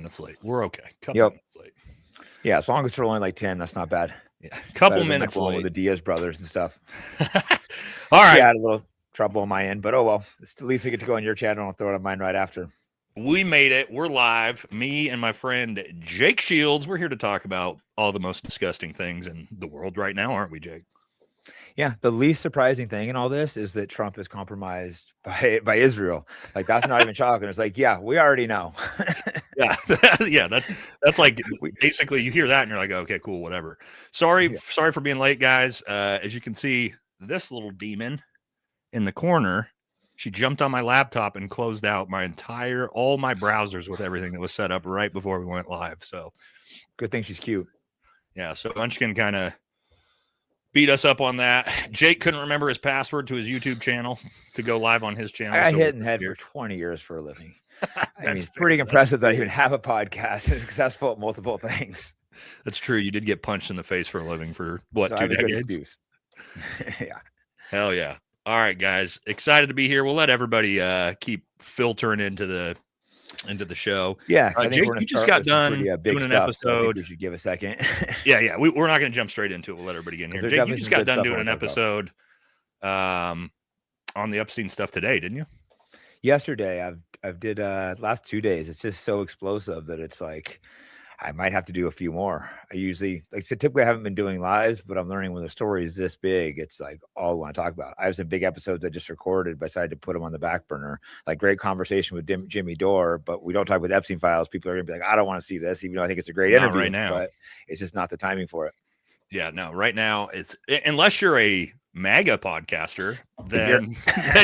minutes late. We're okay. Couple minutes late. Yeah, as long as we're only like 10, that's not bad. Yeah, couple minutes like late with the Diaz brothers and stuff. All right. Yeah, I had a little trouble on my end, but oh well. At least I get to go on your channel and I'll throw it on mine right after. We made it. We're live. Me and my friend Jake Shields. We're here to talk about all the most disgusting things in the world right now, aren't we, Jake? Yeah, the least surprising thing in all this is that Trump is compromised by Israel. Like, that's not even shocking. It's like, yeah, we already know. Yeah, yeah, that's like basically you hear that and you're like, okay, cool, whatever. Sorry for being late, guys. As you can see, this little demon in the corner, she jumped on my laptop and closed out all my browsers with everything that was set up right before we went live. So good thing she's cute. Yeah, so Munchkin kind of beat us up on that. Jake couldn't remember his password to his YouTube channel to go live on his channel. I hit in the head for 20 years for a living. I mean, it's pretty impressive that I even have a podcast and successful at multiple things. That's true. You did get punched in the face for a living for what, 2 decades? Yeah. Hell yeah. All right, guys. Excited to be here. We'll let everybody keep filtering into the show. Yeah, Jake, you just got done doing an episode. So I think we should give a second. yeah. We're not going to jump straight into it. We'll let everybody get in here. Jake, you just got done doing an episode on the Epstein stuff today, didn't you? Yesterday, I've did last 2 days. It's just so explosive that it's like I might have to do a few more. I usually, typically I haven't been doing lives, but I'm learning when the story is this big, it's like all I want to talk about. I have some big episodes I just recorded, but I decided to put them on the back burner. Like, great conversation with Jimmy Dore, but we don't talk about Epstein Files. People are going to be like, I don't want to see this, even though I think it's a great interview right now. But it's just not the timing for it. Yeah, no, right now it's, unless you're a MAGA podcaster, then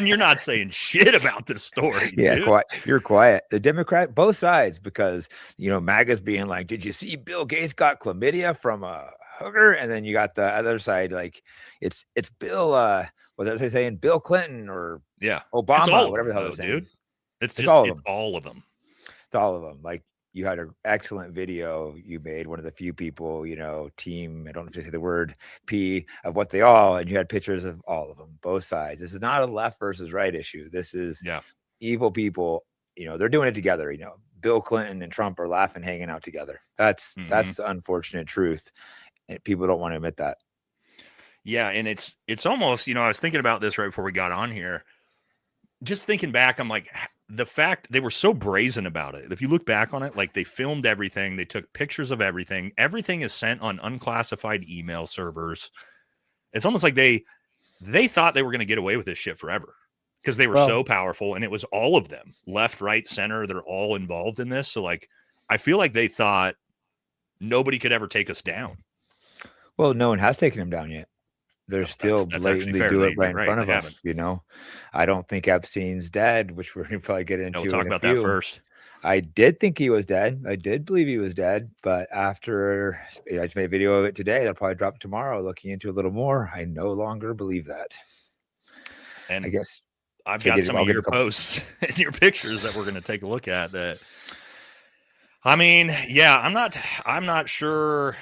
you're not saying shit about this story. Yeah, dude. You're quiet. The Democrat, both sides, because MAGA's being like, did you see Bill Gates got chlamydia from a hooker? And then you got the other side, like it's Bill. What are they saying? Bill Clinton or Obama, whatever the hell they're saying. Dude. It's all of them. It's all of them. Like, you had an excellent video you made, one of the few people, team, I don't know if you say the word P, of what they all, and you had pictures of all of them, both sides. This is not a left versus right issue. This is evil people, they're doing it together. Bill Clinton and Trump are laughing, hanging out together. That's the unfortunate truth. And people don't want to admit that. Yeah. And it's almost, I was thinking about this right before we got on here. Just thinking back, I'm like, the fact they were so brazen about it. If you look back on it, like, they filmed everything, they took pictures of everything. Everything is sent on unclassified email servers. It's almost like they thought they were going to get away with this shit forever because they were so powerful, and it was all of them, left, right, center. They're all involved in this. So, like, I feel like they thought nobody could ever take us down. Well, no one has taken them down yet. They're still blatantly do it right in front of us. I don't think Epstein's dead, which we're going to probably get into. We'll talk about that first. I did think he was dead. I did believe he was dead. But after I just made a video of it today, that'll probably drop tomorrow, looking into a little more, I no longer believe that. And I guess I've got some of your posts and your pictures that we're going to take a look at. That, I mean, yeah, I'm not sure.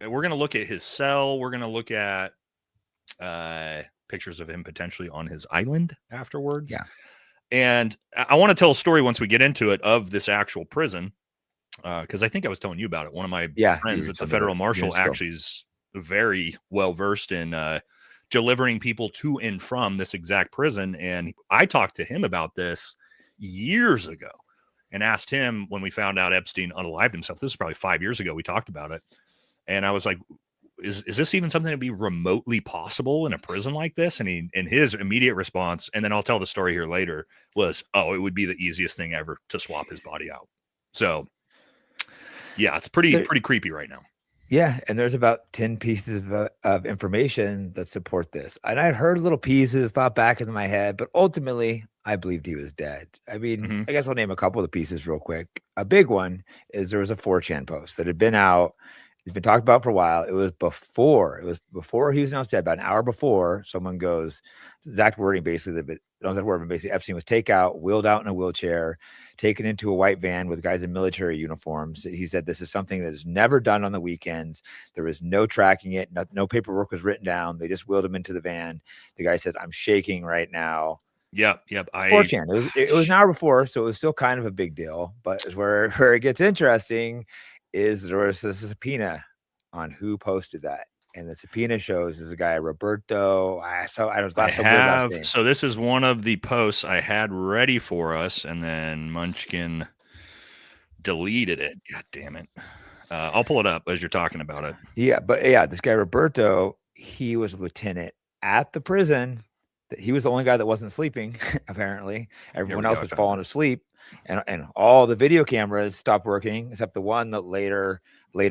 We're going to look at his cell. We're going to look at pictures of him potentially on his island afterwards. Yeah. And I want to tell a story once we get into it of this actual prison. Because I think I was telling you about it. One of my friends that's a federal marshal actually is very well versed in delivering people to and from this exact prison. And I talked to him about this years ago and asked him when we found out Epstein unalived himself. This is probably 5 years ago we talked about it. And I was like, is this even something to be remotely possible in a prison like this? And his immediate response, and then I'll tell the story here later, was, oh, it would be the easiest thing ever to swap his body out. So yeah, it's pretty creepy right now. Yeah, and there's about 10 pieces of information that support this. And I'd heard little pieces, thought back into my head, but ultimately I believed he was dead. I mean, I guess I'll name a couple of the pieces real quick. A big one is there was a 4chan post that had been out. It's been talked about for a while. It was before he was announced dead, about an hour before. Someone goes, exact wording basically, but basically Epstein was taken out, wheeled out in a wheelchair, taken into a white van with guys in military uniforms. He said this is something that is never done on the weekends. There was no tracking it. No paperwork was written down. They just wheeled him into the van. The guy said, I'm shaking right now. Yep. 4chan. It was an hour before, so it was still kind of a big deal. But where it gets interesting is there was a subpoena on who posted that. And the subpoena shows is a guy, Roberto. So this is one of the posts I had ready for us, and then Munchkin deleted it. God damn it. I'll pull it up as you're talking about it. Yeah, but this guy, Roberto, he was a lieutenant at the prison. He was the only guy that wasn't sleeping, apparently. Everyone else had fallen asleep, and all the video cameras stopped working, except the one that later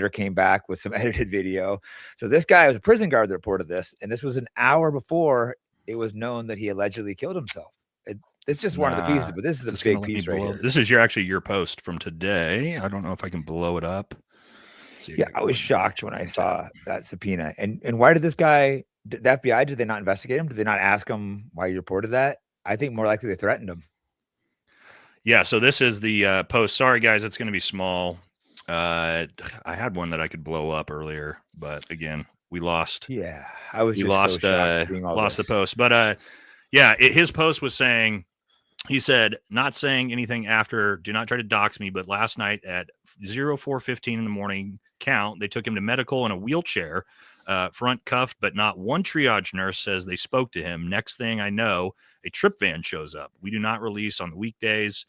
came back with some edited video. So this guy was a prison guard that reported this, and this was an hour before it was known that he allegedly killed himself. It's just one of the pieces, but this is a big piece right here. This is actually your post from today. I don't know if I can blow it up. Yeah, I was shocked when I saw that subpoena. And why did this guy, the FBI, did they not investigate him? Did they not ask him why he reported that? I think more likely they threatened him. Yeah, so this is the post. Sorry, guys, it's going to be small. I had one that I could blow up earlier, but again, we lost. Yeah, I was lost the post. But his post was saying, he said, not saying anything after, do not try to dox me, but last night at 04:15 in the morning they took him to medical in a wheelchair, front cuffed, but not one triage nurse says they spoke to him. Next thing I know, a trip van shows up. We do not release on the weekdays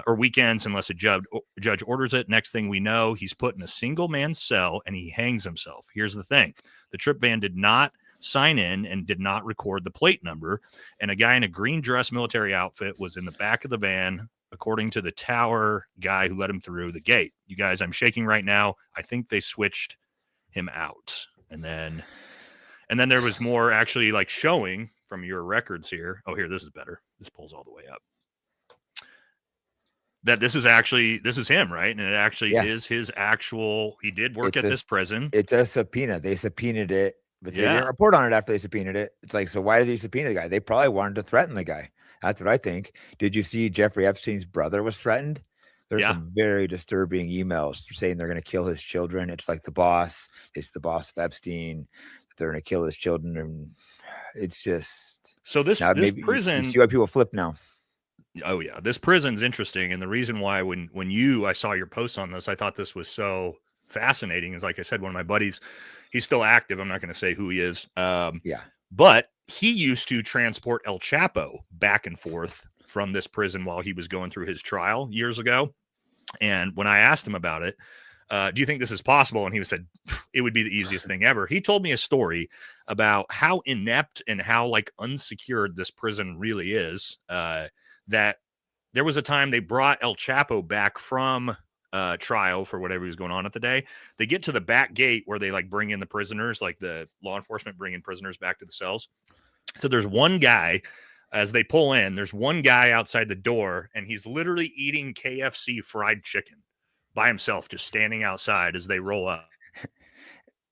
or weekends unless a judge orders it. Next thing we know, he's put in a single man cell and he hangs himself. Here's the thing. The trip van did not sign in and did not record the plate number. And a guy in a green dress military outfit was in the back of the van, according to the tower guy who let him through the gate. You guys, I'm shaking right now. I think they switched him out. And then there was more actually like showing from your records here. Oh, here, this is better. This pulls all the way up. That this is him, right? And it actually is his actual, he did work at this prison. It's a subpoena. They subpoenaed it, but they didn't report on it after they subpoenaed it. It's like, so why did they subpoena the guy? They probably wanted to threaten the guy. That's what I think. Did you see Jeffrey Epstein's brother was threatened? There's some very disturbing emails saying they're going to kill his children. It's like the boss of Epstein. They're going to kill his children. And it's just. So this prison. You see why people flip now. Oh yeah, this prison's interesting, and the reason why I saw your post on this, I thought this was so fascinating is, like I said, one of my buddies, he's still active. I'm not going to say who he is. But he used to transport El Chapo back and forth from this prison while he was going through his trial years ago. And when I asked him about it, do you think this is possible? And he said, it would be the easiest thing ever. He told me a story about how inept and how like unsecured this prison really is. That there was a time they brought El Chapo back from trial for whatever was going on at the day. They get to the back gate where they like bring in the prisoners, like the law enforcement bringing prisoners back to the cells. So there's one guy, as they pull in, there's one guy outside the door, and he's literally eating KFC fried chicken by himself, just standing outside as they roll up.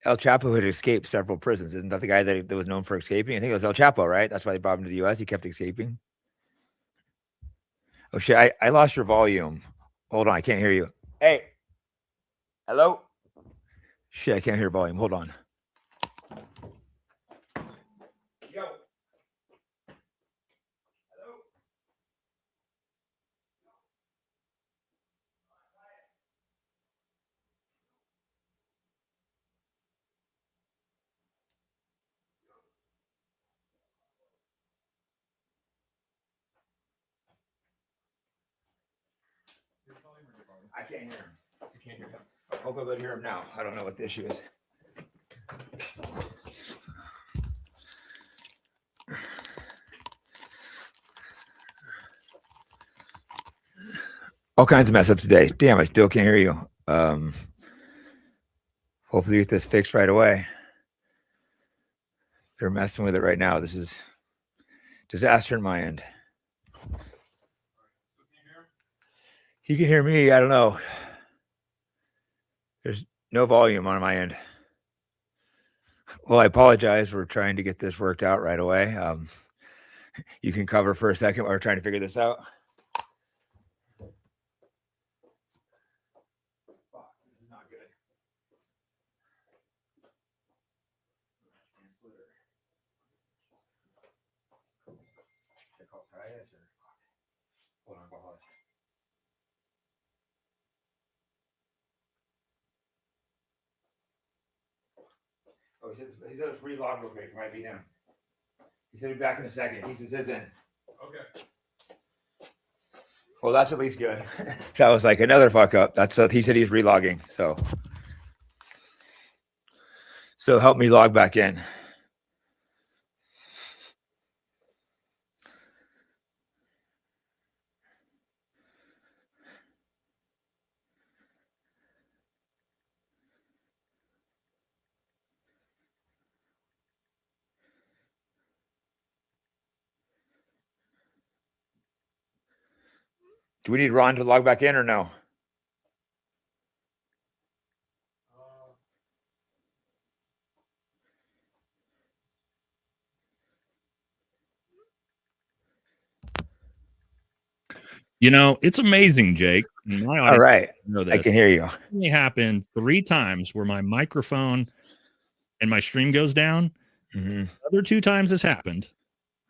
El Chapo had escaped several prisons. Isn't that the guy that was known for escaping? I think it was El Chapo, right? That's why they brought him to the U.S. He kept escaping. Oh, shit. I lost your volume. Hold on. I can't hear you. Hey. Hello? Shit, I can't hear volume. Hold on. Yo. Hello? I can't hear him. I can't hear him. I hope I can hear him now. I don't know what the issue is. All kinds of mess ups today. Damn, I still can't hear you. Hopefully get this fixed right away. They're messing with it right now. This is disaster on my end. He can hear me. I don't know. There's no volume on my end. Well, I apologize. We're trying to get this worked out right away. You can cover for a second while we're trying to figure this out. This is not good. Hold on. Oh, he said it's relog real quick. It might be him. He said he'll be back in a second. He says his in. Okay. Well, that's at least good. That was like another fuck up. That's he said he's relogging. So help me log back in. Do we need Ron to log back in or no? You know, it's amazing, Jake. All right. I can hear you. It only happened 3 times where my microphone and my stream goes down. Mm-hmm. Other 2 times this happened.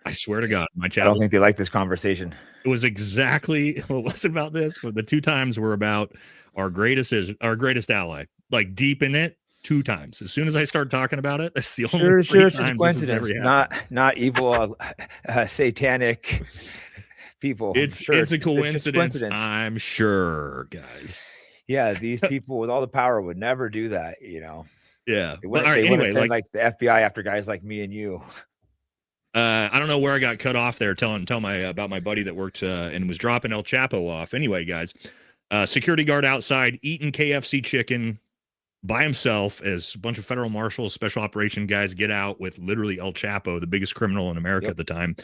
I swear to God, my chat. I don't think they like this conversation. It was exactly what was about this. But the 2 times were about our greatest ally. Like deep in it, 2 times. As soon as I start talking about it, that's the only sure it's just a coincidence. Not evil, satanic people. It's a coincidence. I'm sure, guys. Yeah, these people with all the power would never do that. You know. Yeah. They wouldn't send like the FBI after guys like me and you. I don't know where I got cut off there about my buddy that worked and was dropping El Chapo off. Anyway, guys, security guard outside eating KFC chicken by himself as a bunch of federal marshals, special operation guys get out with literally El Chapo, the biggest criminal in America at the time.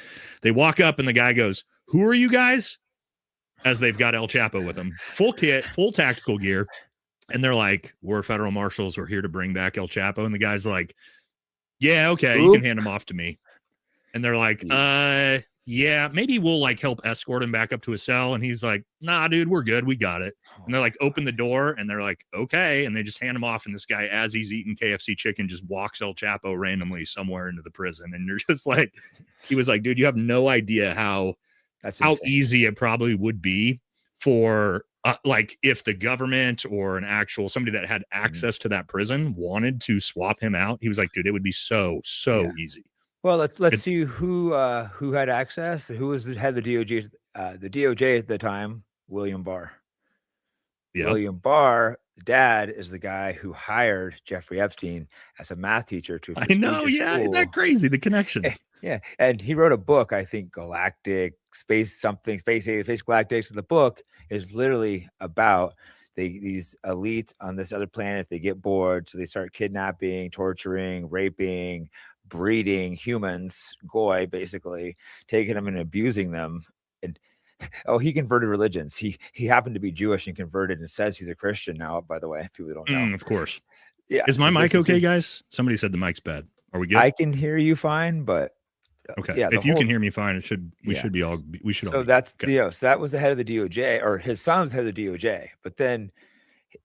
They walk up and the guy goes, "Who are you guys?" As they've got El Chapo with them, full kit, full tactical gear. And they're like, "We're federal marshals. We're here to bring back El Chapo." And the guy's like, "Yeah, okay, you can hand him off to me." And they're like, yeah, maybe we'll like help escort him back up to his cell. And he's like, "Nah, dude, we're good. We got it." And they're like, open the door. And they're like, okay. And they just hand him off. And this guy, as he's eating KFC chicken, just walks El Chapo randomly somewhere into the prison. And you're just like, he was like, "Dude, you have no idea how easy it probably would be for like if the government or an actual somebody that had access to that prison wanted to swap him out." He was like, "Dude, it would be so easy." Well, let's see who had access. Who was head of the DOJ? The DOJ at the time, William Barr. Yep. William Barr, dad, is the guy who hired Jeffrey Epstein as a math teacher to. I know, yeah, isn't that crazy? The connections. Yeah, and he wrote a book, I think, Galactic Space Galactics. The book is literally about these elites on this other planet. They get bored, so they start kidnapping, torturing, raping, breeding humans, goy, basically taking them and abusing them. And he converted religions. He happened to be Jewish and converted and says he's a Christian now, by the way. People don't know. Of course. Yeah. Is my mic okay, guys? Somebody said the mic's bad. Are we good? I can hear you fine, but okay. Yeah, if you can hear me fine, we should all. So that's okay. So that was the head of the DOJ, or his son was head of the DOJ. But then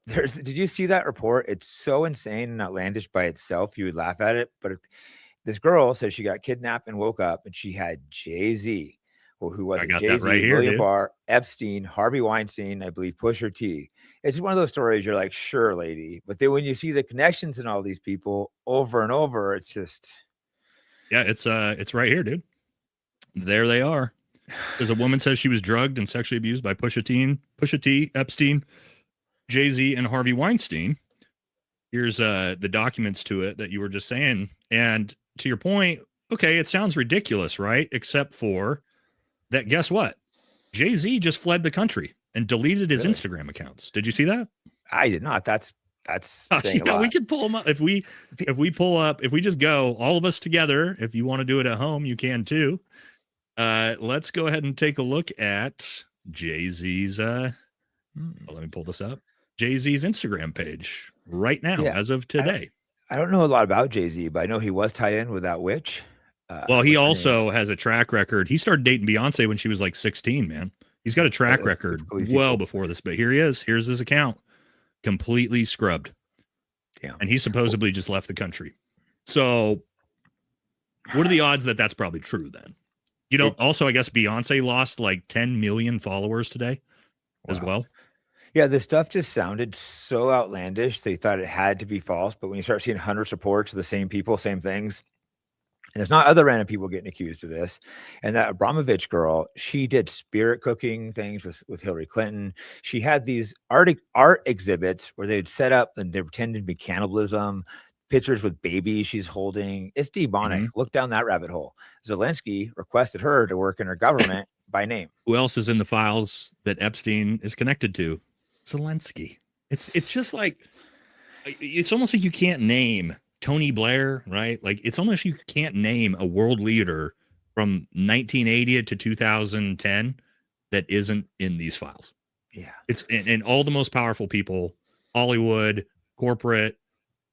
did you see that report? It's so insane and outlandish by itself. You would laugh at it, but this girl said she got kidnapped and woke up, and she had Jay-Z. Well, who was it? Jay-Z, right here, William Barr, Epstein, Harvey Weinstein, I believe, Pusha T. It's one of those stories you're like, sure, lady. But then when you see the connections in all these people over and over, it's just. Yeah, it's right here, dude. There they are. Because a woman says she was drugged and sexually abused by Pusha T, Epstein, Jay-Z, and Harvey Weinstein. Here's the documents to it that you were just saying. And to your point, okay, it sounds ridiculous, right? Except for that, guess what? Jay-Z just fled the country and deleted his Instagram accounts. Did you see that? I did not. That's saying a lot. We could pull them up. If we just go, all of us together, if you want to do it at home, you can too. Let's go ahead and take a look at Jay-Z's let me pull this up. Jay-Z's Instagram page right now, as of today. I don't know a lot about Jay-Z, but I know he was tied in with that witch. Well, he also has a track record. He started dating Beyonce when she was like 16, man. He's got a track record well before this, but here he is. Here's his account, completely scrubbed. Yeah. And he supposedly just left the country. So what are the odds that that's probably true then? You know, also, I guess Beyonce lost like 10 million followers today as well. Yeah, this stuff just sounded so outlandish. They thought it had to be false. But when you start seeing hundreds of reports of the same people, same things, and it's not other random people getting accused of this. And that Abramovich girl, she did spirit cooking things with Hillary Clinton. She had these art exhibits where they'd set up and they pretended to be cannibalism, pictures with babies she's holding. It's demonic. Look down that rabbit hole. Zelensky requested her to work in her government by name. Who else is in the files that Epstein is connected to? Zelensky. It's just like, it's almost like you can't name Tony Blair, right? Like, it's almost you can't name a world leader from 1980 to 2010 that isn't in these files. Yeah. It's and all the most powerful people, Hollywood, corporate,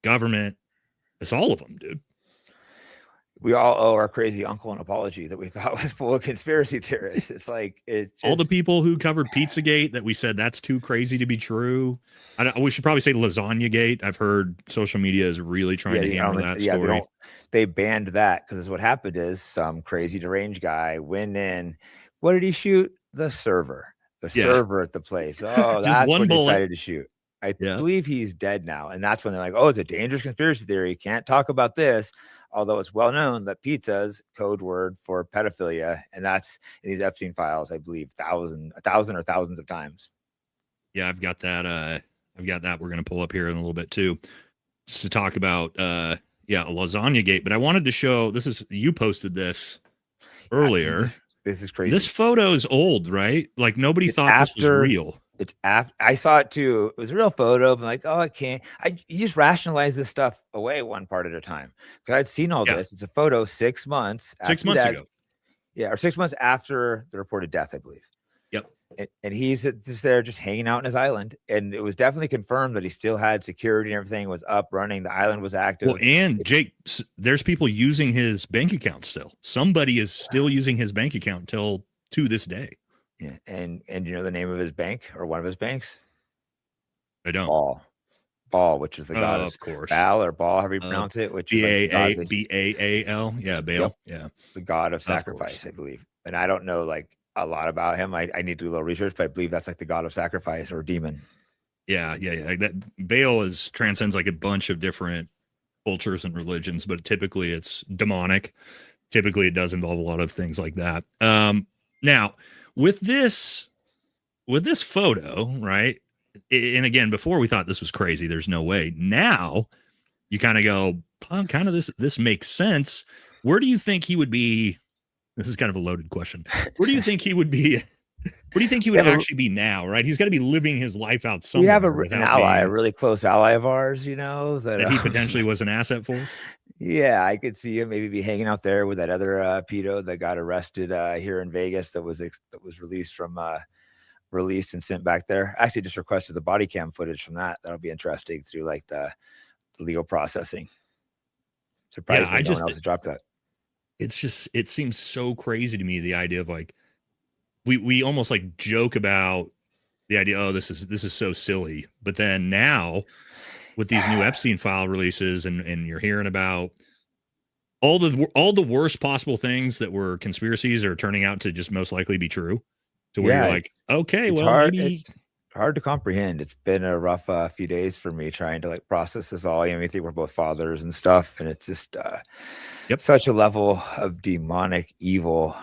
government, it's all of them, dude. We all owe our crazy uncle an apology that we thought was full of conspiracy theorists. It's like, it's just... all the people who covered Pizzagate that we said that's too crazy to be true. We should probably say Lasagna-gate. I've heard social media is really trying to hammer that story. They banned that because what happened is some crazy deranged guy went in. What did he shoot? The server at the place. Oh, that's what he decided to shoot. I believe he's dead now. And that's when they're like, oh, it's a dangerous conspiracy theory. Can't talk about this. Although it's well known that pizza's code word for pedophilia, and that's in these Epstein files, I believe, a thousand or thousands of times. Yeah, I've got that. We're going to pull up here in a little bit too, just to talk about Lasagna Gate. But I wanted to show you posted this earlier. This is crazy. This photo's old, right? Like nobody thought this was real. It's after I saw it too. It was a real photo. I'm like, oh, I can't. You just rationalize this stuff away one part at a time. Because I'd seen all this. It's a photo 6 months. 6 months ago. Yeah, or 6 months after the reported death, I believe. Yep. And he's just there, just hanging out in his island. And it was definitely confirmed that he still had security and everything was up running. The island was active. Well, and Jake, there's people using his bank account still. Somebody is still using his bank account to this day. Yeah, and you know the name of his bank or one of his banks? I don't. Baal, which is the god of course. Baal or Baal, however you pronounce it, which is Baal. Yeah, Baal. Yep. Yeah, the god of sacrifice, I believe. And I don't know like a lot about him. I need to do a little research, but I believe that's like the god of sacrifice or demon. Yeah. That Baal transcends like a bunch of different cultures and religions, but typically it's demonic. Typically, it does involve a lot of things like that. Now. With this photo, right? And again, before we thought this was crazy, there's no way. Now you kind of go, this makes sense. Where do you think he would be? This is kind of a loaded question. Where do you think he would be? Where do you think he would actually be now? Right? He's got to be living his life out somewhere. We have an ally, a really close ally of ours, you know, that he potentially was an asset for. Yeah, I could see him maybe be hanging out there with that other pedo that got arrested here in Vegas that was released and sent back there. I actually just requested the body cam footage from that. That'll be interesting through like the legal processing. Surprised no one else dropped that. It seems so crazy to me, the idea of like we almost like joke about the idea, oh, this is so silly. But then now with these new Epstein file releases and you're hearing about all the worst possible things that were conspiracies are turning out to just most likely be true. To where you're like, okay, well, maybe it's hard to comprehend. It's been a rough few days for me trying to like process this all. You know, I think we're both fathers and stuff, and it's just such a level of demonic evil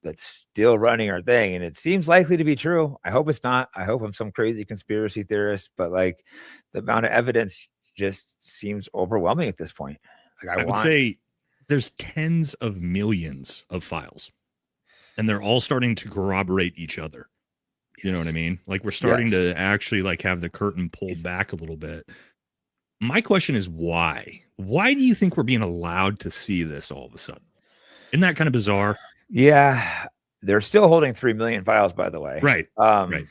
that's still running our thing, and it seems likely to be true. I hope it's not. I hope I'm some crazy conspiracy theorist, but like the amount of evidence just seems overwhelming at this point. Like I would say there's tens of millions of files, and they're all starting to corroborate each other. You know what I mean? Like we're starting to actually like have the curtain pulled back a little bit. My question is why? Why do you think we're being allowed to see this all of a sudden? Isn't that kind of bizarre? Yeah, they're still holding 3 million files, by the way. Right. Right.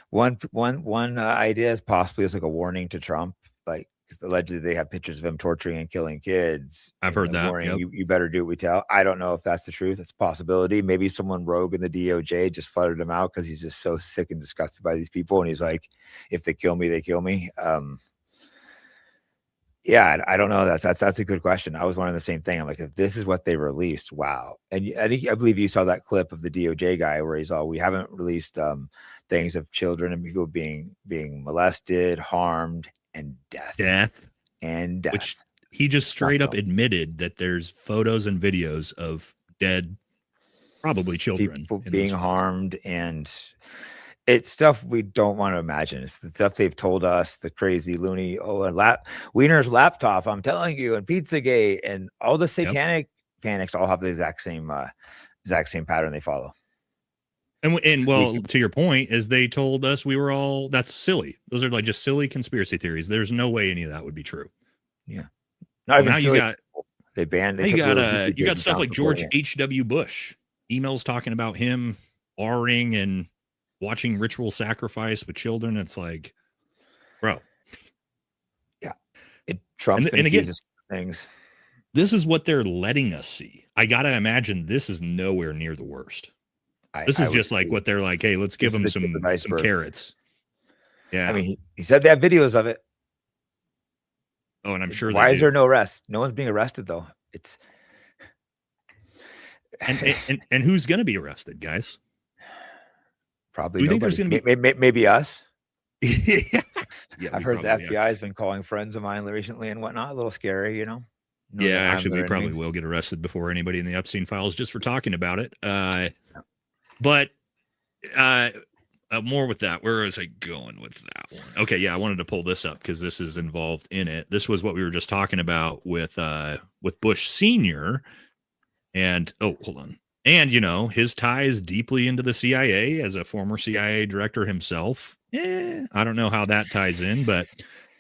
One idea is possibly as like a warning to Trump, like because allegedly they have pictures of him torturing and killing kids. I've heard that. Warning, you better do what we tell. I don't know if that's the truth. It's a possibility. Maybe someone rogue in the DOJ just flooded him out because he's just so sick and disgusted by these people, and he's like, if they kill me, they kill me. Yeah, I don't know. That's a good question. I was wondering the same thing. I'm like, if this is what they released, wow. And I believe you saw that clip of the DOJ guy where he's all, we haven't released things of children and people being molested, harmed, and death. Which he just straight up admitted that there's photos and videos of dead, probably children, people being harmed, and it's stuff we don't want to imagine. It's the stuff they've told us, the crazy loony, and Wiener's laptop, I'm telling you, and Pizzagate, and all the satanic panics all have the exact same pattern they follow. And well, to your point, is they told us we were all, that's silly. Those are like just silly conspiracy theories. There's no way any of that would be true. Yeah. Not even now silly. They banned. You got stuff like George H.W. Bush emails talking about him R-ing and watching ritual sacrifice with children. It's like, bro. Yeah. Trump's and again, things. This is what they're letting us see. I got to imagine this is nowhere near the worst. This is just like what they're like, hey, let's give them some carrots. Yeah. I mean, he said they have videos of it. Oh, and I'm sure. Why is there no arrest? No one's being arrested, though. It's and who's going to be arrested, guys? Probably. You think there's going to be maybe us? Yeah, I've heard the FBI has been calling friends of mine recently and whatnot. A little scary, you know. Yeah, actually, we probably will get arrested before anybody in the Epstein files just for talking about it. But more with that. Where was I going with that one? Okay, yeah, I wanted to pull this up because this is involved in it. This was what we were just talking about with Bush Sr. And hold on. And his ties deeply into the CIA as a former CIA director himself. I don't know how that ties in, but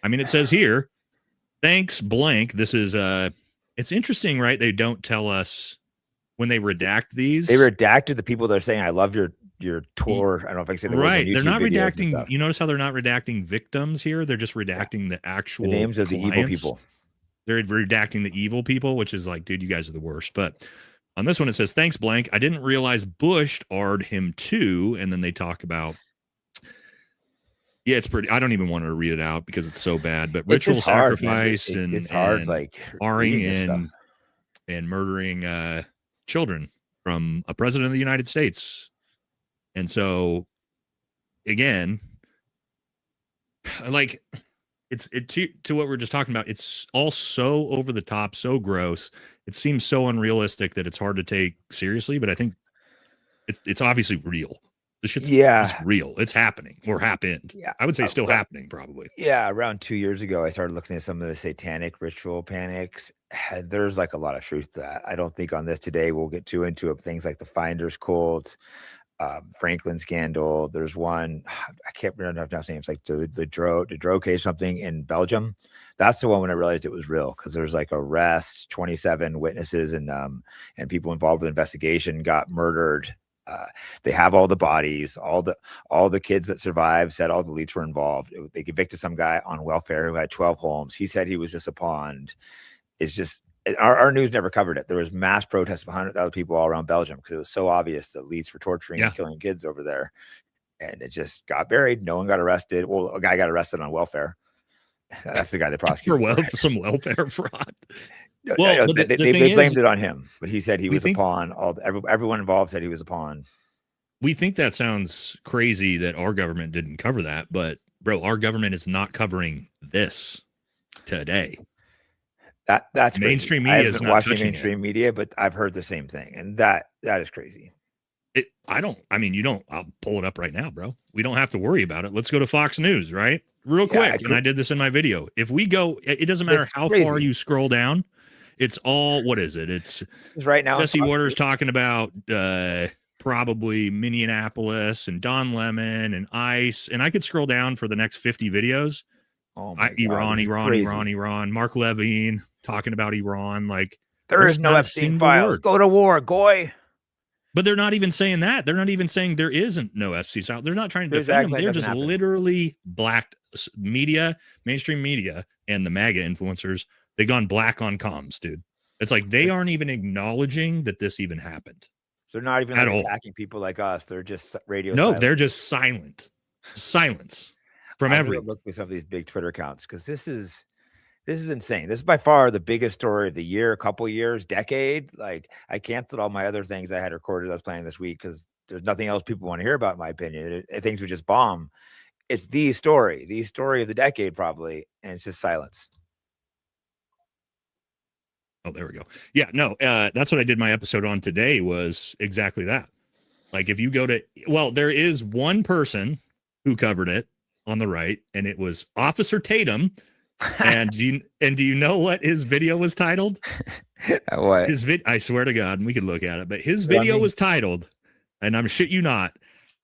I mean, it says here, thanks blank. This is it's interesting, right? They don't tell us when they redact these. They redacted the people that are saying, I love your tour. I don't know if I can say the right. They're not redacting. You notice how they're not redacting victims here? They're just redacting the actual names of the evil people. They're redacting the evil people, which is like, dude, you guys are the worst. But on this one, it says, thanks blank. I didn't realize Bush R'd him too. And then they talk about, it's pretty, I don't even want to read it out because it's so bad, but ritual sacrifice and it's hard, like R-ing and murdering children from a president of the United States. And so again, like to what we're just talking about, it's all so over the top, so gross. It seems so unrealistic that it's hard to take seriously, but I think it's obviously real. The shit's real. It's happening or happened. Yeah. I would say still happening probably. Yeah. Around 2 years ago, I started looking at some of the satanic ritual panics. There's like a lot of truth to that. I don't think on this today we'll get too into it. Things like the Finders cult, Franklin scandal. There's one, I can't remember enough names, like the Dro case, something in Belgium. That's the one when I realized it was real, because there's like arrests, 27 witnesses and people involved with the investigation got murdered. They have all the bodies, all the kids that survived said all the leads were involved. They convicted some guy on welfare who had 12 homes. He said he was just a pawn. It's just, our news never covered it. There was mass protests of 100,000 people all around Belgium because it was so obvious the leads for torturing and killing kids over there. And it just got buried. No one got arrested. Well, a guy got arrested on welfare. That's the guy they prosecuted for some welfare fraud. Well, they blamed it on him, but he said he was a pawn. Everyone involved said he was a pawn. We think that sounds crazy that our government didn't cover that, but bro, our government is not covering this today. That's mainstream crazy. media is not watching mainstream media, but I've heard the same thing, and that is crazy. I'll pull it up right now, bro. We don't have to worry about it. Let's go to Fox News, right? Real quick. And I did this in my video. If we go, it doesn't matter how far you scroll down. It's all, what is it? It's right now. Jesse Waters talking about probably Minneapolis and Don Lemon and ICE. And I could scroll down for the next 50 videos. Oh Iran. Mark Levine talking about Iran. Like, there is no Epstein File. Go to war, goy. But they're not even saying that. They're not even saying there isn't no Epstein File. They're not trying to defend them. They're just literally black media, mainstream media, and the MAGA influencers. They gone black on comms, dude. It's like they aren't even acknowledging that this even happened. So they're not even attacking people like us. They're just radio. No, they're just silent. Silence from everyone. Look for some of these big Twitter accounts because this is This is insane. This is by far the biggest story of the year, couple years, decade. Like, I canceled all my other things I had recorded I was planning this week because there's nothing else people want to hear about, in my opinion. Things would just bomb. It's the story of the decade, probably, and it's just silence. Oh, there we go. Yeah, no, that's what I did my episode on today, was exactly that. Like, if you go to, well, there is one person who covered it on the right, and it was Officer Tatum. And do you know what his video was titled? What? I swear to God, and we could look at it, but his video was titled, and I'm shit you not,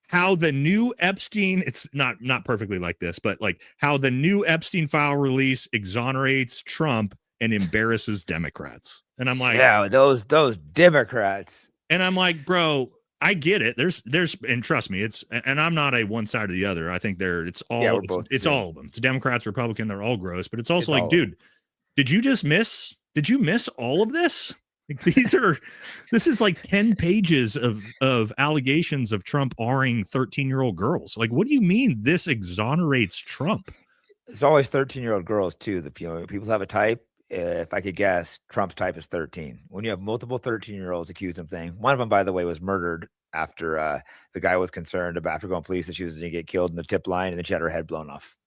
how the new Epstein, it's not perfectly like this, but like how the new Epstein File release exonerates Trump and embarrasses Democrats. And I'm like, yeah, those Democrats. And I'm like, bro, I get it. There's, and trust me, and I'm not a one side or the other. I think it's all of them. It's Democrats, Republican, they're all gross, but it's also like, dude, did you miss all of this? Like, this is like 10 pages of allegations of Trump R-ing 13-year-old girls. Like, what do you mean this exonerates Trump? It's always 13-year-old girls too. People have a type. If I could guess, Trump's type is 13. When you have multiple 13-year-olds accused of things, one of them, by the way, was murdered after the guy was concerned about, after going police, that she was going to get killed in the tip line, and then she had her head blown off.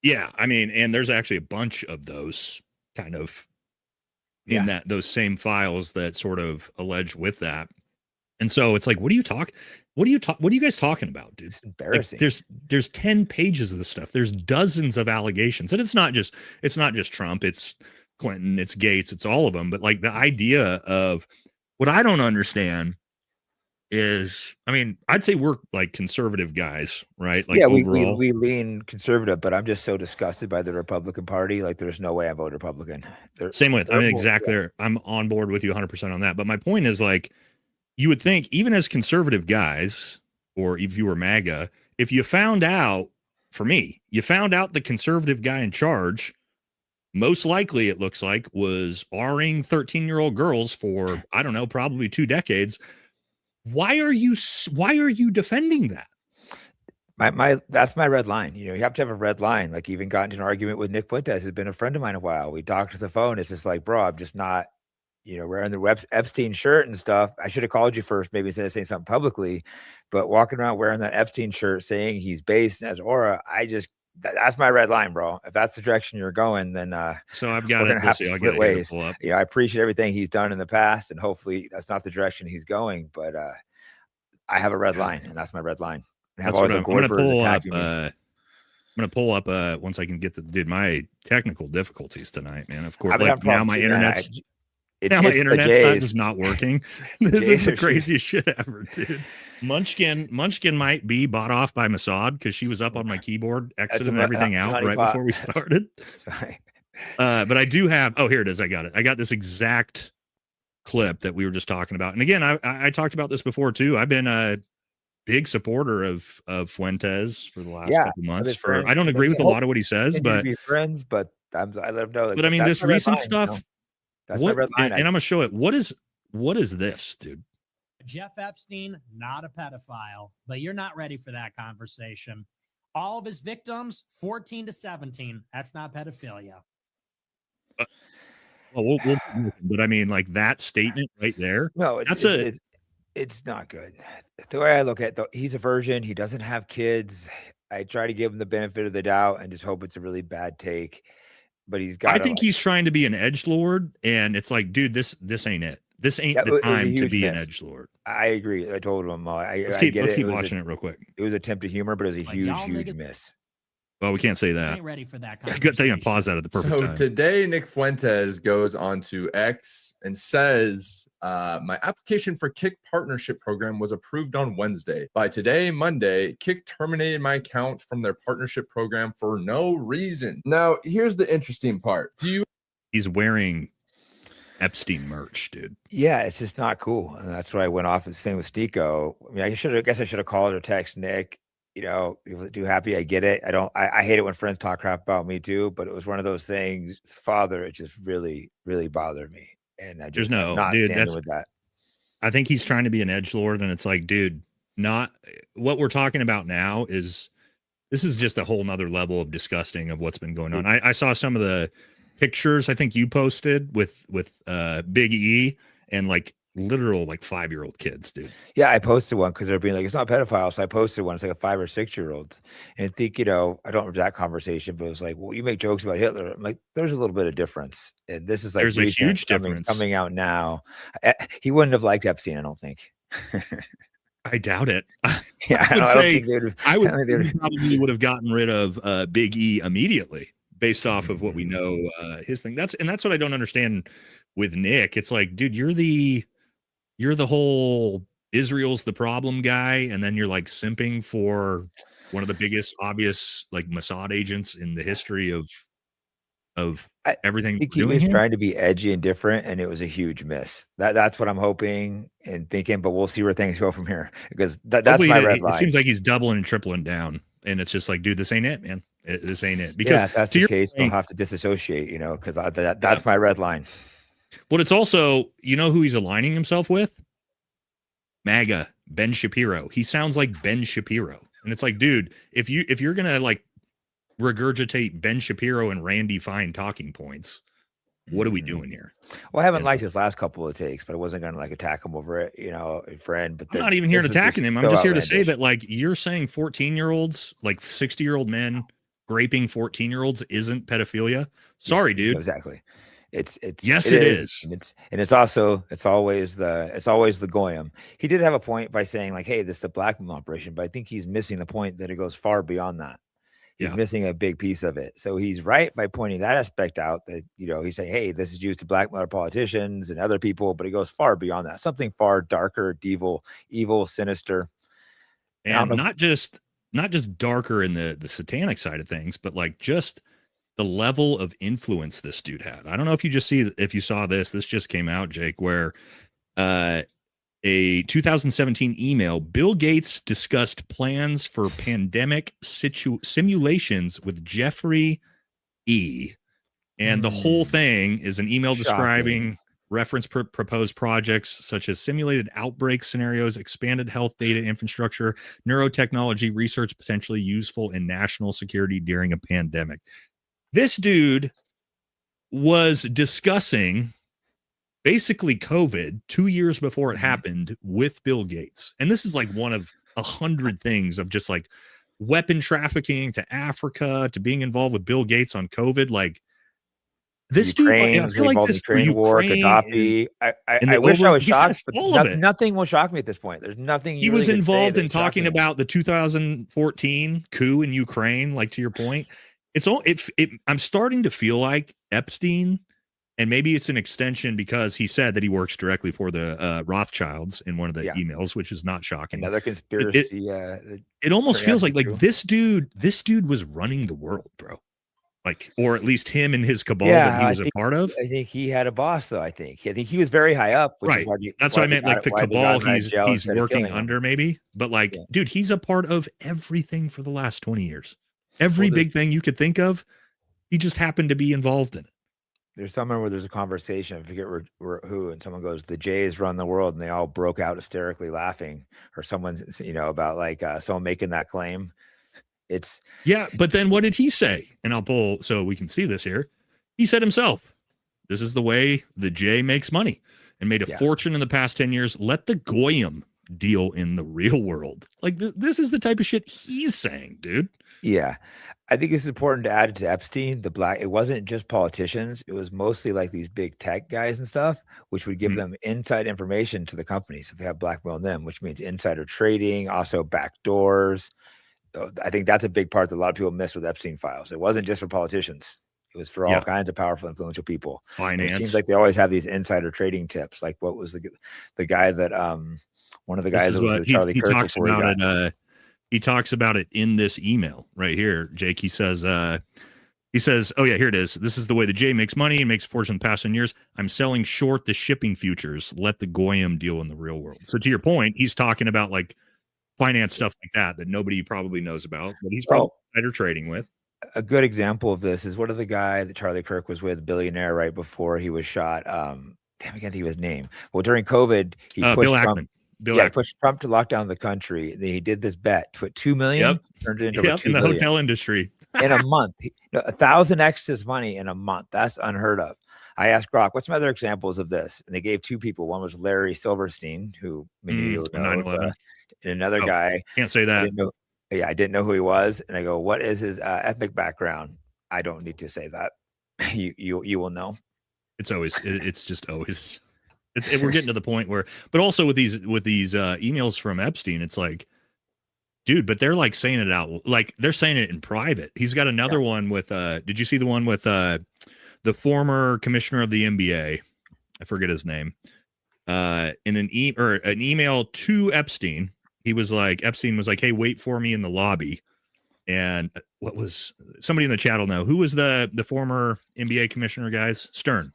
Yeah, I mean, and there's actually a bunch of those kind of in those same files that sort of allege with that. And so it's like, what are you guys talking about, dude? It's embarrassing. Like, there's 10 pages of this stuff. There's dozens of allegations. And it's not just Trump, it's Clinton, it's Gates, it's all of them. But like, the idea of what I don't understand is, I mean, I'd say we're like conservative guys, right? Like, yeah, overall, we lean conservative, but I'm just so disgusted by the Republican Party. Like, there's no way I vote Republican. Same with, I mean, exactly. Yeah. I'm on board with you 100% on that. But my point is, like, you would think, even as conservative guys, or if you were MAGA, if you found out, for me, you found out the conservative guy in charge, most likely it looks like, was R-ing 13-year-old girls for, I don't know, probably 2 decades. Why are you defending that? That's my red line. You have to have a red line. Like, even got into an argument with Nick Fuentes, who's been a friend of mine a while. We talked to the phone. It's just like, bro, I'm just not, wearing the Epstein shirt and stuff. I should have called you first, maybe, instead of saying something publicly. But walking around wearing that Epstein shirt, saying he's based and has aura, that's my red line, bro. If that's the direction you're going, then so I've got to have to split ways. I appreciate everything he's done in the past, and hopefully that's not the direction he's going. But I have a red line, and that's my red line. I'm going to pull up once I can get my technical difficulties tonight, man. Of course, like, now my internet's just not working. This is the craziest shit ever, dude. Munchkin might be bought off by Mossad because she was up on my keyboard exiting everything out right before we started. But I do have, here it is. I got it. I got this exact clip that we were just talking about. And again, I talked about this before too. I've been a big supporter of Fuentes for the last couple months. I don't agree with a lot of what he says, but friends, but I let him know. But I mean, this recent stuff. That's my red line. And I'm gonna show it. What is this, dude? Jeff Epstein, not a pedophile, but you're not ready for that conversation. All of his victims, 14 to 17. That's not pedophilia. But I mean, like, that statement right there. No, it's not good. The way I look at it, he's a virgin. He doesn't have kids. I try to give him the benefit of the doubt and just hope it's a really bad take. But I think he's trying to be an edgelord, and it's like, dude, this ain't it. This ain't the time to be an edgelord. I agree. I told him. Let's keep watching it real quick. It was attempt of humor, but it was a huge miss. Well, we can't say that. Ain't ready for that. Good thing I paused that at the perfect time. So today, Nick Fuentes goes on to X and says, my application for Kick partnership program was approved on Wednesday. By today, Monday, Kick terminated my account from their partnership program for no reason. Now, here's the interesting part. He's wearing Epstein merch, dude. Yeah, it's just not cool. And that's why I went off this thing with Stico. I mean, I guess I should have called or texted Nick. People do happy. I get it. I hate it when friends talk crap about me too, but it was one of those things. Father, it just really, really bothered me. And I just not standing with that. I think he's trying to be an edgelord, and it's like, dude, not what we're talking about now is This is just a whole nother level of disgusting of what's been going on. I saw some of the pictures I think you posted with Big E and like literal like 5-year-old kids, dude. Yeah, I posted one because they're being like, it's not pedophile. So I posted one. It's like a 5 or 6-year-old. And I think, I don't remember that conversation, but it was like, well, you make jokes about Hitler. I'm like, there's a little bit of difference. And this is like there's a huge difference coming out now. He wouldn't have liked Epstein, I don't think. I doubt it. Yeah, I would probably would have gotten rid of Big E immediately based off of what we know his thing. That's what I don't understand with Nick. It's like, dude, you're the whole Israel's the problem guy, and then you're like simping for one of the biggest obvious like Mossad agents in the history of everything. I think he was trying to be edgy and different, and it was a huge miss. That's what I'm hoping and thinking, but we'll see where things go from here, because that's hopefully my red line. It seems like he's doubling and tripling down, and it's just like, dude, this ain't it, man. This ain't it. Because if that's the case, they'll have to disassociate, because that's my red line. But it's also, who he's aligning himself with? MAGA, Ben Shapiro. He sounds like Ben Shapiro. And it's like, dude, if you're gonna like regurgitate Ben Shapiro and Randy Fine talking points, what are we doing here? Well, I haven't liked his last couple of takes, but I wasn't gonna like attack him over it, friend. But I'm not even here to attacking him. I'm just here to say that, like, you're saying 14-year-olds, like 60-year-old men raping 14-year-olds isn't pedophilia. Sorry, dude. Exactly. It is. And it's always the goyim. He did have a point by saying like, hey, this is a blackmail operation, but I think he's missing the point that it goes far beyond that. He's missing a big piece of it. So he's right by pointing that aspect out, that, he's saying, hey, this is used to blackmail politicians and other people, but it goes far beyond that. Something far darker, evil, sinister. And not just darker in the satanic side of things, but like just the level of influence this dude had. I don't know if you saw this just came out, Jake, where a 2017 email, Bill Gates discussed plans for pandemic simulations with Jeffrey E. And the whole thing is an email describing reference proposed projects such as simulated outbreak scenarios, expanded health data infrastructure, neurotechnology research potentially useful in national security during a pandemic. This dude was discussing basically COVID 2 years before it happened with Bill Gates. And this is like one of 100 things of just like weapon trafficking to Africa to being involved with Bill Gates on COVID. Like this Ukraine, dude, I feel like this Ukraine war, Gaddafi. I wish I was shocked, but nothing will shock me at this point. There's nothing. He was involved in talking about the 2014 coup in Ukraine. Like, to your point, I'm starting to feel like Epstein. And maybe it's an extension because he said that he works directly for the Rothschilds in one of the emails, which is not shocking. Another conspiracy. It almost feels like this dude was running the world, bro. Like, or at least him and his cabal that he was a part of. I think he had a boss, though. I think he was very high up. Right. That's what I meant. Like the cabal he's working under, maybe. But like, dude, he's a part of everything for the last 20 years. Every big thing you could think of, he just happened to be involved in it. There's somewhere where there's a conversation, I forget who, and someone goes, the Jays run the world, and they all broke out hysterically laughing, or someone's, about like someone making that claim. But then what did he say? And I'll pull so we can see this here. He said himself, this is the way the Jay makes money and made a fortune in the past 10 years. Let the goyim deal in the real world. Like this is the type of shit he's saying, dude. Yeah. I think it's important to add it to Epstein. It wasn't just politicians. It was mostly like these big tech guys and stuff, which would give them inside information to the companies if they have blackmailed them, which means insider trading, also backdoors. I think that's a big part that a lot of people miss with Epstein files. It wasn't just for politicians. It was for all kinds of powerful, influential people. Finance. It seems like they always have these insider trading tips. Like what was the guy that one of the guys that was Charlie Kirk talks about it. He talks about it in this email right here, Jake. He says, oh yeah, here it is. This is the way the J makes money and makes a fortune in the past 10 years. I'm selling short the shipping futures. Let the goyim deal in the real world. So to your point, he's talking about like finance stuff like that nobody probably knows about, but he's probably better trading with. A good example of this is what of the guy that Charlie Kirk was with, billionaire, right before he was shot. Damn, I can't think of his name. Well, during COVID, he pushed Bill Ackman. pushed Trump to lock down the country. He did this bet, put 2 million, turned it into in the hotel industry in a month. 1,000x his money in a month. That's unheard of. I asked Grok, what's some other examples of this? And they gave two people. One was Larry Silverstein, who many of you know, 9/11. And another guy. Can't say that. I didn't know who he was. And I go, what is his ethnic background? I don't need to say that. You will know. It's just always. We're getting to the point where, but also with these emails from Epstein, it's like, dude, but they're like saying it out, like they're saying it in private. He's got another one with. Did you see the one with the former commissioner of the NBA? I forget his name. In an email to Epstein, Epstein was like, "Hey, wait for me in the lobby." And what was somebody in the chat will know who was the former NBA commissioner, guys? Stern.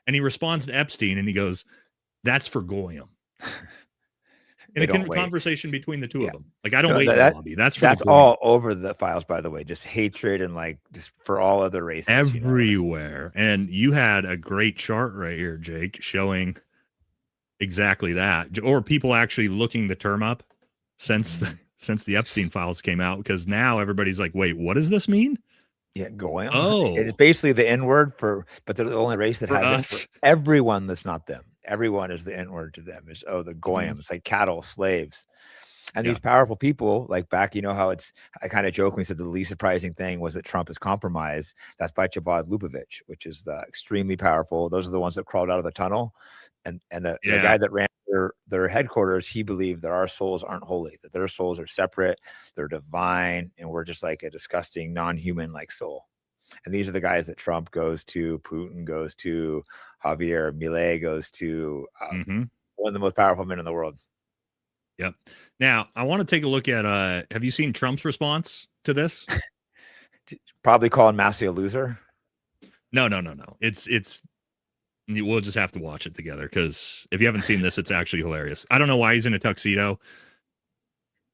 And he responds to Epstein and he goes, "That's for Goyim." In a conversation between the two of them. Like, I don't wait in the lobby. That's all over the files, by the way. Just hatred and like just for all other races. Everywhere. And you had a great chart right here, Jake, showing exactly that. Or people actually looking the term up since the Epstein files came out, because now everybody's like, wait, what does this mean? Yeah, Goyim. Oh, it's basically the N-word but they're the only race that has it for everyone that's not them. Everyone is the N-word to them. Is the Goyim. It's like cattle, slaves. And these powerful people, like back, you know how I kind of jokingly said the least surprising thing was that Trump is compromised. That's by Chabad Lubavitch, which is the extremely powerful. Those are the ones that crawled out of the tunnel. And the guy that ran their headquarters, he believed that our souls aren't holy, that their souls are separate, they're divine, and we're just like a disgusting, non-human like soul. And these are the guys that Trump goes to, Putin goes to, Javier Milei goes to, one of the most powerful men in the world. Yep. Now, I want to take a look at, have you seen Trump's response to this? Probably calling Massey a loser. No. We'll just have to watch it together, because if you haven't seen this, it's actually hilarious. I don't know why he's in a tuxedo.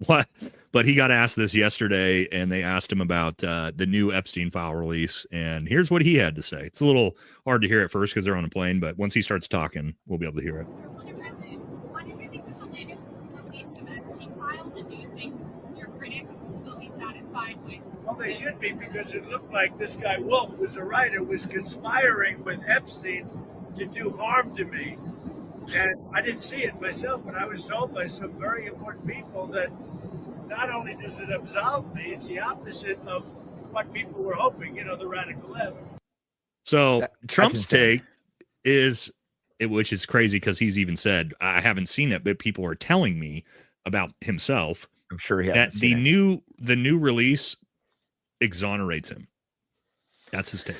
What? But he got asked this yesterday, and they asked him about the new Epstein file release, and here's what he had to say. It's a little hard to hear at first because they're on a plane, but once he starts talking, we'll be able to hear it. What did you think of the latest release of Epstein files, and do you think your critics will be satisfied with? Well, they should be, because it looked like this guy Wolf, who's a writer, was conspiring with Epstein to do harm to me. And I didn't see it myself, but I was told by some very important people that not only does it absolve me, it's the opposite of what people were hoping, the radical left. So Trump's take is, which is crazy because he's even said, I haven't seen it, but people are telling me about himself. I'm sure he hasn't that the new release exonerates him. That's his take.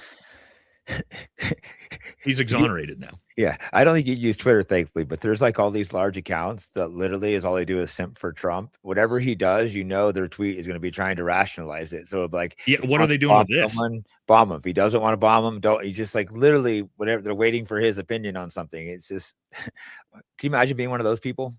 He's exonerated now. Yeah, I don't think you use Twitter, thankfully, but there's like all these large accounts that literally is all they do is simp for Trump. Whatever he does, their tweet is going to be trying to rationalize it. So it'll be like, what are they doing with this? Bomb him. If he doesn't want to bomb him, don't. He's just like literally whatever. They're waiting for his opinion on something. It's just, can you imagine being one of those people?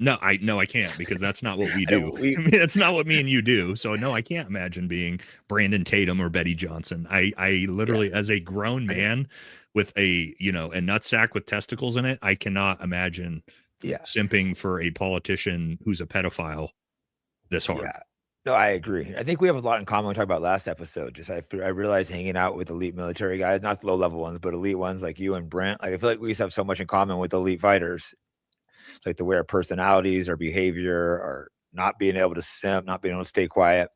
No, I can't, because that's not what we do. That's not what me and you do. So no, I can't imagine being Brandon Tatum or Betty Johnson. I literally, as a grown man with a nutsack with testicles in it, I cannot imagine simping for a politician who's a pedophile this hard. Yeah. No, I agree. I think we have a lot in common. We talked about last episode. Just I realized hanging out with elite military guys, not low level ones, but elite ones like you and Brent. Like I feel like we used to have so much in common with elite fighters. It's like the way our personalities, our behavior, or not being able to simp, not being able to stay quiet.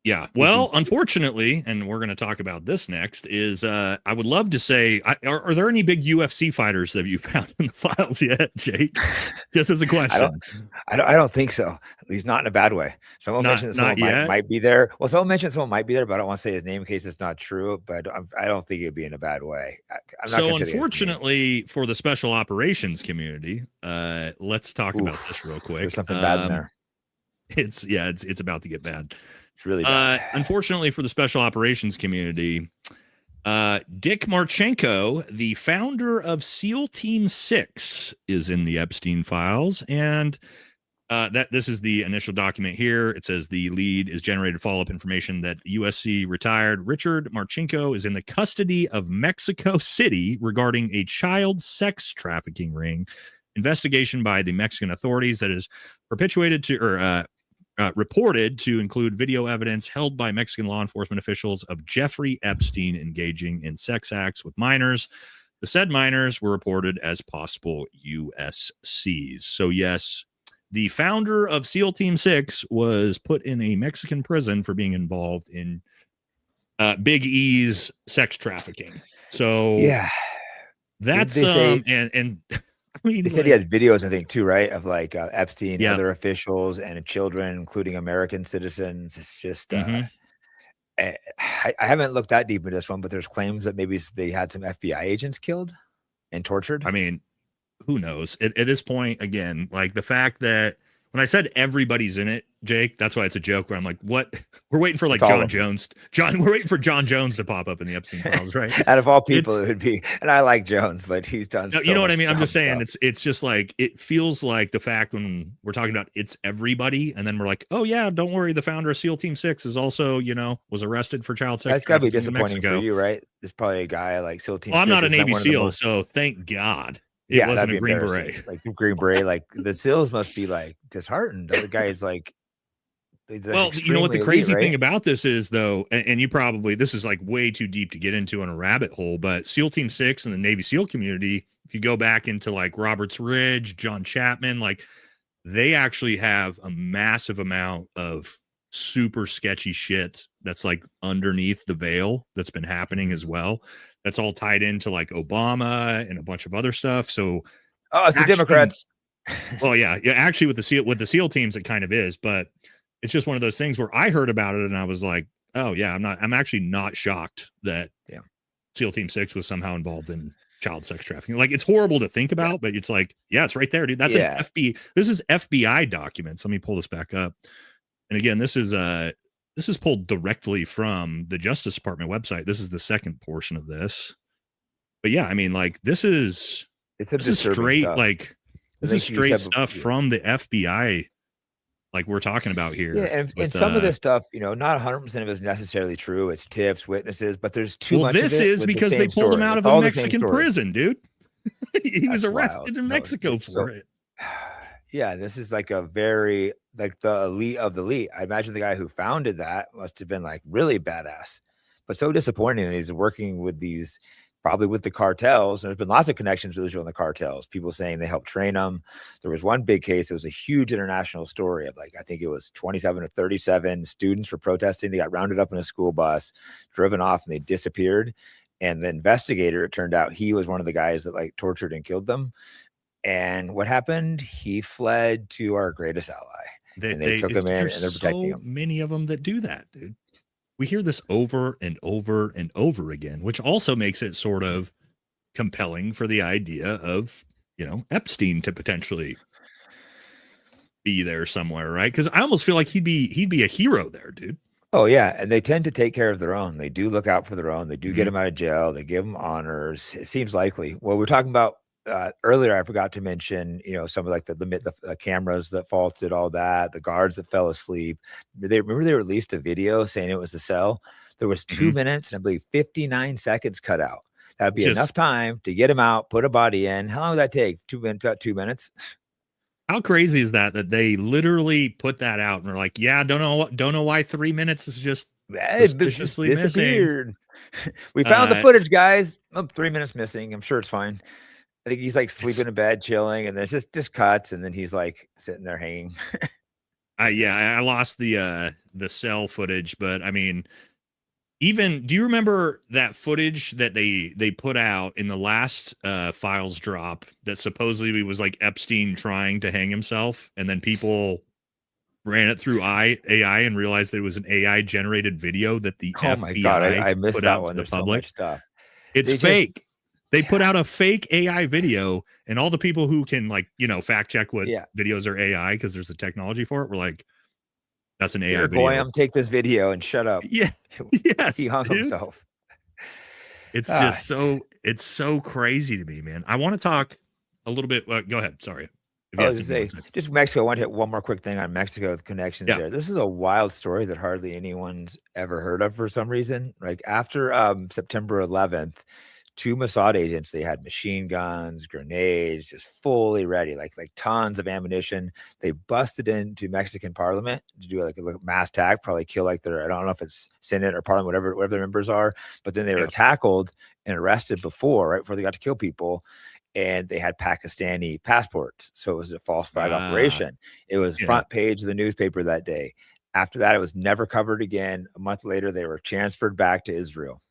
Yeah. Well, unfortunately, and we're going to talk about this next, is I would love to say, are there any big UFC fighters that you found in the files yet, Jake? Just as a question. I don't think so. At least not in a bad way. Someone mentioned that someone might be there. Well, someone mentioned someone might be there, but I don't want to say his name in case it's not true. But I don't think it'd be in a bad way. So unfortunately for the special operations community, let's talk about this real quick. There's something bad in there. It's about to get bad. Really bad. Unfortunately for the special operations community, Dick Marchenko, the founder of SEAL Team 6, is in the Epstein files. And this is the initial document here. It says the lead is generated follow-up information that USC retired Richard Marchenko is in the custody of Mexico City regarding a child sex trafficking ring investigation by the Mexican authorities that is perpetuated to or reported to include video evidence held by Mexican law enforcement officials of Jeffrey Epstein engaging in sex acts with minors. The said minors were reported as possible USCs. So yes, the founder of SEAL Team 6 was put in a Mexican prison for being involved in Big E's sex trafficking. So yeah, that's and I mean, they said he had videos, I think, too, right, of like Epstein, other officials, and children, including American citizens. It's just I haven't looked that deep into this one, but there's claims that maybe they had some FBI agents killed and tortured. I mean, who knows? At this point, again, like the fact that when I said everybody's in it, Jake, that's why it's a joke where I'm like, what? We're waiting for like John Jones. We're waiting for John Jones to pop up in the Epstein files, right? Out of all people, it would be, and I like Jones, but he's done. You know what I mean? I'm just saying it's just like, it feels like the fact when we're talking about it's everybody, and then we're like, oh yeah, don't worry, the founder of SEAL Team 6 is also, was arrested for child sex. That's gotta be disappointing for you, right? There's probably a guy like SEAL Team 6. I'm not a Navy SEAL, so thank God. It wasn't a Green Beret. Like Green Beret, like the SEALs must be like disheartened. The guy is like, well, you know what the crazy thing about this is, though, and you probably, this is like way too deep to get into in a rabbit hole, but SEAL Team 6 and the Navy SEAL community, if you go back into like Roberts Ridge, John Chapman, like they actually have a massive amount of super sketchy shit that's like underneath the veil that's been happening as well. That's all tied into like Obama and a bunch of other stuff. So, it's the Democrats. Well, yeah, actually with the SEAL teams, it kind of is, but it's just one of those things where I heard about it and I was like, oh yeah, I'm actually not shocked that SEAL Team 6 was somehow involved in child sex trafficking. Like, it's horrible to think about, but it's like, yeah, it's right there, dude. That's an FBI. This is FBI documents. Let me pull this back up. And again, this is pulled directly from the Justice Department website. This is the second portion of this. But yeah, I mean, like this is straight stuff. Like this is straight stuff from the FBI. Like we're talking about here. Yeah, and some of this stuff, not 100% of it is necessarily true. It's tips, witnesses, but there's too much. Well, this is because they pulled him out of a Mexican prison, dude. He was arrested in Mexico for it. Yeah, this is like a very like the elite of the elite. I imagine the guy who founded that must have been like really badass, but so disappointing that he's working with these, probably with the cartels. And there's been lots of connections with Israel and the cartels. People saying they helped train them. There was one big case. It was a huge international story of like, I think it was 27 or 37 students for protesting. They got rounded up in a school bus, driven off, and they disappeared. And the investigator, it turned out he was one of the guys that like tortured and killed them. And what happened? He fled to our greatest ally. They took him in and they're protecting him. Many of them that do that, dude. We hear this over and over and over again, which also makes it sort of compelling for the idea of, Epstein to potentially be there somewhere, right? Because I almost feel like he'd be a hero there, dude. Oh yeah, and they tend to take care of their own. They do look out for their own. They do get them out of jail. They give them honors. It seems likely. Well, we're talking about earlier. I forgot to mention, some of like the cameras that faulted, all that, the guards that fell asleep. They released a video saying it was the cell. There was 2 minutes and I believe 59 seconds cut out. That'd be enough time to get him out, put a body in. How long would that take? 2 minutes. 2 minutes. How crazy is that they literally put that out and they're like, yeah, don't know why 3 minutes is just suspiciously missing. We found the footage, guys. 3 minutes missing. I'm sure it's fine. I think he's like sleeping in bed, chilling, and there's just cuts, and then he's like sitting there hanging. I lost the cell footage, but I mean, do you remember that footage that they put out in the last files drop that supposedly was like Epstein trying to hang himself, and then people ran it through AI and realized that it was an AI generated video that the FBI I missed put that out one. to the public. So much stuff. It's fake. They put out a fake AI video, and all the people who can fact check what videos are AI because there's a technology for it. We're like, that's an AI video. Goyam, take this video and shut up. Yeah. Yes. He hung himself. It's just it's so crazy to me, man. I want to talk a little bit. Go ahead. Sorry. Just Mexico. I want to hit one more quick thing on Mexico with connections there. This is a wild story that hardly anyone's ever heard of for some reason. Like after September 11th, 2 Mossad agents. They had machine guns, grenades, just fully ready, like tons of ammunition. They busted into Mexican Parliament to do like a mass attack, probably kill like I don't know if it's Senate or Parliament, whatever their members are. But then they were tackled and arrested right before they got to kill people. And they had Pakistani passports. So it was a false flag operation. It was front page of the newspaper that day. After that, it was never covered again. A month later, they were transferred back to Israel.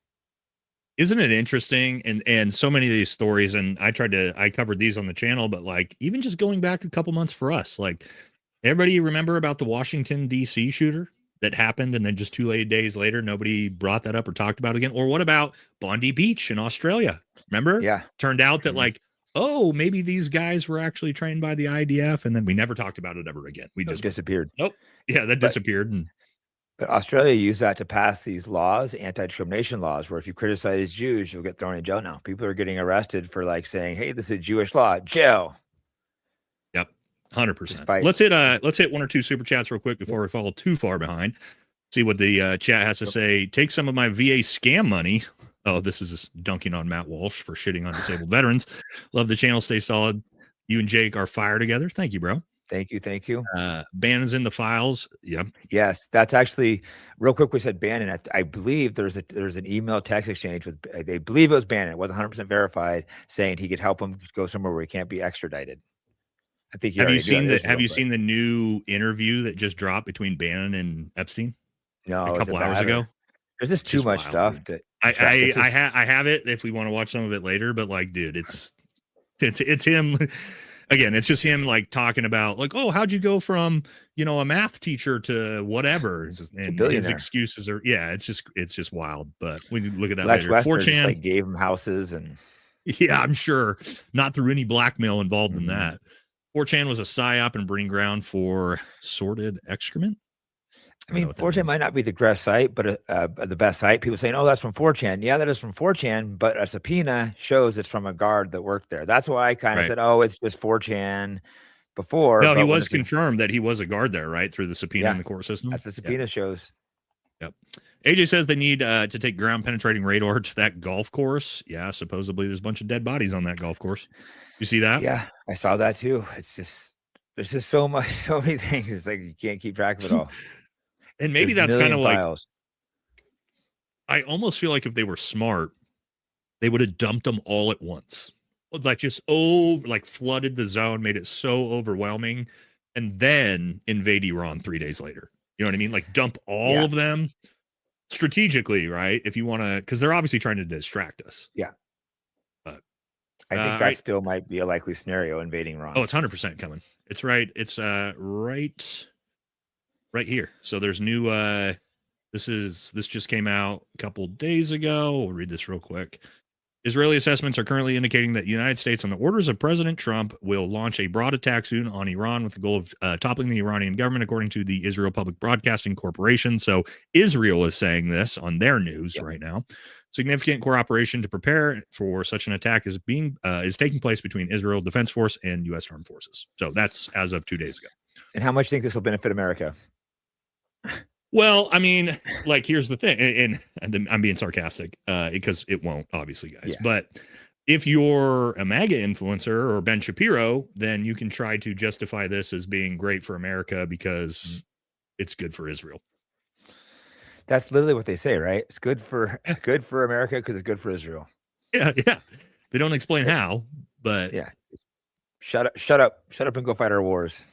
Isn't it interesting? And so many of these stories, and I covered these on the channel, but like even just going back a couple months for us, like everybody remember about the Washington, D.C. shooter that happened, and then just 2 days later, nobody brought that up or talked about it again? Or what about Bondi Beach in Australia? Remember? Yeah. Turned out that like, oh, maybe these guys were actually trained by the IDF, and then we never talked about it ever again. We just disappeared. Nope. Yeah, that disappeared. But Australia used that to pass these laws, anti-discrimination laws, where if you criticize Jews, you'll get thrown in jail now. People are getting arrested for like saying, hey, this is a Jewish law. Jail. Yep. 100%. Let's hit 1 or 2 super chats real quick before we fall too far behind. See what the chat has to say. Take some of my VA scam money. Oh, this is dunking on Matt Walsh for shitting on disabled veterans. Love the channel. Stay solid. You and Jake are fire together. Thank you, bro. Thank you. Bannon's in the files. Yep. Yes, that's actually real quick. We said Bannon. I believe there's an email text exchange with. They believe it was Bannon. It wasn't 100% verified, saying he could help him go somewhere where he can't be extradited. I think. Have you seen the new interview that just dropped between Bannon and Epstein? No, a couple hours ago. There's just too much stuff to. I have it if we want to watch some of it later, but like, dude, it's him again. It's just him like talking about like, oh, how'd you go from a math teacher to whatever, and his excuses are it's just wild. But we can look at that later. 4chan like gave him houses and I'm sure not through any blackmail involved in that. 4chan was a psyop and breeding ground for sordid excrement. I mean, 4chan might not be the best site, but the best site. People saying, "Oh, that's from 4chan." Yeah, that is from 4chan, but a subpoena shows it's from a guard that worked there. That's why I kind of said, "Oh, it's just 4chan." Before, no, he was confirmed that he was a guard there, right, through the subpoena in the court system. That's what subpoena shows. Yep. AJ says they need to take ground penetrating radar to that golf course. Yeah, supposedly there's a bunch of dead bodies on that golf course. You see that? Yeah, I saw that too. It's just there's just so many things. It's like you can't keep track of it all. And maybe that's kind of like, I almost feel like if they were smart, they would have dumped them all at once. Like just flooded the zone, made it so overwhelming, and then invade Iran 3 days later. You know what I mean? Like dump all of them strategically, right? If you want to, because they're obviously trying to distract us. Yeah. But I think that still might be a likely scenario, invading Iran. Oh, it's 100% coming. It's right. It's right here. So there's new this just came out a couple days ago. We'll read this real quick. Israeli assessments are currently indicating that the United States, on the orders of President Trump, will launch a broad attack soon on Iran with the goal of toppling the Iranian government, according to the Israel Public Broadcasting Corporation. So Israel is saying this on their news right now. Significant cooperation to prepare for such an attack is taking place between Israel Defense Force and U.S. Armed Forces. So that's as of 2 days ago. And how much do you think this will benefit America? Well, I mean, like, here's the thing, and I'm being sarcastic because it won't, obviously, guys. But if you're a MAGA influencer or Ben Shapiro, then you can try to justify this as being great for America because it's good for Israel. That's literally what they say, right? It's good for America because it's good for Israel. Yeah. They don't explain how, but shut up, and go fight our wars.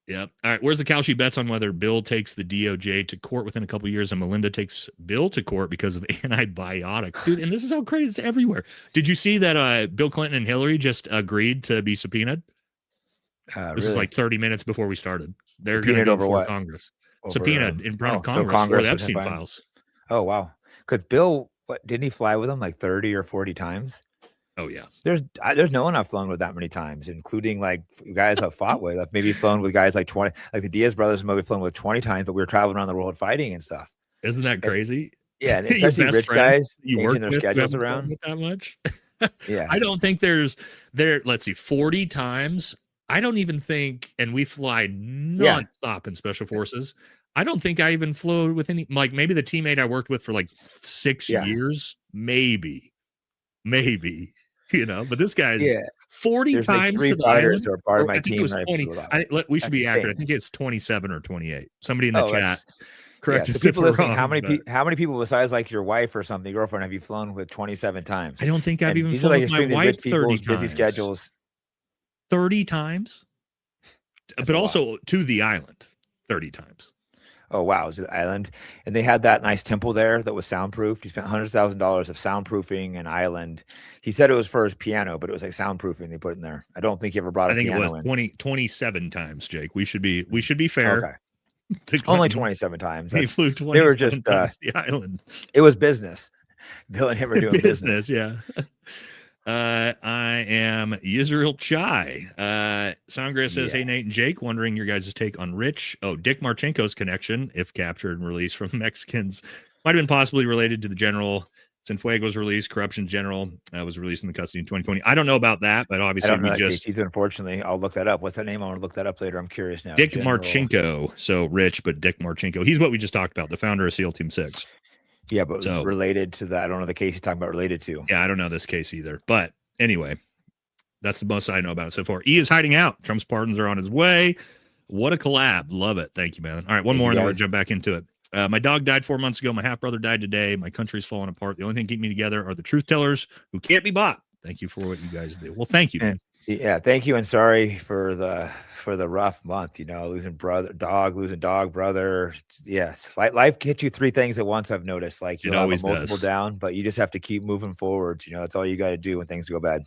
Yep. All right. Where's the Kalshi bets on whether Bill takes the DOJ to court within a couple of years and Melinda takes Bill to court because of antibiotics? Dude, and this is how crazy it's everywhere. Did you see that Bill Clinton and Hillary just agreed to be subpoenaed? This was like 30 minutes before we started. They're going to go before Congress. Subpoenaed in front of Congress for the Epstein files. Oh, wow. Because Bill, didn't he fly with them like 30 or 40 times? Oh yeah, there's no one I've flown with that many times, including like guys I've fought with. I've maybe flown with guys like 20, like the Diaz brothers. Maybe flown with 20 times, but we were traveling around the world fighting and stuff. Isn't that crazy? Yeah, and especially rich guys you work their schedules around that much. Yeah, I don't think there's there. Let's see, 40 times. I don't even think, and we fly nonstop in special forces. I don't think I even flew with any. Like maybe the teammate I worked with for like 6 years, maybe. maybe, but this guy's 40 There's times like 3 to the fighters island. that are part of I my think it team. was 20. We should That's be accurate. I insane. think it's 27 or 28. Somebody in the chat. Correct. So people listening, how many people besides like your wife or something, your girlfriend, have you flown with 27 times? I don't think I've even these flown are like with my extremely wife rich 30 people's times. busy schedules. 30 times? That's but also to the island 30 times. Oh, wow. It was the island. And they had that nice temple there that was soundproof. He spent $100,000 of soundproofing an island. He said it was for his piano, but it was like soundproofing they put in there. I don't think he ever brought a piano in. I think it was 27 times, Jake. We should be fair. Okay. Only 27 times. He flew 27 times the island. It was business. Bill and him were doing business. Yeah. I am Yisrael Chai. Soundgrass says, hey, Nate and Jake, wondering your guys' take on Dick Marchenko's connection, if captured and released from Mexicans, might have been possibly related to the General Cienfuegos release. Corruption General was released in the custody in 2020. I don't know about that, but obviously unfortunately, I'll look that up. What's that name? I want to look that up later. I'm curious now. Dick Marchenko. So rich, but Dick Marchenko. He's what we just talked about, the founder of SEAL Team 6. Yeah, but related to that, I don't know the case you're talking about related to. Yeah, I don't know this case either. But anyway, that's the most I know about it so far. E is hiding out. Trump's pardons are on his way. What a collab. Love it. Thank you, man. All right, one more and then we'll jump back into it. My dog died 4 months ago. My half-brother died today. My country's falling apart. The only thing keeping me together are the truth tellers who can't be bought. Thank you for what you guys do. Well, thank you. Thank you, and sorry for the rough month. Losing dog, brother. Yes, life hits you 3 things at once. I've noticed. Like you always have multiple down, but you just have to keep moving forward. That's all you got to do when things go bad.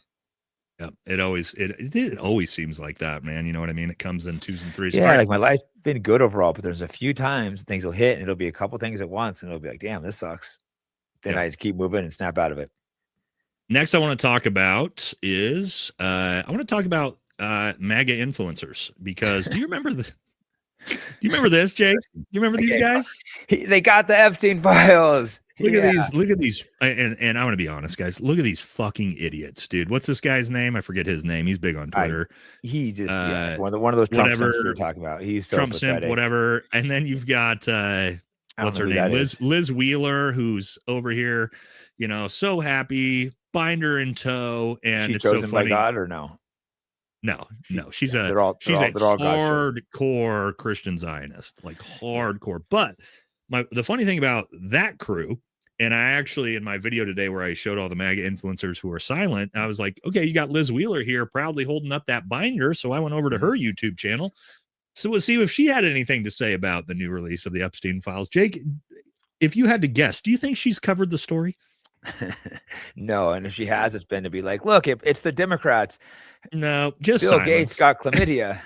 Yeah, it always seems like that, man. You know what I mean? It comes in 2s and 3s. Yeah, like my life's been good overall, but there's a few times things will hit and it'll be a couple things at once, and it'll be like, damn, this sucks. Then I just keep moving and snap out of it. Next, I want to talk about is MAGA influencers, because do you remember this, Jake? Do you remember these guys? They got the Epstein files. Look at these, and I want to be honest, guys. Look at these fucking idiots, dude. What's this guy's name? I forget his name. He's big on Twitter. He just one of those Trump simps we're talking about. He's so Trump pathetic. simp, whatever. And then you've got what's her name? Liz Wheeler, who's over here, so happy, binder in tow, and it's chosen so funny. By God or no? No. She's a hardcore Christian Zionist, like hardcore. But the funny thing about that crew, and I actually, in my video today where I showed all the MAGA influencers who are silent, I was like, okay, you got Liz Wheeler here proudly holding up that binder. So I went over to her YouTube channel. So we'll see if she had anything to say about the new release of the Epstein files. Jake, if you had to guess, do you think she's covered the story? No, and if she has, it's been to be like, look, it's the Democrats. No, just Bill Gates got chlamydia.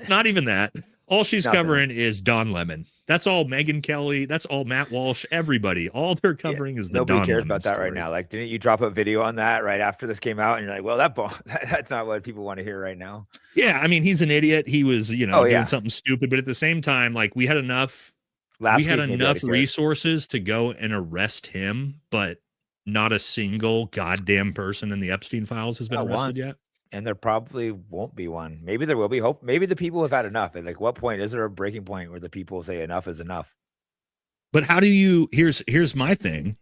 Not even that. All she's covering is Don Lemon. That's all Megyn Kelly. That's all Matt Walsh. Everybody. All they're covering is the nobody Don cares Lemon about that story. Right now. Like, didn't you drop a video on that right after this came out? And you're like, well, that's not what people want to hear right now. Yeah, I mean, he's an idiot. He was, doing something stupid. But at the same time, like we had enough resources to go and arrest him, but not a single goddamn person in the Epstein files has been arrested yet. And there probably won't be one. Maybe there will be. Hope maybe the people have had enough. At like what point is there a breaking point where the people say enough is enough? But how do you? Here's my thing,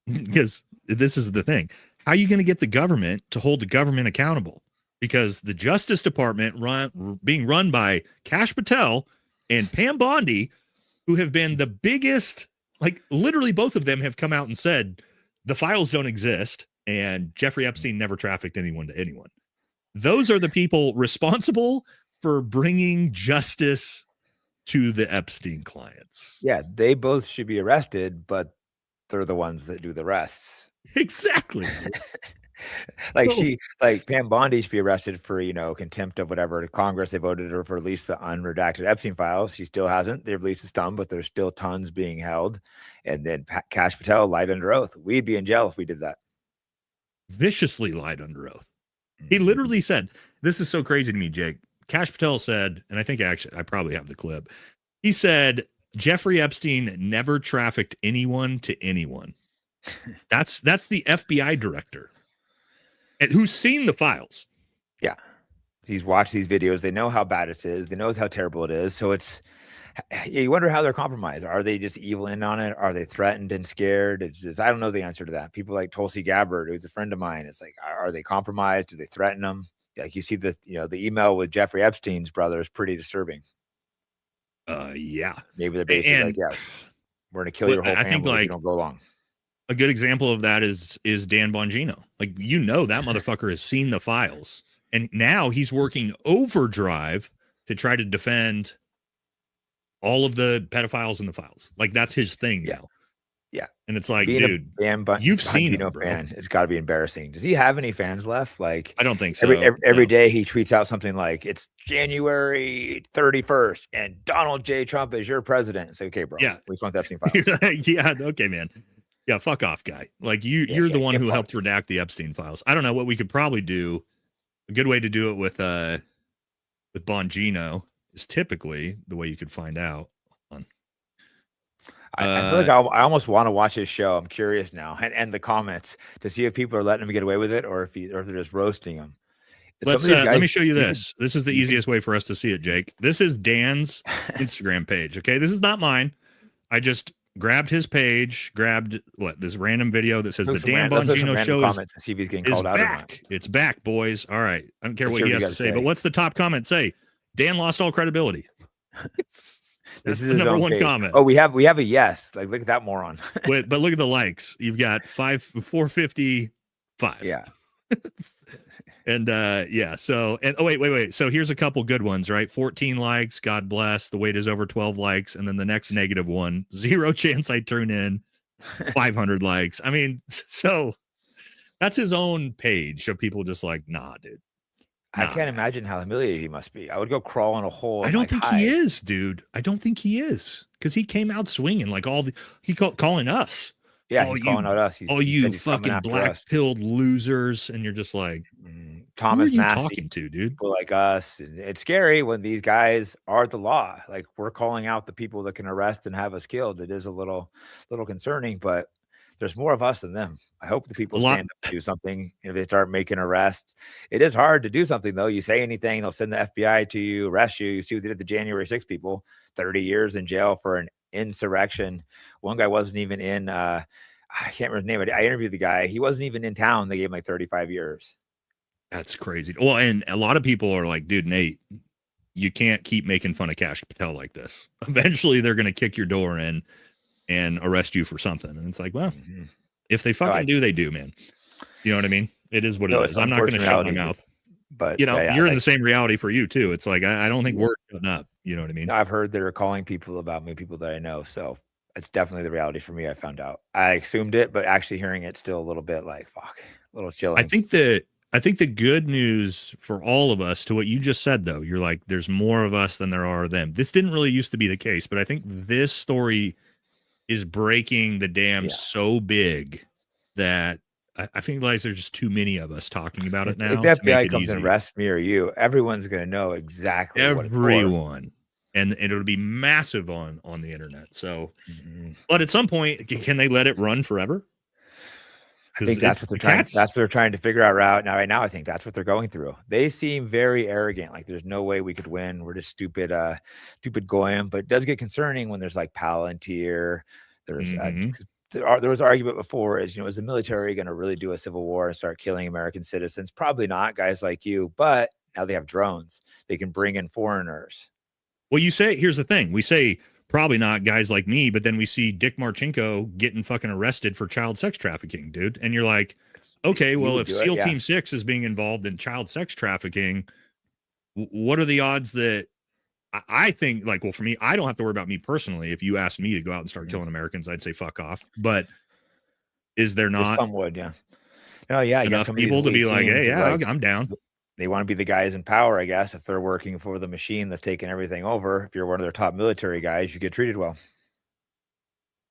because this is the thing. How are you going to get the government to hold the government accountable? Because the Justice Department being run by Kash Patel and Pam Bondi, who have been the biggest, like literally both of them have come out and said the files don't exist and Jeffrey Epstein never trafficked anyone to anyone. Those are the people responsible for bringing justice to the Epstein clients. Yeah, they both should be arrested, but they're the ones that do the rests. Exactly. Like Pam Bondi should be arrested for, contempt of whatever. Congress, they voted her for at least the unredacted Epstein files. She still hasn't. They've released some, but there's still tons being held. And then Kash Patel lied under oath. We'd be in jail if we did that. Viciously lied under oath. He literally said, this is so crazy to me, Jake. Kash Patel said, and I think I probably have the clip. He said, Jeffrey Epstein never trafficked anyone to anyone. That's the FBI director. And who's seen the files. Yeah. He's watched these videos. They know how bad it is. They know how terrible it is. So it's You wonder how they're compromised. Are they just evil in on it? Are they threatened and scared? It's just, I don't know the answer to that. People like Tulsi Gabbard, who's a friend of mine, it's like, are they compromised? Do they threaten them? Like you see the email with Jeffrey Epstein's brother is pretty disturbing. Yeah. Maybe they're basically like, yeah, we're gonna kill your whole family if you don't go along. A good example of that is Dan Bongino. Like, that motherfucker has seen the files, and now he's working overdrive to try to defend all of the pedophiles in the files. Like, that's his thing now. Yeah. And it's like, being dude, you've seen him, bro. Fan, it's got to be embarrassing. Does he have any fans left? Like, I don't think so. Every day he tweets out something like, it's January 31st and Donald J. Trump is your president. It's like, okay, bro. Yeah. We want the Epstein files. Yeah. Okay, man. Yeah. Fuck off, guy. Like, you're the one who helped redact the Epstein files. I don't know what we could probably do. A good way to do it with Bongino is typically the way you could find out. I feel like I almost want to watch his show. I'm curious now, and the comments to see if people are letting him get away with it, or if they're just roasting him. Let me show you this. This is the easiest way for us to see it, Jake. This is Dan's Instagram page. Okay, this is not mine. I just grabbed his page, this random video that says the Dan Bongino show to see if he's getting called out back. Or not. It's back, boys. All right. I don't care what he has to say, but what's the top comment say? Dan lost all credibility. This is the number one comment. Oh, we have a yes. Like, look at that moron. But look at the likes. You've got 455. Yeah. And So, and wait. So here's a couple good ones, right? 14 likes. God bless. The wait is over 12 likes. And then the next negative one, 0 chance I tune in. 500 likes. I mean, so that's his own page of people just like, nah, dude. I can't imagine how humiliated he must be. I would go crawl in a hole. I don't think he is, dude. I don't think he is, because he came out swinging like calling us. Yeah, he's calling out us. You fucking black-pilled losers, and you're just like, Thomas who are you Massey, talking to, dude? People like us. And it's scary when these guys are the law. Like, we're calling out the people that can arrest and have us killed. It is a little concerning, but there's more of us than them. I hope the people stand up and do something. If they start making arrests, it is hard to do something though. You say anything, they'll send the FBI to you, arrest you. You see what they did the January 6th people, 30 years in jail for an insurrection. One guy wasn't even in, I can't remember his name. I interviewed the guy. He wasn't even in town. They gave him like 35 years. That's crazy. Well, and a lot of people are like, dude, Nate, you can't keep making fun of Cash Patel like this. Eventually they're going to kick your door in and arrest you for something. And it's like, well, if they fucking do, they do, man. You know what I mean? It is what it is. I'm not going to shut my mouth. But you're in the same reality for you too. It's like, I don't think we're shutting up. You know what I mean? I've heard they're calling people about me, people that I know. So it's definitely the reality for me. I found out. I assumed it, but actually hearing it still a little bit like, fuck, a little chilling. I think the good news for all of us, to what you just said, though, you're like, there's more of us than there are of them. This didn't really used to be the case, but I think this story is breaking the dam so big that I think like there's just too many of us talking about it now. If the FBI comes and arrests me or you, everyone's going to know exactly everyone. And it'll be massive on the internet. So, but at some point, can they let it run forever? I think that's what they're trying to figure out right now. I think that's what they're going through. They seem very arrogant. Like there's no way we could win. We're just stupid goyim. But it does get concerning when there's like Palantir. There's there was argument before is the military going to really do a civil war and start killing American citizens? Probably not, guys like you. But now they have drones. They can bring in foreigners. Well, here's the thing. We say probably not guys like me, but then we see Dick Marchenko getting fucking arrested for child sex trafficking, dude. And you're like, okay, well, if SEAL Team 6 is being involved in child sex trafficking, what are the odds that I think, like, well, for me, I don't have to worry about me personally. If you asked me to go out and start killing Americans, I'd say fuck off. But is there not some would, enough people to be like, hey, I'm down? They want to be the guys in power, I guess, if they're working for the machine that's taking everything over. If you're one of their top military guys, you get treated well.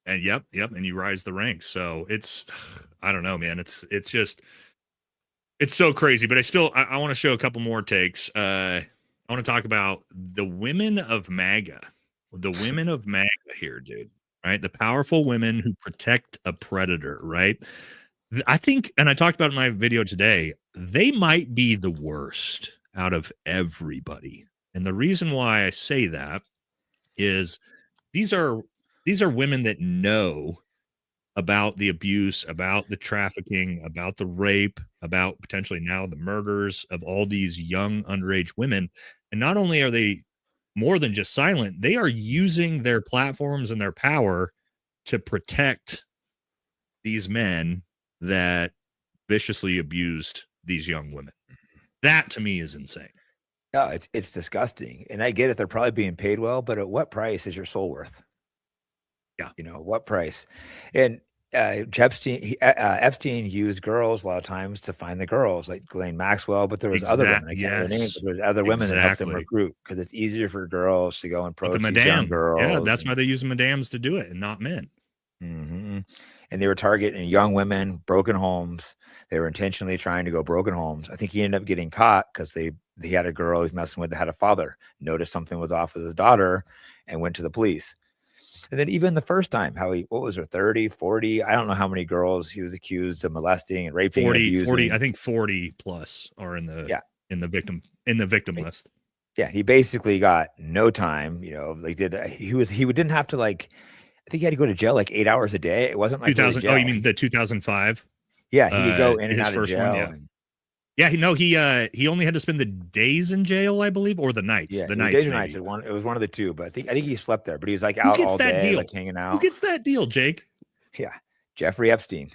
And yep, and you rise the ranks. So I don't know, man. It's so crazy. But I want to show a couple more takes. I want to talk about the women of MAGA. The women of MAGA here, dude. Right? The powerful women who protect a predator, right? I think, and I talked about it in my video today, they might be the worst out of everybody. And the reason why I say that is these are women that know about the abuse, about the trafficking, about the rape, about potentially now the murders of all these young underage women. And not only are they more than just silent, they are using their platforms and their power to protect these men that viciously abused these young women. That to me is insane. No, it's disgusting. And I get it. They're probably being paid well, but at what price is your soul worth? Yeah. What price? And Epstein used girls a lot of times to find the girls, like Ghislaine Maxwell, but there was other women. I can't remember their names, but there's other women that helped them recruit because it's easier for girls to go and approach these young girls. Yeah, that's why they use madams to do it and not men. Mm-hmm. And they were targeting young women, broken homes. They were intentionally trying to go broken homes. I think he ended up getting caught because he had a girl he was messing with that had a father, noticed something was off with his daughter, and went to the police. And then even the first time, what was her, 30, 40? I don't know how many girls he was accused of molesting and raping. 40, I think 40 plus are in the victim list. Yeah, he basically got no time. He didn't have to I think he had to go to jail 8 hours a day. It wasn't like 2000. Oh, you mean the 2005? Yeah, he could go in and out of jail. He only had to spend the days in jail, I believe, or the nights. Yeah, the nights. It was one of the two, but I think he slept there. But he was out all day, hanging out. Who gets that deal, Jake? Yeah, Jeffrey Epstein.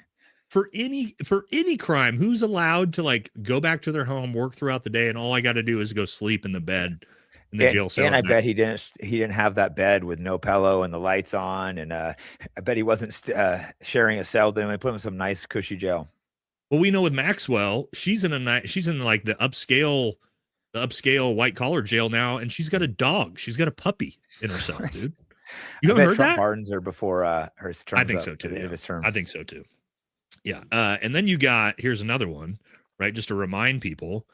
For any crime, who's allowed to go back to their home, work throughout the day, and all I got to do is go sleep in the bed in the jail cell? And I bet he didn't have that bed with no pillow and the lights on, and I bet he wasn't sharing a cell. Then they put him in some nice cushy jail. Well, we know with Maxwell, she's in the upscale white collar jail now, and she's got a dog. She's got a puppy in her cell, dude. You haven't heard Trump that? pardons her before her term. I think so too. Yeah. His term. I think so too. Yeah. And then here's another one, right? Just to remind people.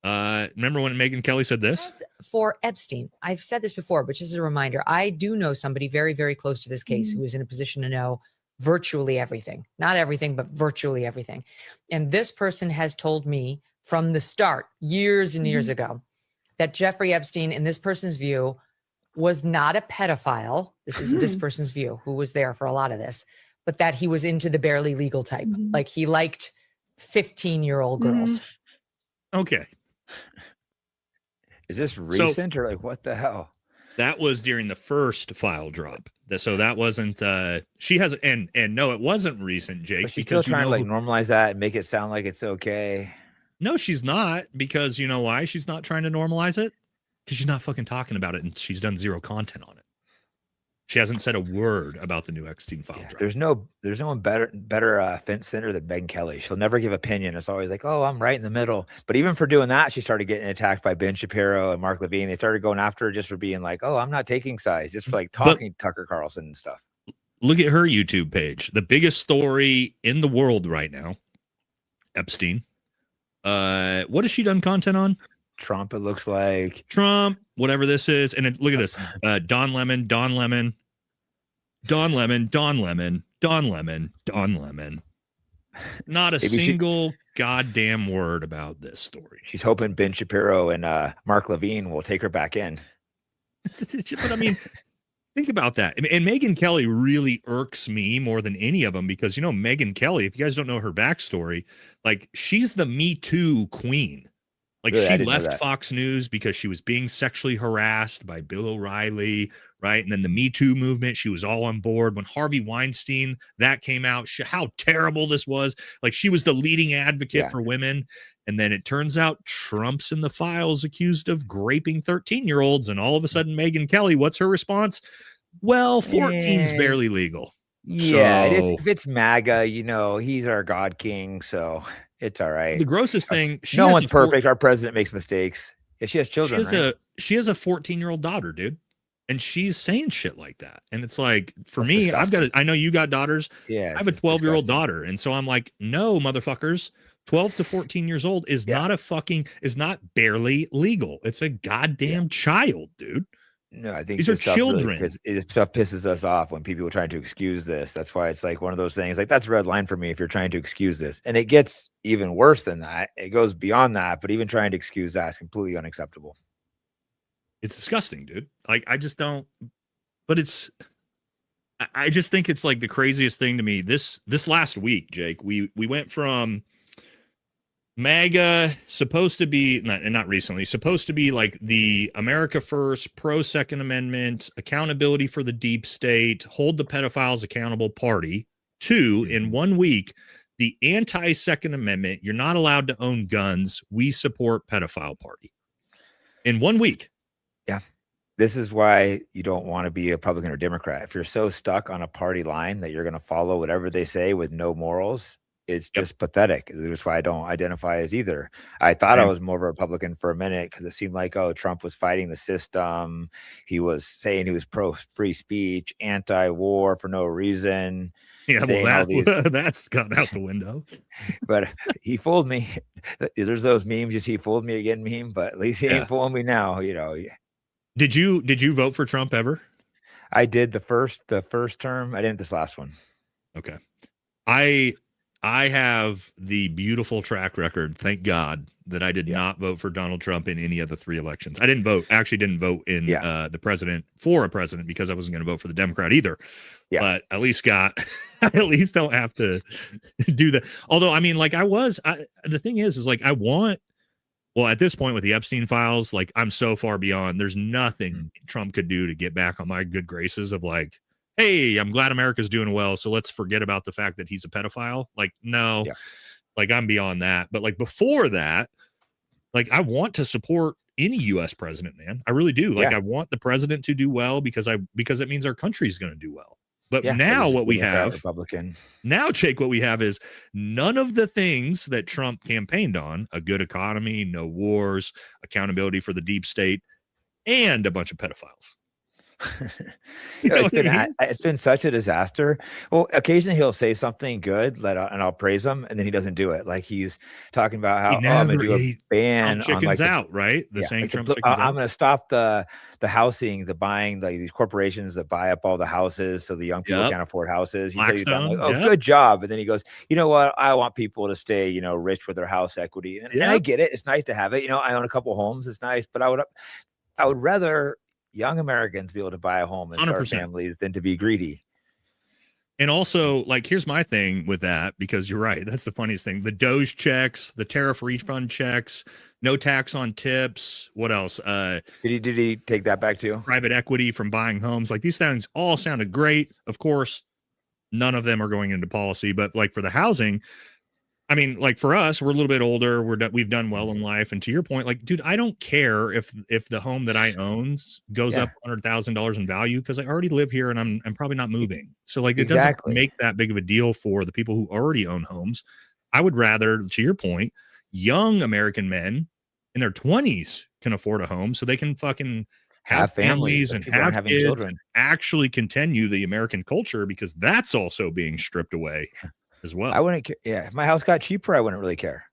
Remember when Megyn Kelly said this? For Epstein, I've said this before, but just as a reminder, I do know somebody very, very close to this case who is in a position to know virtually everything, not everything, but virtually everything. And this person has told me from the start, years and years ago, that Jeffrey Epstein, in this person's view, was not a pedophile. This is this person's view, who was there for a lot of this, but that he was into the barely legal type. Like he liked 15-year-old girls. Okay. Is this recent or what the hell? That was during the first file drop. So that wasn't she has and no, it wasn't recent, Jake. But she's still trying to normalize that and make it sound like it's okay. No, she's not, because you know why she's not trying to normalize it? Because she's not fucking talking about it, and she's done zero content on it. She hasn't said a word about the new Epstein File drop. There's no one better fence center than Megyn Kelly. She'll never give opinion. It's always like, oh, I'm right in the middle. But even for doing that, she started getting attacked by Ben Shapiro and Mark Levine. They started going after her just for being like, oh, I'm not taking sides, just for talking Tucker Carlson and stuff. Look at her YouTube page. The biggest story in the world right now, Epstein. What has she done content on? Trump, it looks like. Trump, whatever this is. And look at this. Don Lemon. Not a single goddamn word about this story. She's hoping Ben Shapiro and Mark Levine will take her back in. But I mean, think about that. And Megyn Kelly really irks me more than any of them, because, Megyn Kelly, if you guys don't know her backstory, she's the Me Too queen. She left Fox News because she was being sexually harassed by Bill O'Reilly, right? And then the Me Too movement, she was all on board. When Harvey Weinstein, that came out, how terrible this was. She was the leading advocate for women. And then it turns out Trump's in the files accused of raping 13-year-olds. And all of a sudden, Megyn Kelly, what's her response? Well, 14's barely legal. Yeah, if it's MAGA, he's our God King, so it's all right. The grossest thing, no one's perfect. Our president makes mistakes. Yeah, she has children. She has a 14-year-old daughter, dude, and she's saying shit like that. And it's like, for me, disgusting. I know you got daughters. Yeah, I have a 12-year-old daughter, and so I'm like, no, motherfuckers. 12 to 14 years old is not barely legal. It's a goddamn child, dude. No, I think these are children. Really stuff pisses us off when people are trying to excuse this. That's why it's one of those things. That's a red line for me if you're trying to excuse this. And it gets even worse than that. It goes beyond that. But even trying to excuse that is completely unacceptable. It's disgusting, dude. I just don't. but I just think it's like the craziest thing to me. This last week, Jake, we went from MAGA, supposed to be not recently, supposed to be like the America First, pro Second Amendment, accountability for the deep state, hold the pedophiles accountable party, to in 1 week, the anti Second Amendment, you're not allowed to own guns, we support pedophile party. In 1 week. Yeah. This is why you don't want to be a Republican or Democrat. If you're so stuck on a party line that you're going to follow whatever they say with no morals, it's just pathetic. That's why I don't identify as either. I thought I was more of a Republican for a minute because it seemed like, oh, Trump was fighting the system. He was saying he was pro free speech, anti-war for no reason. Yeah, well, that's gone out the window. But he fooled me. There's those memes, you see, fooled me again meme, but at least he ain't fooling me now, you know. Did you vote for Trump ever? I did the first term. I didn't this last one. Okay. I have the beautiful track record, thank God, that I did not vote for Donald Trump in any of the 3 elections. I didn't vote in the president for a president because I wasn't going to vote for the Democrat either. Yeah. But at least don't have to do that. Although, I mean, like the thing is like at this point with the Epstein files, like I'm so far beyond, there's nothing Trump could do to get back on my good graces of like, hey, I'm glad America's doing well, so let's forget about the fact that he's a pedophile. Like, no, like I'm beyond that. But like before that, like I want to support any U.S. president, man. I really do. Like I want the president to do well because it means our country's going to do well. But now what we have, Republican. Now, Jake, what we have is none of the things that Trump campaigned on: a good economy, no wars, accountability for the deep state, and a bunch of pedophiles. It's been such a disaster. Well, occasionally he'll say something good, and I'll praise him, and then he doesn't do it. Like he's talking about how I'm going to do a ban on chickens out, right? Saying Trump chickens out. I'm going to stop the housing, the buying, like these corporations that buy up all the houses so the young people can't afford houses. He says, like, oh, good job. And then he goes, you know what? I want people to stay, you know, rich with their house equity. And I get it. It's nice to have it. You know, I own a couple homes. It's nice, but I would rather young Americans be able to buy a home and start 100%. Families than to be greedy. And also, like, here's my thing with that, because you're right. That's the funniest thing. The Doge checks, the tariff refund checks, no tax on tips. What else? Did he take that back too? Private equity from buying homes. Like, these things all sounded great. Of course, none of them are going into policy, but like for the housing, I mean, like for us, we're a little bit older. We've done well in life. And to your point, like, dude, I don't care if the home that I own goes up $100,000 in value because I already live here and I'm probably not moving. So like, it doesn't make that big of a deal for the people who already own homes. I would rather, to your point, young American men in their 20s can afford a home so they can fucking have families and have kids children. And actually continue the American culture, because that's also being stripped away. As well. I wouldn't care. Yeah, if my house got cheaper, I wouldn't really care.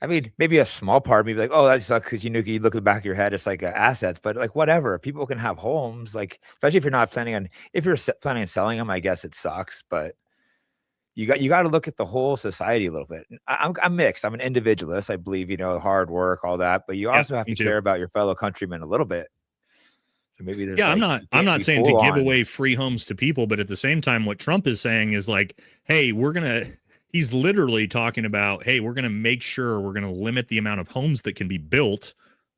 I mean, maybe a small part of me be like, oh, that sucks because you look at the back of your head, it's like assets, but like whatever. People can have homes, like especially if you're planning on selling them, I guess it sucks, but you got to look at the whole society a little bit. I'm mixed. I'm an individualist. I believe, you know, hard work, all that, but you also have to care about your fellow countrymen a little bit. So maybe there's I'm not saying to give away free homes to people, but at the same time, what Trump is saying is like, hey, he's literally talking about, hey, we're going to make sure we're going to limit the amount of homes that can be built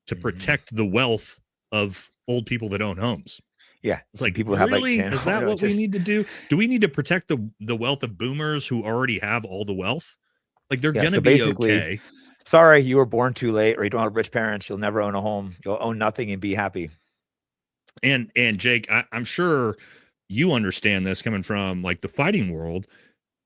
to protect the wealth of old people that own homes. Yeah. It's like, people really? Is that what we need to do? Do we need to protect the wealth of boomers who already have all the wealth? Like, they're going to be okay. Sorry, you were born too late, or you don't have rich parents. You'll never own a home. You'll own nothing and be happy. And Jake, I'm sure you understand this coming from like the fighting world.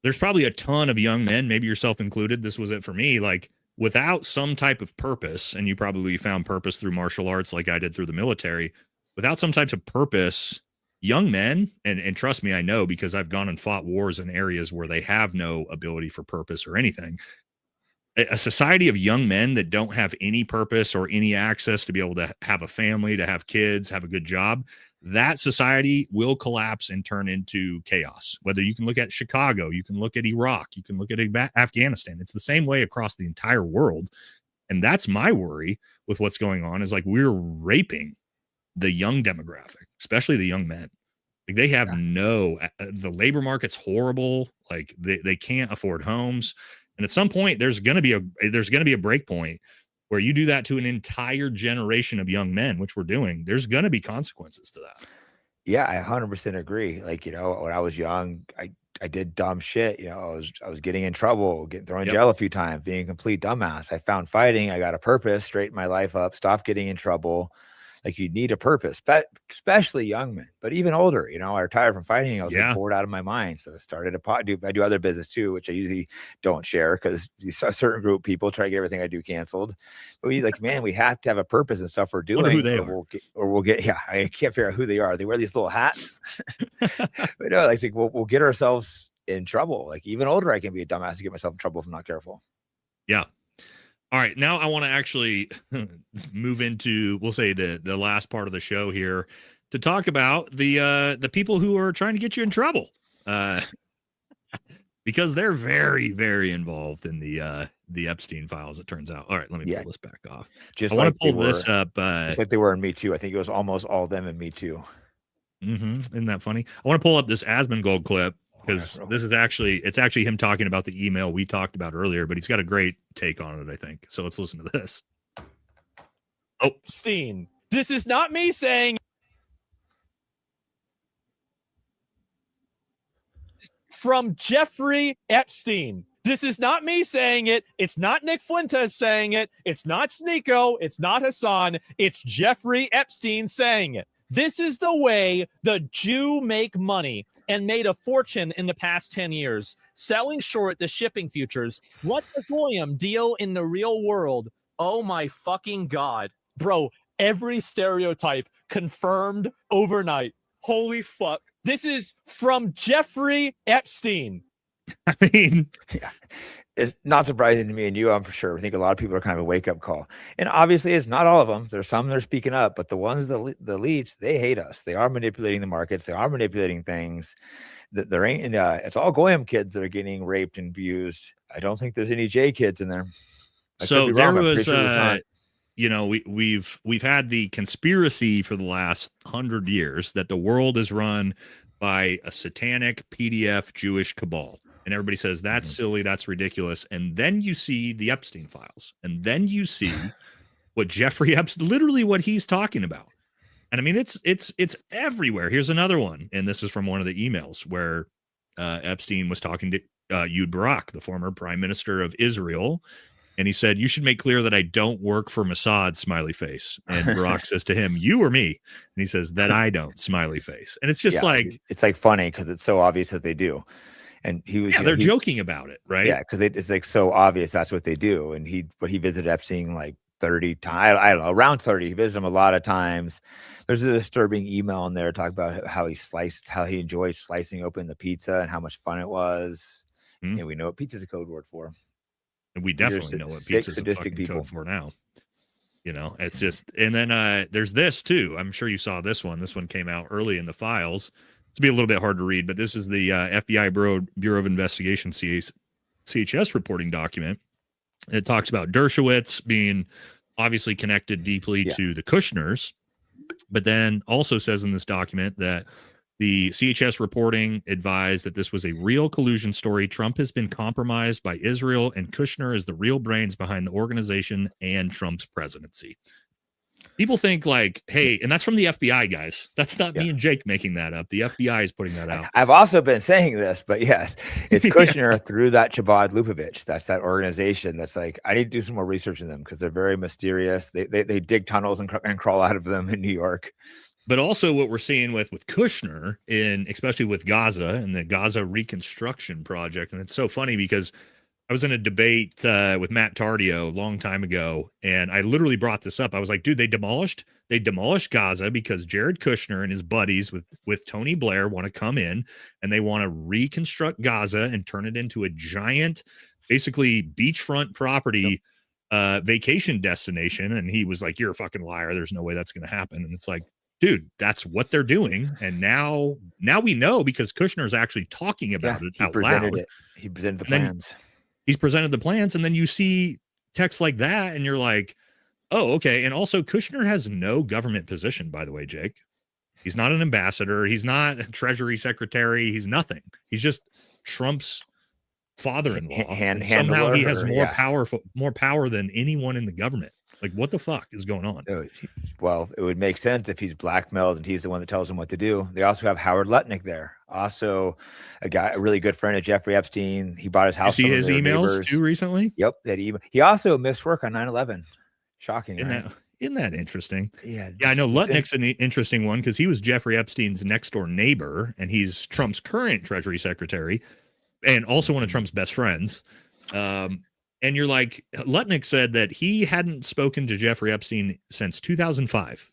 There's probably a ton of young men, maybe yourself included. This was it for me. Like, without some type of purpose, and you probably found purpose through martial arts like I did through the military, without some types of purpose, young men, and trust me, I know, because I've gone and fought wars in areas where they have no ability for purpose or anything. A society of young men that don't have any purpose or any access to be able to have a family, to have kids, have a good job, that society will collapse and turn into chaos. Whether you can look at Chicago, you can look at Iraq, you can look at Afghanistan. It's the same way across the entire world. And that's my worry with what's going on, is like we're raping the young demographic, especially the young men, Like they have the labor market's horrible. Like they can't afford homes. And at some point there's going to be a break point where you do that to an entire generation of young men, which we're doing. There's going to be consequences to that. Yeah, I 100% agree. Like, when I was young, I did dumb shit. I was getting in trouble, getting thrown in jail a few times, being a complete dumbass. I found fighting. I got a purpose, straightened my life up, stopped getting in trouble. Like, you need a purpose, especially young men, but even older. I retired from fighting. I was like bored out of my mind. So I started I do other business too, which I usually don't share because a certain group of people try to get everything I do canceled. But we have to have a purpose and stuff we're doing. Who they are. We'll get, I can't figure out who they are. They wear these little hats. But no, we'll get ourselves in trouble. Like, even older, I can be a dumbass to get myself in trouble if I'm not careful. Yeah. All right, now I want to actually move into, we'll say, the last part of the show here to talk about the people who are trying to get you in trouble, because they're very, very involved in the Epstein files. It turns out. All right, let me pull this back off. I want to pull this up. Just like they were in Me Too. I think it was almost all of them in Me Too. Isn't that funny? I want to pull up this Asmongold clip. Because this is it's actually him talking about the email we talked about earlier, but he's got a great take on it, I think. So let's listen to this. Epstein. This is not me saying from Jeffrey Epstein. This is not me saying it. It's not Nick Fuentes saying it. It's not Sneeko. It's not Hassan. It's Jeffrey Epstein saying it. This is the way the Jew make money and made a fortune in the past 10 years, selling short the shipping futures. What the Goyim deal in the real world? Oh my fucking God. Bro, every stereotype confirmed overnight. Holy fuck. This is from Jeffrey Epstein. I mean, it's not surprising to me and you, I'm for sure. I think a lot of people are kind of a wake-up call. And obviously, it's not all of them. There's some that are speaking up, but the ones, the elites, they hate us. They are manipulating the markets. They are manipulating things. There ain't, it's all Goyim kids that are getting raped and abused. I don't think there's any J kids in there. So there was, we've had the conspiracy for the last 100 years that the world is run by a satanic PDF Jewish cabal. And everybody says that's silly, that's ridiculous. And then you see the Epstein files, and then you see what Jeffrey Epstein, literally what he's talking about. And I mean, it's everywhere. Here's another one, and this is from one of the emails where Epstein was talking to Ehud Barak, the former prime minister of Israel, and he said, "You should make clear that I don't work for Mossad." Smiley face. And Barak says to him, "You or me?" And he says, "That I don't." Smiley face. And it's just it's like funny because it's so obvious that they do. And he was, they're joking about it, right? Yeah, because it's like so obvious that's what they do. And he visited Epstein like 30 times, I don't know, around 30. He visited him a lot of times. There's a disturbing email in there talking about how he enjoyed slicing open the pizza and how much fun it was. And we know what pizza is a code word for. And we definitely know what pizza is a fucking code for now. It's just, and then there's this too. I'm sure you saw this one. This one came out early in the files. To be a little bit hard to read, but this is the FBI Bureau of Investigation CHS reporting document. It talks about Dershowitz being obviously connected deeply to the Kushners, but then also says in this document that the CHS reporting advised that this was a real collusion story. Trump has been compromised by Israel, and Kushner is the real brains behind the organization and Trump's presidency. People think like, hey, and that's from the FBI, guys. That's not me and Jake making that up. The FBI is putting that out. I've also been saying this, but yes, it's Kushner through that Chabad Lubavitch. That's that organization. That's like, I need to do some more research in them because they're very mysterious. They dig tunnels and crawl out of them in New York. But also what we're seeing with Kushner, especially with Gaza and the Gaza Reconstruction Project. And it's so funny because I was in a debate with Matt Tardio a long time ago, and I literally brought this up. I was like, dude, they demolished Gaza because Jared Kushner and his buddies with Tony Blair want to come in and they want to reconstruct Gaza and turn it into a giant, basically beachfront property vacation destination. And he was like, you're a fucking liar. There's no way that's going to happen. And it's like, dude, that's what they're doing. And now we know because Kushner's actually talking about it out loud. He presented the plans. He's presented the plans, and then you see text like that, and you're like, oh, okay. And also, Kushner has no government position, by the way, Jake. He's not an ambassador. He's not a Treasury Secretary. He's nothing. He's just Trump's father-in-law. And somehow he has more power than anyone in the government. Like, what the fuck is going on? Well, it would make sense if he's blackmailed and he's the one that tells him what to do. They also have Howard Lutnick there. Also, a really good friend of Jeffrey Epstein. He bought his house. You see his emails too recently? Yep. He also missed work on 9/11. Shocking. Isn't that interesting? Yeah. I know Lutnick's an interesting one because he was Jeffrey Epstein's next door neighbor, and he's Trump's current Treasury Secretary and also one of Trump's best friends. And you're like, Lutnick said that he hadn't spoken to Jeffrey Epstein since 2005.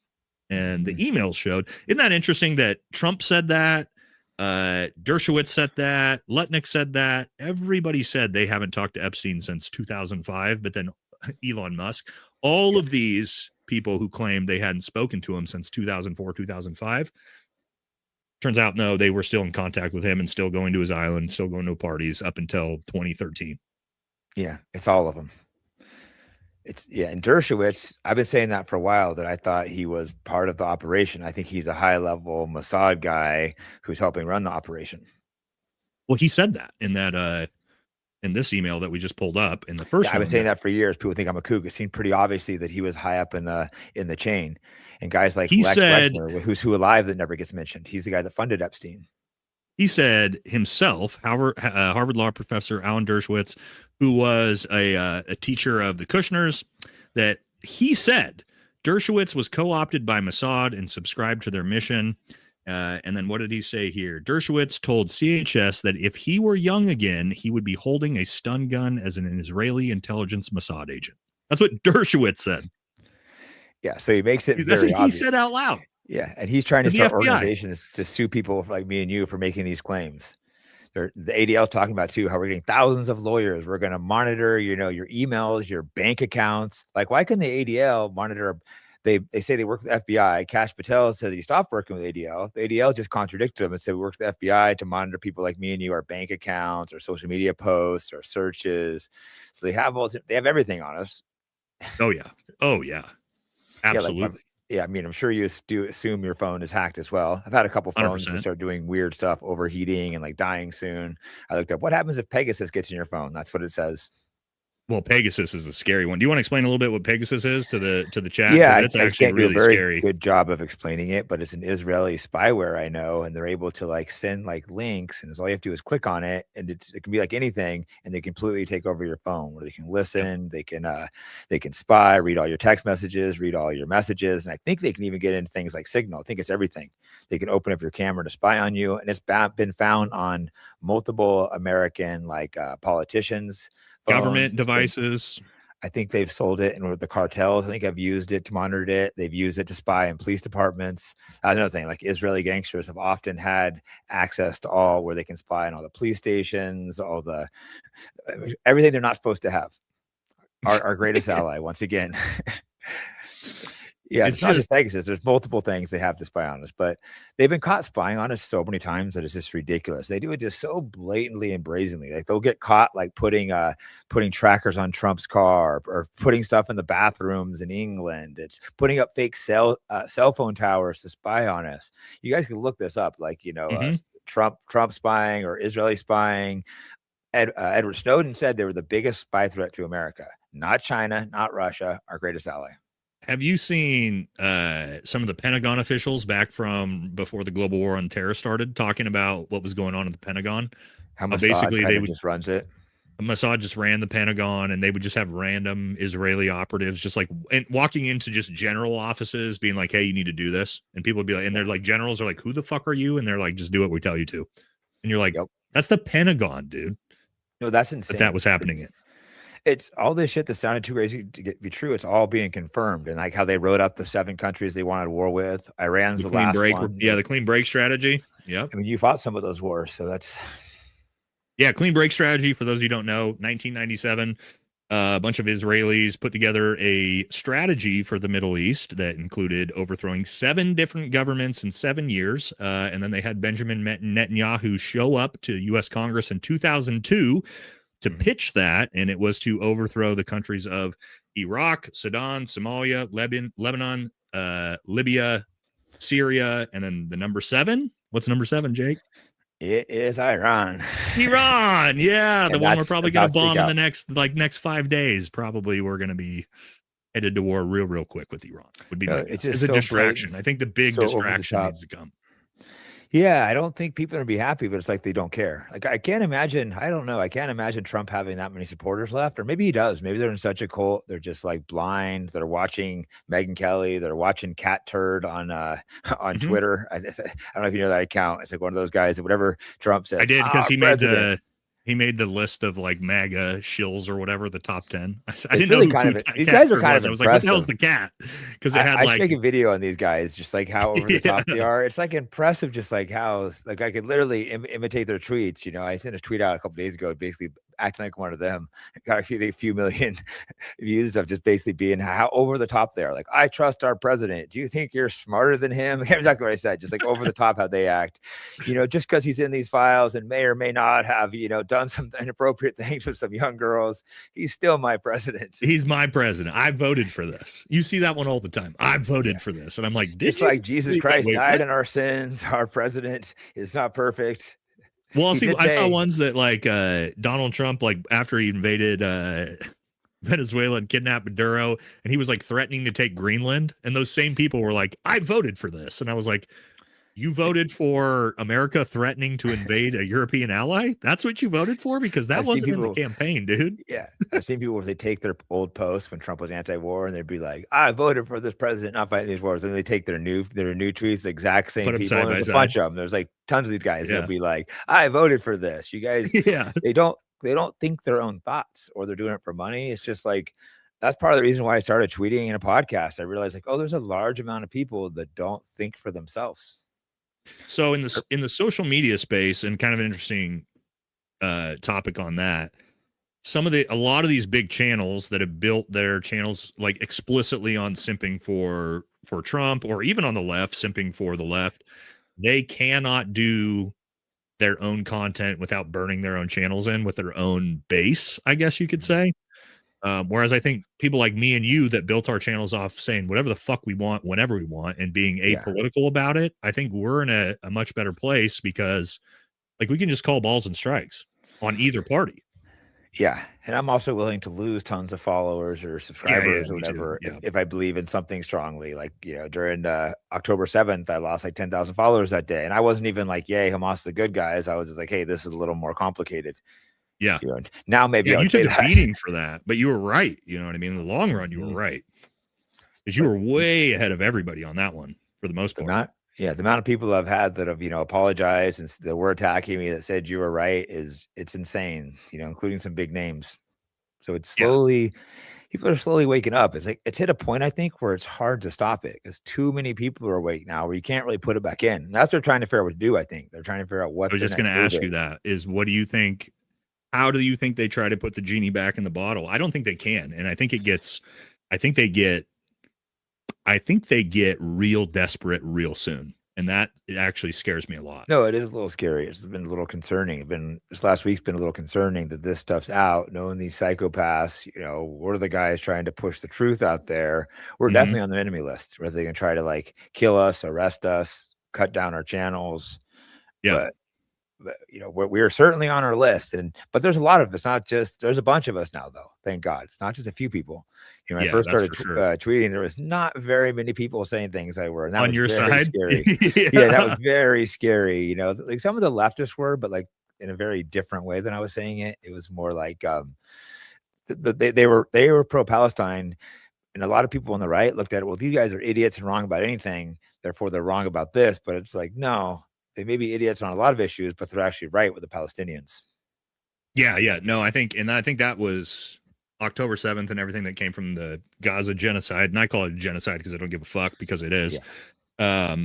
And the emails showed. Isn't that interesting that Trump said that? Dershowitz said that. Lutnick said that. Everybody said they haven't talked to Epstein since 2005. But then Elon Musk, all of these people who claimed they hadn't spoken to him since 2004, 2005. Turns out, no, they were still in contact with him and still going to his island, still going to parties up until 2013. Yeah, it's all of them. And Dershowitz, I've been saying that for a while, that I thought he was part of the operation. I think he's a high-level Mossad guy who's helping run the operation. Well, he said that in this email that we just pulled up in the first. I've been saying that for years. People think I'm a kook. It seemed pretty obviously that he was high up in the chain. And guys like Lex Wexner, who's alive that never gets mentioned. He's the guy that funded Epstein. He said himself, Harvard Law professor Alan Dershowitz, who was a teacher of the Kushners, that he said Dershowitz was co-opted by Mossad and subscribed to their mission. And then what did he say here? Dershowitz told CHS that if he were young again, he would be holding a stun gun as an Israeli intelligence Mossad agent. That's what Dershowitz said. Yeah, so he makes it That's very what obvious. he said out loud. Yeah, and he's trying to start organizations to sue people like me and you for making these claims. The ADL's talking about too how we're getting thousands of lawyers. We're going to monitor, your emails, your bank accounts. Like, why can the ADL monitor? They say they work with the FBI. Kash Patel said that he stopped working with ADL. The ADL just contradicted him and said we work with the FBI to monitor people like me and you, our bank accounts, our social media posts, our searches. So they have everything on us. Oh yeah, absolutely. Yeah, I mean, I'm sure you do assume your phone is hacked as well. I've had a couple phones that start doing weird stuff, overheating and like dying soon. I looked up what happens if Pegasus gets in your phone. That's what it says. Well, Pegasus is a scary one. Do you want to explain a little bit what Pegasus is to the chat? Yeah, it's actually really scary. Good job of explaining it, but it's an Israeli spyware, I know, and they're able to like send like links, and all you have to do is click on it, and it can be like anything, and they completely take over your phone, where they can listen, they can spy, read all your text messages, read all your messages, and I think they can even get into things like Signal. I think it's everything. They can open up your camera to spy on you, and it's been found on multiple American politicians. Government devices. I think they've sold it, and with the cartels, I think I've used it to monitor it. They've used it to spy in police departments. Another thing, like Israeli gangsters have often had access to all where they can spy on all the police stations, everything they're not supposed to have. Our greatest ally, once again. Yeah, it's not just Pegasus. There's multiple things they have to spy on us, but they've been caught spying on us so many times that it's just ridiculous. They do it just so blatantly and brazenly. Like they'll get caught like putting trackers on Trump's car or putting stuff in the bathrooms in England. It's putting up fake cell phone towers to spy on us. You guys can look this up, like Trump spying or Israeli spying. Edward Snowden said they were the biggest spy threat to America, not China, not Russia, our greatest ally. Have you seen some of the Pentagon officials back from before the global war on terror started talking about what was going on in the Pentagon? How Mossad just runs it. Mossad just ran the Pentagon, and they would just have random Israeli operatives just like walking into just general offices being like, hey, you need to do this. And people would be like, and they're like, generals are like, who the fuck are you? And they're like, just do what we tell you to. And you're like, That's the Pentagon, dude. No, that's insane. But that was happening. It's all this shit that sounded too crazy to be true. It's all being confirmed, and like how they wrote up the 7 countries they wanted war with. Iran's the last one. Yeah, the clean break strategy. Yeah, I mean, you fought some of those wars, so that's clean break strategy. For those of you who don't know, 1997, a bunch of Israelis put together a strategy for the Middle East that included overthrowing 7 different governments in 7 years, and then they had Benjamin Netanyahu show up to U.S. Congress in 2002. To pitch that, and it was to overthrow the countries of Iraq, Sudan, Somalia, Lebanon, Libya, Syria, and then the number 7. What's number 7, Jake? It is Iran. Iran, yeah, the one we're probably going to bomb in the next 5 days. Probably we're going to be headed to war real quick with Iran. Would be my guess. It's a distraction. I think the big distraction needs to come. Yeah, I don't think people are gonna be happy, but it's like they don't care. Like I can't imagine. I don't know. I can't imagine Trump having that many supporters left, or maybe he does. Maybe they're in such a cult. They're just like blind. They're watching Megyn Kelly. They're watching Cat Turd on Twitter. I don't know if you know that account. It's like one of those guys that whatever Trump says. I did because he made the list of like MAGA shills or whatever, the top 10. I didn't really know these guys are kind of. I was like, what the hell's the cat? Because it had I should make a video on these guys, just like how over the top they are. It's like impressive, just like how like I could literally imitate their tweets. You know, I sent a tweet out a couple days ago, basically acting like one of them. Got a few million views of just basically being how over the top they are. Like, I trust our president. Do you think you're smarter than him? Exactly what I said. Just like over the top how they act. You know, just because he's in these files and may or may not have done some inappropriate things with some young girls, he's still my president. He's my president. I voted for this. You see that one all the time. I voted for this, and I'm like, it's like Jesus Christ died in our sins. Our president is not perfect. Well, see, I saw ones that like Donald Trump, like after he invaded Venezuela and kidnapped Maduro, and he was like threatening to take Greenland, and those same people were like, I voted for this, and I was like, you voted for America threatening to invade a European ally? That's what you voted for? Because that wasn't in the campaign, dude. Yeah. I've seen people where they take their old posts when Trump was anti-war and they'd be like, I voted for this president not fighting these wars. And they take their new tweets, the exact same people. And there's a bunch of them. There's like tons of these guys. They'll be like, I voted for this. You guys, they don't think their own thoughts, or they're doing it for money. It's just like, that's part of the reason why I started tweeting in a podcast. I realized like, oh, there's a large amount of people that don't think for themselves. So in the social media space, and kind of an interesting topic on that, a lot of these big channels that have built their channels like explicitly on simping for Trump, or even on the left, simping for the left, they cannot do their own content without burning their own channels in with their own base, I guess you could say. Whereas I think people like me and you that built our channels off saying whatever the fuck we want, whenever we want, and being apolitical about it, I think we're in a much better place because like we can just call balls and strikes on either party. Yeah. And I'm also willing to lose tons of followers or subscribers or whatever if I believe in something strongly. Like, during October 7th, I lost like 10,000 followers that day. And I wasn't even like, yay, Hamas the good guys. I was just like, hey, this is a little more complicated. Yeah. Now maybe you took a beating for that, but you were right. You know what I mean? In the long run, you were right, because you were way ahead of everybody on that one for the most part. The amount of people I've had that have apologized and that were attacking me that said you were right it's insane. Including some big names. So it's slowly people are slowly waking up. It's like it's hit a point, I think, where it's hard to stop it because too many people are awake now where you can't really put it back in. And that's what they're trying to figure out what to do. I think they're trying to figure out what. I was just going to ask you that is what do you think? How do you think they try to put the genie back in the bottle? I don't think they can. And I think they get real desperate real soon. And that actually scares me a lot. No, it is a little scary. It's been a little concerning. This last week's been a little concerning that this stuff's out, knowing these psychopaths, we're the guys trying to push the truth out there. We're definitely on the enemy list where they're going to try to like kill us, arrest us, cut down our channels. Yeah. But we're certainly on our list, but there's a lot of us. Not just there's a bunch of us now, though. Thank God, it's not just a few people. When I first started tweeting, there was not very many people saying things I were. And that on was your very side. Scary. That was very scary. Like some of the leftists were, but like in a very different way than I was saying it. It was more like they were pro-Palestine, and a lot of people on the right looked at it. Well, these guys are idiots and wrong about anything, therefore they're wrong about this. But it's like no. They may be idiots on a lot of issues, but they're actually right with the Palestinians. Yeah. No, I think that was October 7th and everything that came from the Gaza genocide. And I call it a genocide because I don't give a fuck, because it is. Yeah.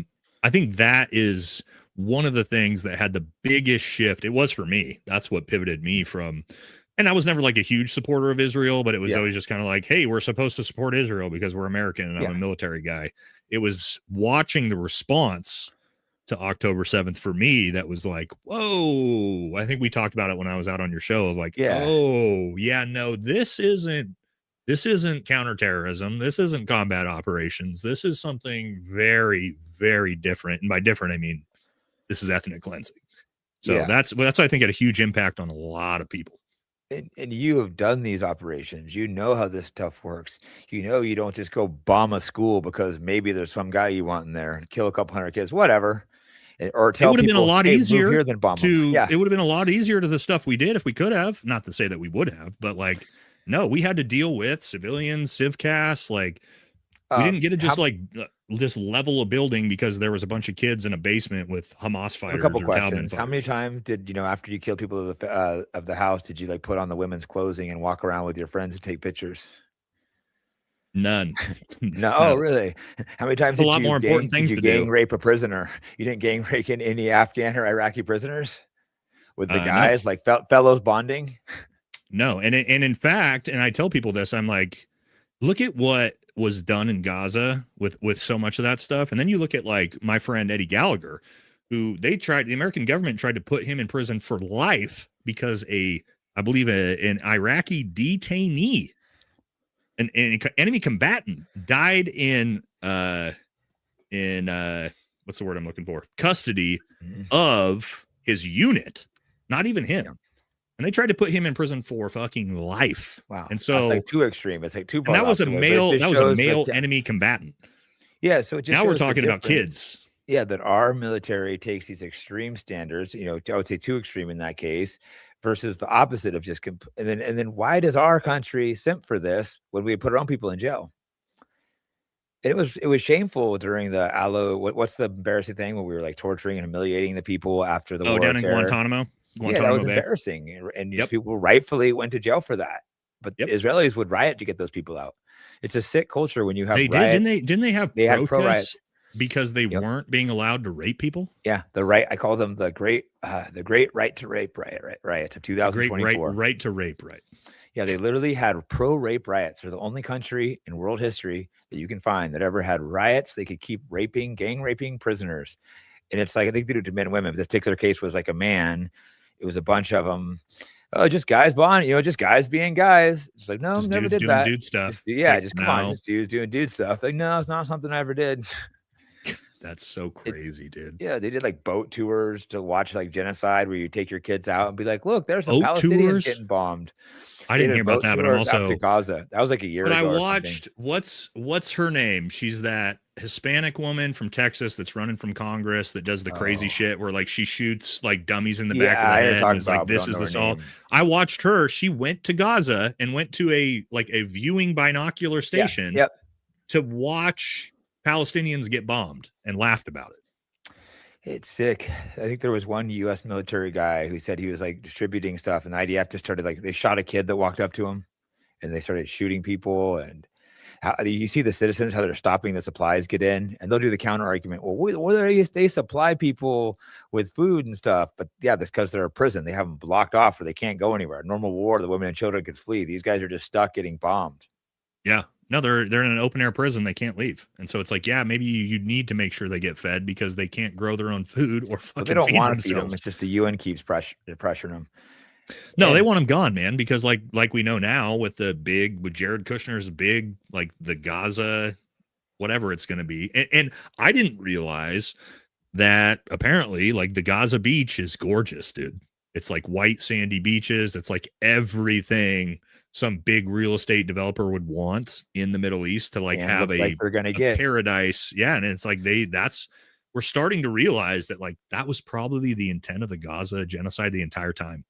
I think that is one of the things that had the biggest shift. It was for me. That's what pivoted me from, and I was never like a huge supporter of Israel, but it was always just kind of like, hey, we're supposed to support Israel because we're American and I'm a military guy. It was watching the response to October 7th for me that was like, whoa. I think we talked about it when I was out on your show of like, no, this isn't This isn't counterterrorism. This isn't combat operations. This is something very, very different. And by different, I mean this is ethnic cleansing. So that's I think had a huge impact on a lot of people. And you have done these operations. You know how this stuff works. You know you don't just go bomb a school because maybe there's some guy you want in there and kill a couple hundred kids, whatever. Or tell it would have been a lot easier here than bomb them. It would have been a lot easier to the stuff we did if we could have. Not to say that we would have, but like, no, we had to deal with civilians, civcas. Like, we didn't get to just just level a building because there was a bunch of kids in a basement with Hamas fighters. A couple or questions. How many times did after you killed people of the house, did you like put on the women's clothing and walk around with your friends and take pictures? None. No, oh, really? How many times did you gang rape a prisoner? You didn't gang rape any Afghan or Iraqi prisoners with the guys, like fellows bonding? No. And in fact, and I tell people this, I'm like, look at what was done in Gaza with so much of that stuff. And then you look at like my friend Eddie Gallagher, who the American government tried to put him in prison for life because I believe an Iraqi detainee, an enemy combatant, died in what's the word I'm looking for? Custody of his unit, not even him. Yeah. And they tried to put him in prison for fucking life. Wow. And so that's like too extreme. It's like too far. That was a male enemy combatant. Yeah. So it just now we're talking about kids. Yeah, that our military takes these extreme standards, I would say too extreme in that case, versus the opposite of just and then why does our country simp for this when we put our own people in jail? It was shameful during the what's the embarrassing thing when we were like torturing and humiliating the people after the war? Down in Guantanamo. Yeah, that was embarrassing, and people rightfully went to jail for that. But the Israelis would riot to get those people out. It's a sick culture when you have riots. Didn't they have had pro riots because they weren't being allowed to rape people? Yeah, I call them the great right to rape riots of 2024. Right to rape, right? Yeah, they literally had pro rape riots. They're the only country in world history that you can find that ever had riots. They could keep gang raping prisoners, and it's like I think they do it to men and women. But the particular case was like a man. It was a bunch of them. Oh, just guys bond, just guys being guys. It's like, no, never did that. Dude stuff. Come on, just dudes doing dude stuff. Like, no, it's not something I ever did. That's so crazy, dude. Yeah, they did like boat tours to watch like genocide where you take your kids out and be like, look, there's some Palestinians getting bombed. I didn't hear about that, but I'm also to Gaza. That was like a year ago. But I watched what's her name? She's that Hispanic woman from Texas that's running from Congress that does the crazy shit where like she shoots like dummies in the back of the head and is like, this is the salt. I watched her. She went to Gaza and went to a viewing binocular station to watch Palestinians get bombed and laughed about it. It's sick. I think there was one U.S. military guy who said he was like distributing stuff, and the IDF just started they shot a kid that walked up to him, and they started shooting people. And how you see the citizens how they're stopping the supplies get in, and they'll do the counter argument. Well, they supply people with food and stuff, but yeah, that's because they're a prison. They have them blocked off, or they can't go anywhere. Normal war, the women and children could flee. These guys are just stuck getting bombed. Yeah. No, they're in an open air prison. They can't leave. And so it's like, yeah, maybe you need to make sure they get fed because they can't grow their own food or fucking they don't feed want themselves. To feed them. It's just the UN keeps pressuring them. No, they want them gone, man, because like we know now with Jared Kushner's big, like the Gaza, whatever it's going to be. And I didn't realize that apparently like the Gaza beach is gorgeous, dude. It's like white sandy beaches. It's like everything some big real estate developer would want in the Middle East to have a paradise. Yeah. And it's like we're starting to realize that like that was probably the intent of the Gaza genocide the entire time.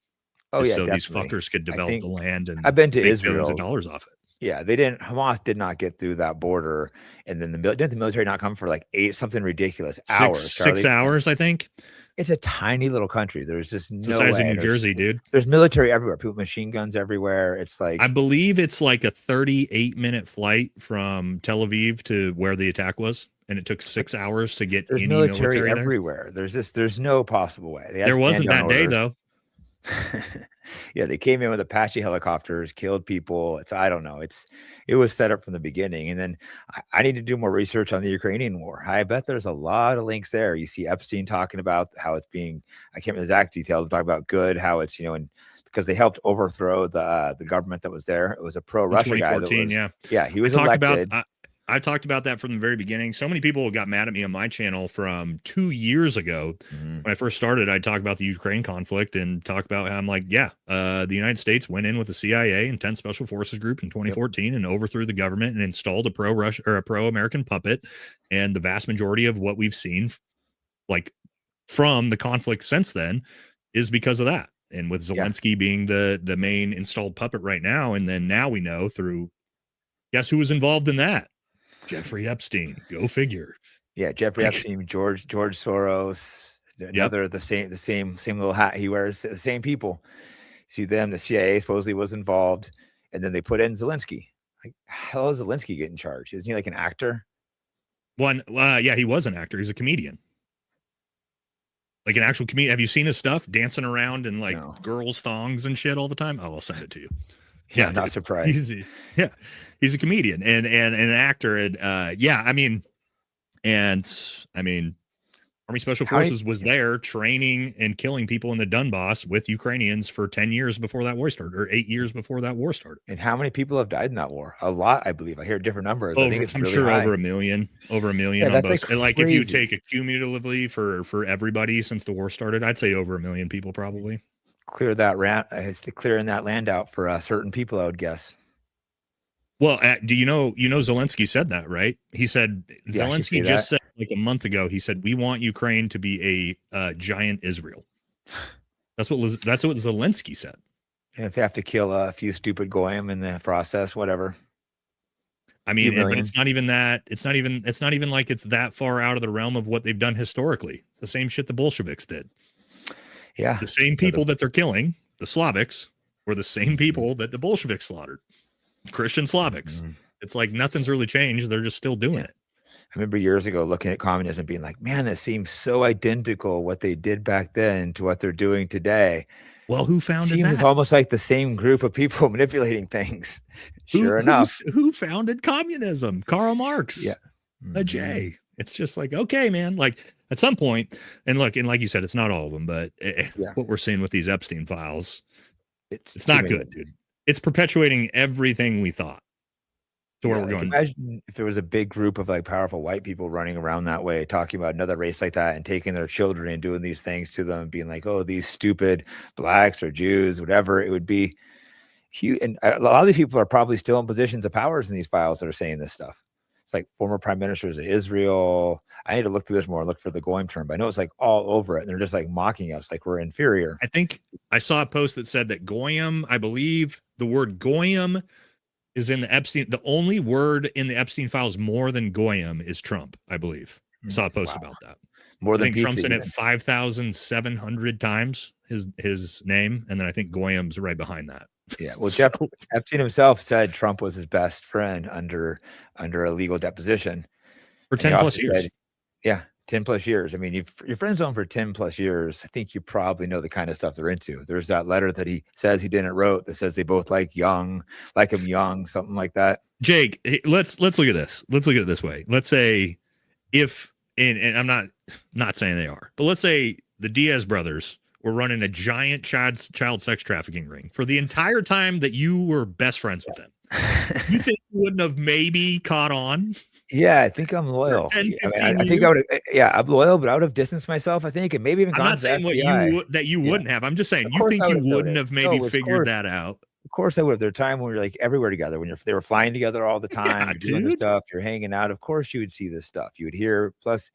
Oh yeah. So definitely. These fuckers could develop the land and I've been to make Israel. billions of dollars off it. Yeah, Hamas did not get through that border. And then didn't the military not come for like something ridiculous hours? 6 hours, I think. It's a tiny little country. There's just no the size of New Jersey, dude. There's military everywhere. People, machine guns everywhere. It's like I believe it's like a 38-minute flight from Tel Aviv to where the attack was, and it took 6 hours to get any military everywhere. there. There's no possible way. There wasn't that day though. Yeah, they came in with Apache helicopters, killed people. I don't know. It was set up from the beginning. And then I need to do more research on the Ukrainian war. I bet there's a lot of links there. You see Epstein talking about how it's being, I can't remember the exact details, talking about good, how it's, in because they helped overthrow the government that was there. It was a pro-Russia guy. 2014, yeah, he was elected. I talked about that from the very beginning. So many people got mad at me on my channel from 2 years ago. When I first started, I talked about the Ukraine conflict and talk about how I'm like, the United States went in with the CIA and 10 Special Forces Group in 2014 and overthrew the government and installed a pro-Russia or a pro-American puppet. And the vast majority of what we've seen, like from the conflict since then, is because of that. And with Zelensky being the main installed puppet right now, and then now we know through, guess who was involved in that? Jeffrey Epstein. Go figure. Yeah, Jeffrey Epstein, George Soros, another the same little hat he wears. The same people. See them. The CIA supposedly was involved, and then they put in Zelensky. Like, how does Zelensky get in charge? Isn't he like an actor? He was an actor. He's a comedian. Like an actual comedian. Have you seen his stuff? Dancing around in girls' thongs and shit all the time. Oh, I'll send it to you. Yeah, I'm not surprised. He's a comedian and an actor. And Army Special Forces was there training and killing people in the Donbass with Ukrainians for 10 years before that war started, or 8 years before that war started. And how many people have died in that war? A lot, I believe. I hear different numbers. I think it's I'm really sure high. over a million on both. Like if you take it cumulatively for everybody since the war started, I'd say over 1 million people probably. Clearing that land out for certain people, I would guess. Well, do you know Zelensky said that, right? He said, Zelensky just said like a month ago, he said, we want Ukraine to be a giant Israel. That's what Zelensky said. And if they have to kill a few stupid goyim in the process, whatever. I mean, but it's not even that. It's not even like it's that far out of the realm of what they've done historically. It's the same shit the Bolsheviks did. Yeah. The same people that they're killing, the Slavics, were the same people that the Bolsheviks slaughtered. Christian Slavics. It's like nothing's really changed. They're just still doing it. I remember years ago looking at communism being like, man, that seems so identical what they did back then to what they're doing today. Well, who founded that? It's almost like the same group of people manipulating things. Sure enough. Who founded communism? Karl Marx. Yeah. A J. It's just like, okay, man, like at some point, and like you said, it's not all of them, but what we're seeing with these Epstein files, it's not good, dude. It's perpetuating everything we thought. To where we're going. Imagine if there was a big group of like powerful white people running around that way, talking about another race like that and taking their children and doing these things to them and being like, oh, these stupid blacks or Jews, whatever it would be. Huge. And a lot of these people are probably still in positions of powers in these files that are saying this stuff. It's like former prime ministers of Israel. I need to look through this more, look for the goyim term, but I know it's like all over it. And they're just like mocking us like we're inferior. I think I saw a post that said that goyim, I believe the word goyim is in the Epstein. The only word in the Epstein files more than goyim is Trump, I believe. I saw a post about that. More than Trump's in it 5,700 times his name. And then I think goyim's right behind that. Yeah. Well, Jeff Epstein himself said Trump was his best friend under a legal deposition for 10 plus years. Yeah. 10 plus years. I mean, you're friends with them for 10 plus years. I think you probably know the kind of stuff they're into. There's that letter that he says he didn't wrote that says they both like him young, something like that. Jake, let's look at this. Let's look at it this way. Let's say and I'm not saying they are, but let's say the Diaz brothers were running a giant child sex trafficking ring for the entire time that you were best friends with them. You think you wouldn't have maybe caught on? Yeah, I think I'm loyal. 10, I think I would. Yeah, I'm loyal, but I would have distanced myself. I think, and maybe even. I'm not saying that you wouldn't have. I'm just saying you think you wouldn't have maybe figured that out. Of course, I would. There's a time when you're like everywhere together. When they were flying together all the time, you're doing this stuff. You're hanging out. Of course, you would see this stuff. You would hear. Plus,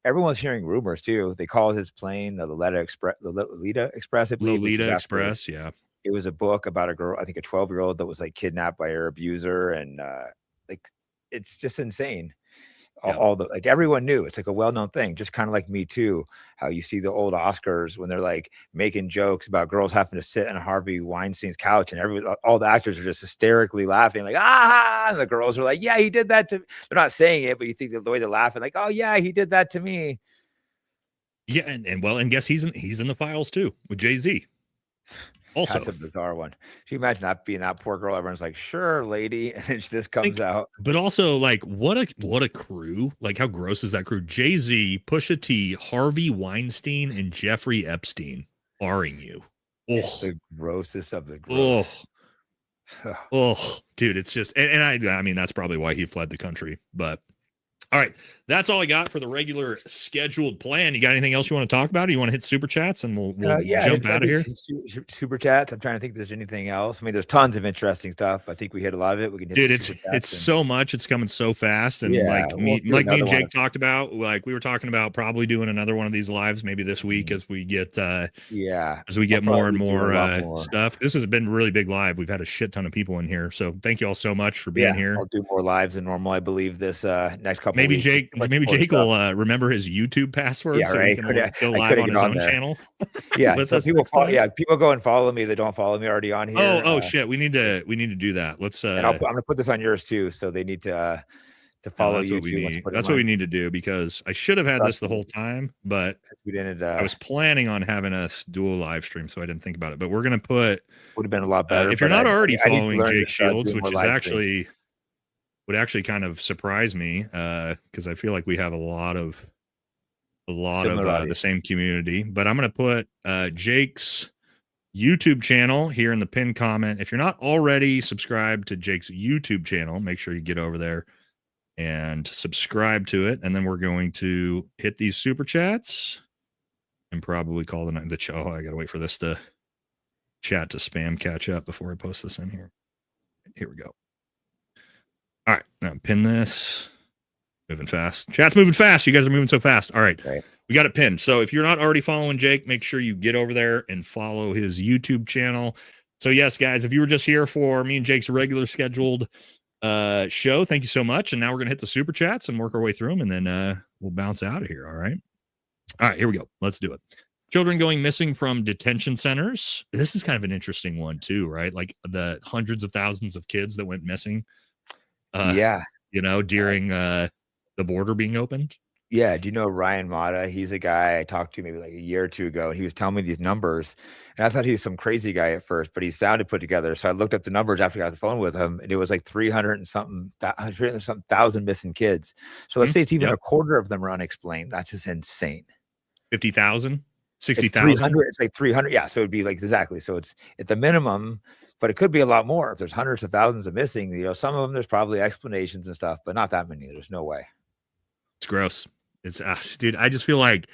everyone's hearing rumors too. They call his plane the Lolita Express. I believe. Lolita Express. Yeah. It was a book about a girl, I think a 12-year-old that was like kidnapped by her abuser, and like it's just insane. All the like everyone knew it's like a well-known thing, just kind of like Me Too. How you see the old Oscars when they're like making jokes about girls having to sit on Harvey Weinstein's couch, and all the actors are just hysterically laughing, like and the girls are like, yeah, he did that to. They're not saying it, but you think the way they're laughing, like, oh yeah, he did that to me. Yeah, and guess he's in the files too with Jay-Z. Also, that's a bizarre one. Can you imagine that being that poor girl? Everyone's like, sure, lady. And then this comes out. But also, like, what a crew. Like, how gross is that crew? Jay-Z, Pusha T, Harvey Weinstein, and Jeffrey Epstein barring you. The grossest of the gross. Oh, dude, it's just, and I mean, that's probably why he fled the country. But all right, that's all I got for the regular scheduled plan. You got anything else you want to talk about? Or you want to hit super chats and we'll jump out of here? Super chats. I'm trying to think if there's anything else. I mean, there's tons of interesting stuff. I think we hit a lot of it. We can hit it's so much. It's coming so fast. And like me and Jake talked about, like we were talking about probably doing another one of these lives maybe this week as we get more and more stuff. This has been a really big live. We've had a shit ton of people in here. So thank you all so much for being here. I'll do more lives than normal, I believe, this next couple maybe weeks. Jake will remember his YouTube password so he can go live on his own channel. Yeah, so people go and follow me that don't follow me already on here. Oh shit, we need to do that. Let's and I'm gonna put this on yours too, so they need to follow you too. That's what we need to do, because I should have had this the whole time, but we didn't. I was planning on having us do a live stream, so I didn't think about it. But we're gonna put would have been a lot better if you're not already following Jake Shields, which is would actually kind of surprise me, because I feel like we have a lot of the same community. But I'm going to put Jake's YouTube channel here in the pinned comment. If you're not already subscribed to Jake's YouTube channel, make sure you get over there and subscribe to it. And then we're going to hit these super chats and probably call the night. I got to wait for this to chat to spam catch up before I post this in here. Here we go. All right, now pin this. Moving fast. Chat's moving fast. You guys are moving so fast. All right. We got it pinned. So if you're not already following Jake, make sure you get over there and follow his YouTube channel. So yes, guys, if you were just here for me and Jake's regular scheduled show, thank you so much. And now we're going to hit the super chats and work our way through them, and then we'll bounce out of here. All right, here we go. Let's do it. Children going missing from detention centers. This is kind of an interesting one too, right? Like the hundreds of thousands of kids that went missing. During the border being opened. Yeah. Do you know Ryan Mata? He's a guy I talked to maybe like a year or two ago, and he was telling me these numbers, and I thought he was some crazy guy at first, but he sounded put together. So I looked up the numbers after I got the phone with him, and it was like 300 and something thousand missing kids. So let's say it's even a quarter of them are unexplained. That's just insane. 50,000, 60,000. It's like 300. Yeah. So it'd be like exactly. So it's at the minimum. But it could be a lot more. If there's hundreds of thousands of missing, some of them, there's probably explanations and stuff, but not that many. There's no way. It's gross. It's dude, I just feel like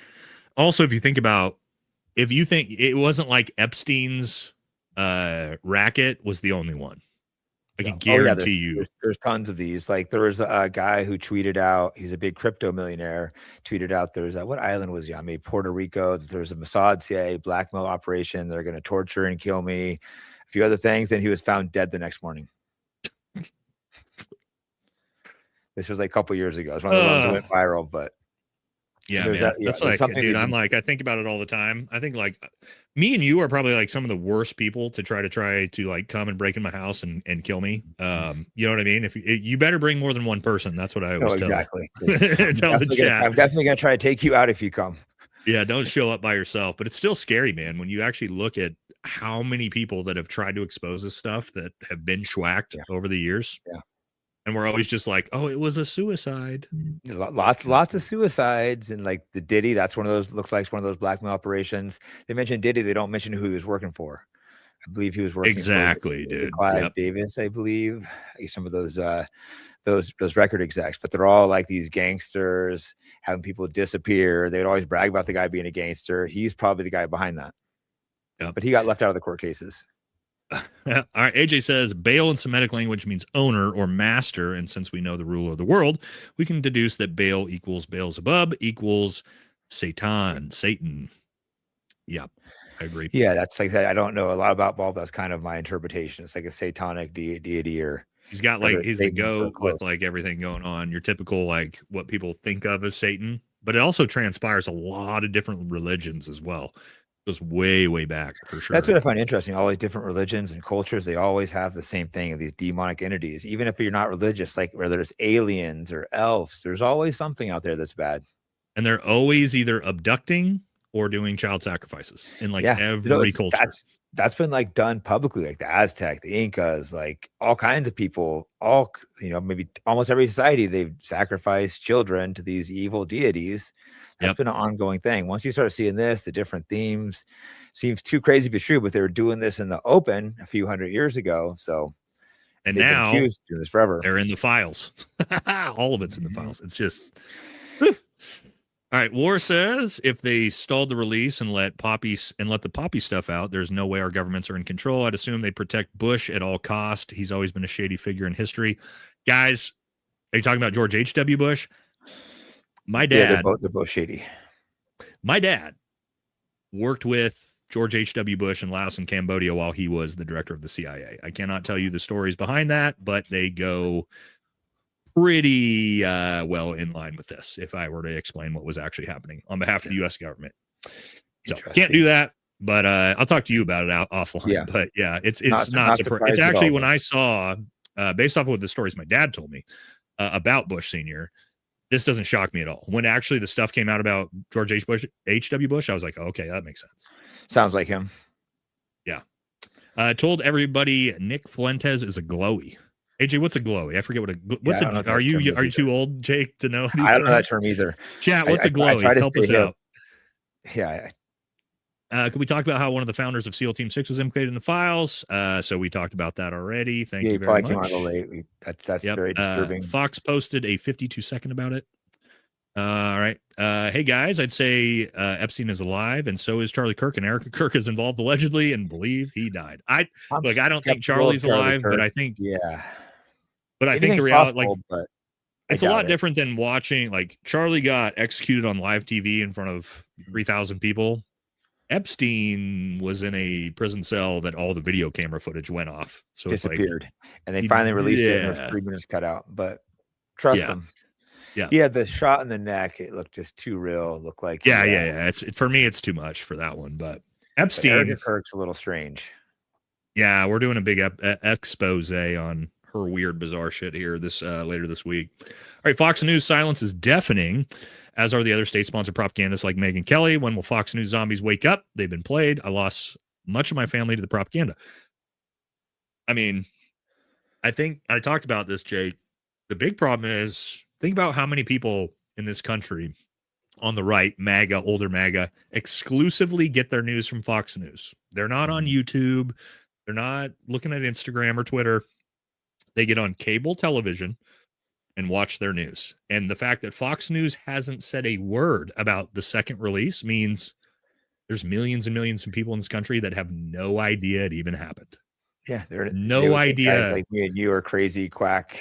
also, if you think about, if you think it wasn't like Epstein's racket was the only one, I can guarantee you there's tons of these. Like there was a guy who tweeted out, he's a big crypto millionaire, tweeted out there's what island was he on? Maybe Puerto Rico. There's a Mossad CIA blackmail operation. They're going to torture and kill me. A few other things, then he was found dead the next morning. This was like a couple years ago. It's one of the ones that went viral, but that's like, dude, I'm like, I think about it all the time. I think like me and you are probably like some of the worst people to try to like come and break in my house and kill me. You know what I mean? If you better bring more than one person, that's what I always tell. Exactly. Tell the chat. I'm definitely going to try to take you out if you come. Yeah, don't show up by yourself. But it's still scary, man, when you actually look at how many people that have tried to expose this stuff that have been schwacked over the years. Yeah. And we're always just like, oh, it was a suicide. Lots of suicides. And like the Diddy, that's one of those, looks like one of those blackmail operations. They mentioned Diddy, they don't mention who he was working for. I believe he was working for dude. Clive Davis, I believe. Some of those record execs, but they're all like these gangsters having people disappear. They'd always brag about the guy being a gangster. He's probably the guy behind that. Yep. But he got left out of the court cases. All right. AJ says Baal in Semitic language means owner or master. And since we know the ruler of the world, we can deduce that Baal equals Beelzebub equals Satan. Yep. I agree. Yeah. That's like that. I don't know a lot about Baal. That's kind of my interpretation. It's like a satanic deity, or he's got like, he's the goat with like everything going on. Your typical, like what people think of as Satan, but it also transpires a lot of different religions as well. Goes way back for sure. That's what I find interesting. All these different religions and cultures, they always have the same thing of these demonic entities. Even if you're not religious, like whether it's aliens or elves, there's always something out there that's bad. And they're always either abducting or doing child sacrifices in like every culture. that's been like done publicly, like the Aztec, the Incas, like all kinds of people, all, maybe almost every society, they've sacrificed children to these evil deities. That's been an ongoing thing. Once you start seeing this, the different themes seems too crazy to be true, but they were doing this in the open a few hundred years ago. So, and now doing this forever. They're in the files. All of it's in the files. It's just. All right. War says if they stalled the release and let the Poppy stuff out, there's no way our governments are in control. I'd assume they'd protect Bush at all cost. He's always been a shady figure in history. Guys, are you talking about George H.W. Bush? My dad. Yeah, they're both shady. My dad worked with George H.W. Bush in Laos and Cambodia while he was the director of the CIA. I cannot tell you the stories behind that, but they go pretty well in line with this if I were to explain what was actually happening on behalf of the U.S. government. So can't do that, but I'll talk to you about it offline. Yeah. But yeah, it's not surprising. It's actually when I saw, based off of what the stories my dad told me about Bush Sr., this doesn't shock me at all. When actually the stuff came out about George H.W. Bush, I was like, oh, okay, that makes sense. Sounds like him. Yeah. Told everybody Nick Fuentes is a glowy. AJ, what's a glowy? I forget what are you too old, Jake, to know? I don't know that term either. Chat, what's a glowy? Help us out. Yeah. Could we talk about how one of the founders of SEAL Team 6 was implicated in the files? So we talked about that already. Thank you very much. Came on late. That's very disturbing. Fox posted a 52-second about it. All right. Hey, guys, I'd say Epstein is alive, and so is Charlie Kirk, and Erica Kirk is involved allegedly and believe he died. I don't think Charlie's alive, but I think... Yeah. But I think the reality... It's a lot different than watching... Like, Charlie got executed on live TV in front of 3,000 people. Epstein was in a prison cell that all the video camera footage went off. So disappeared. And they finally released it and there's 3 minutes cut out. But trust them. Yeah. Yeah, the shot in the neck, it looked just too real. It looked like Yeah. It's for me, it's too much for that one. But Epstein Kirk's a little strange. Yeah, we're doing a big expose on her weird, bizarre shit here this later this week. All right, Fox News silence is deafening, as are the other state-sponsored propagandists like Megyn Kelly. When will Fox News zombies wake up? They've been played. I lost much of my family to the propaganda. I mean, I think I talked about this, Jake. The big problem is, think about how many people in this country on the right, MAGA, older MAGA, exclusively get their news from Fox News. They're not on YouTube. They're not looking at Instagram or Twitter. They get on cable television and watch their news. And the fact that Fox News hasn't said a word about the second release means there's millions and millions of people in this country that have no idea it even happened. Yeah, they're no idea. Like me and you are crazy quack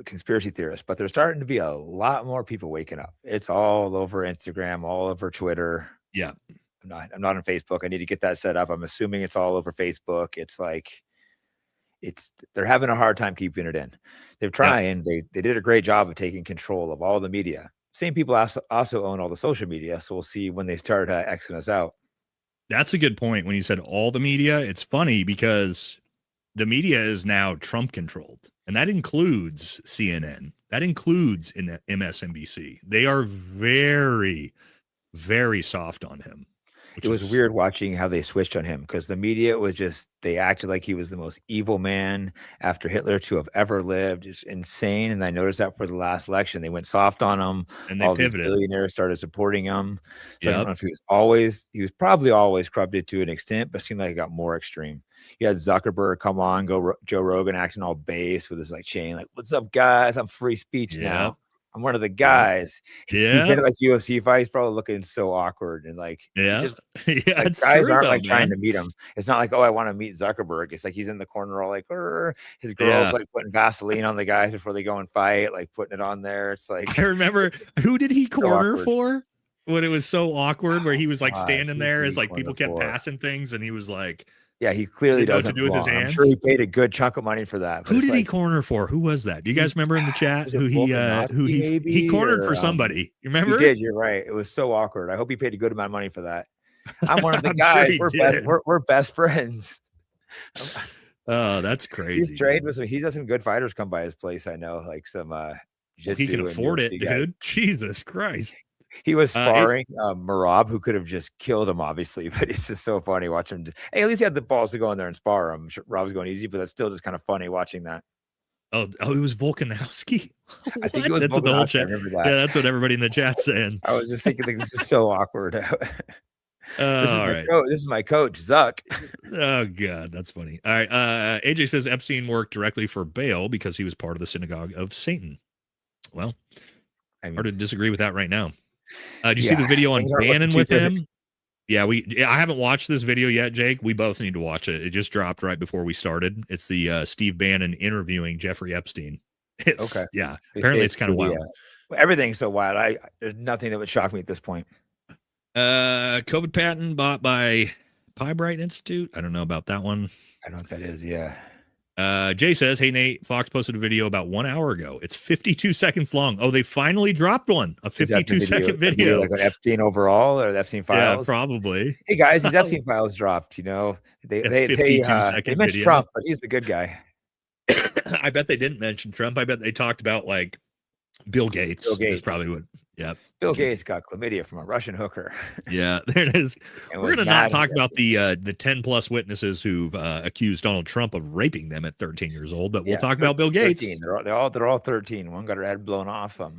conspiracy theorists, but there's starting to be a lot more people waking up. It's all over Instagram, all over Twitter. Yeah, I'm not on Facebook. I need to get that set up. I'm assuming it's all over Facebook. It's like they're having a hard time keeping it in. They're trying. They did a great job of taking control of all the media. Same people also own all the social media. So we'll see when they start Xing us out. That's a good point. When you said all the media, it's funny because the media is now Trump controlled, and that includes CNN. That includes in MSNBC. They are very, very soft on him. It was weird watching how they switched on him because the media was they acted like he was the most evil man after Hitler to have ever lived. It's insane. And I noticed that for the last election, they went soft on him. And they all pivoted. These billionaires started supporting him. So I don't know if he was probably always corrupted to an extent, but it seemed like it got more extreme. You had Zuckerberg come on, Joe Rogan acting all base with his chain, like, "What's up, guys? I'm free speech now. I'm one of the guys." He did it like UFC fight. He's probably looking so awkward and guys aren't trying to meet him. It's not like, oh, I want to meet Zuckerberg. It's like he's in the corner all like, his girl's putting Vaseline on the guys before they go and fight, putting it on there. It's like, I remember, who did he corner for when it was so awkward where he was standing there as people kept passing things and he was like, yeah, he clearly doesn't do with his hands. I'm sure he paid a good chunk of money for that. Who did he corner for? Who was that? Do you guys remember in the chat who he cornered for somebody? You remember? He did. You're right. It was so awkward. I hope he paid a good amount of money for that. I'm one of the guys. Sure we're best friends. Oh, that's crazy. He's trained with he's had some good fighters come by his place. I know, some he can afford it, dude. Jesus Christ. He was sparring Marab, who could have just killed him, obviously, but it's just so funny watching him. Hey, at least he had the balls to go in there and spar him. Sure, Rob was going easy, but that's still just kind of funny watching that. Oh, it was Volkanovski. I think it was. That's what the whole chat. Yeah, that's what everybody in the chat's saying. I was just thinking, like, this is so awkward. This is my coach, Zuck. Oh God, that's funny. All right, AJ says Epstein worked directly for Baal because he was part of the synagogue of Satan. Well, hard to disagree with that right now. Did you see the video on Bannon with him? Yeah, I haven't watched this video yet, Jake. We both need to watch it. It just dropped right before we started. It's the Steve Bannon interviewing Jeffrey Epstein. Okay. Yeah. Apparently it's kind of wild. Everything's so wild. There's nothing that would shock me at this point. COVID patent bought by Piebright Institute. I don't know about that one. I don't know what that is. Yeah. Jay says, hey, Nate, Fox posted a video about 1 hour ago. It's 52 seconds long. Oh, they finally dropped one. A 52-second video. Like an Epstein overall or the Epstein Files? Yeah, probably. Hey, guys, these Epstein Files dropped. You know, they mentioned Trump, but he's the good guy. I bet they didn't mention Trump. I bet they talked about, like, Bill Gates. Bill Gates. Is probably what. Yeah. Bill Gates got chlamydia from a Russian hooker. Yeah, there it is. We're going to not talk about the 10 plus witnesses who've accused Donald Trump of raping them at 13 years old, but we'll talk about Bill Gates. 13. They're all 13. One got her head blown off. All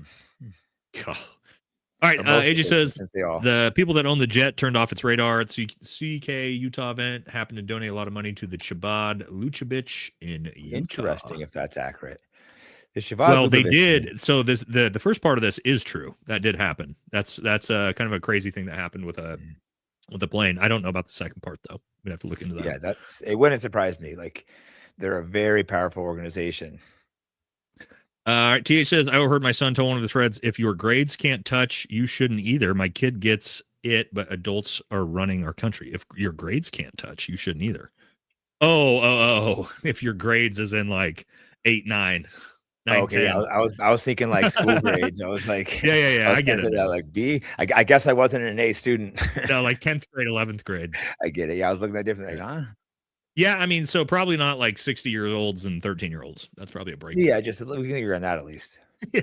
right. AJ says the people that own the jet turned off its radar at CK Utah event happened to donate a lot of money to the Chabad Luchabich in Utah. Interesting if that's accurate. Well, they did. So the first part of this is true. That did happen. That's kind of a crazy thing that happened with a plane. I don't know about the second part though. We'd have to look into that. Yeah, it wouldn't surprise me. Like, they're a very powerful organization. All right. TH says, I overheard my son tell one of his friends, if your grades can't touch, you shouldn't either. My kid gets it, but adults are running our country. If your grades can't touch, you shouldn't either. Oh. If your grades is in like 8, 9. 9, okay, I was thinking like school grades. I was like, yeah, I get it. Like B. I guess I wasn't an A student. No, like 10th grade, 11th grade. I get it. Yeah, I was looking at different. Like, huh? Yeah, I mean, so probably not like 60-year-olds and 13-year-olds. That's probably a break. Yeah, just we can agree on that at least. Yeah.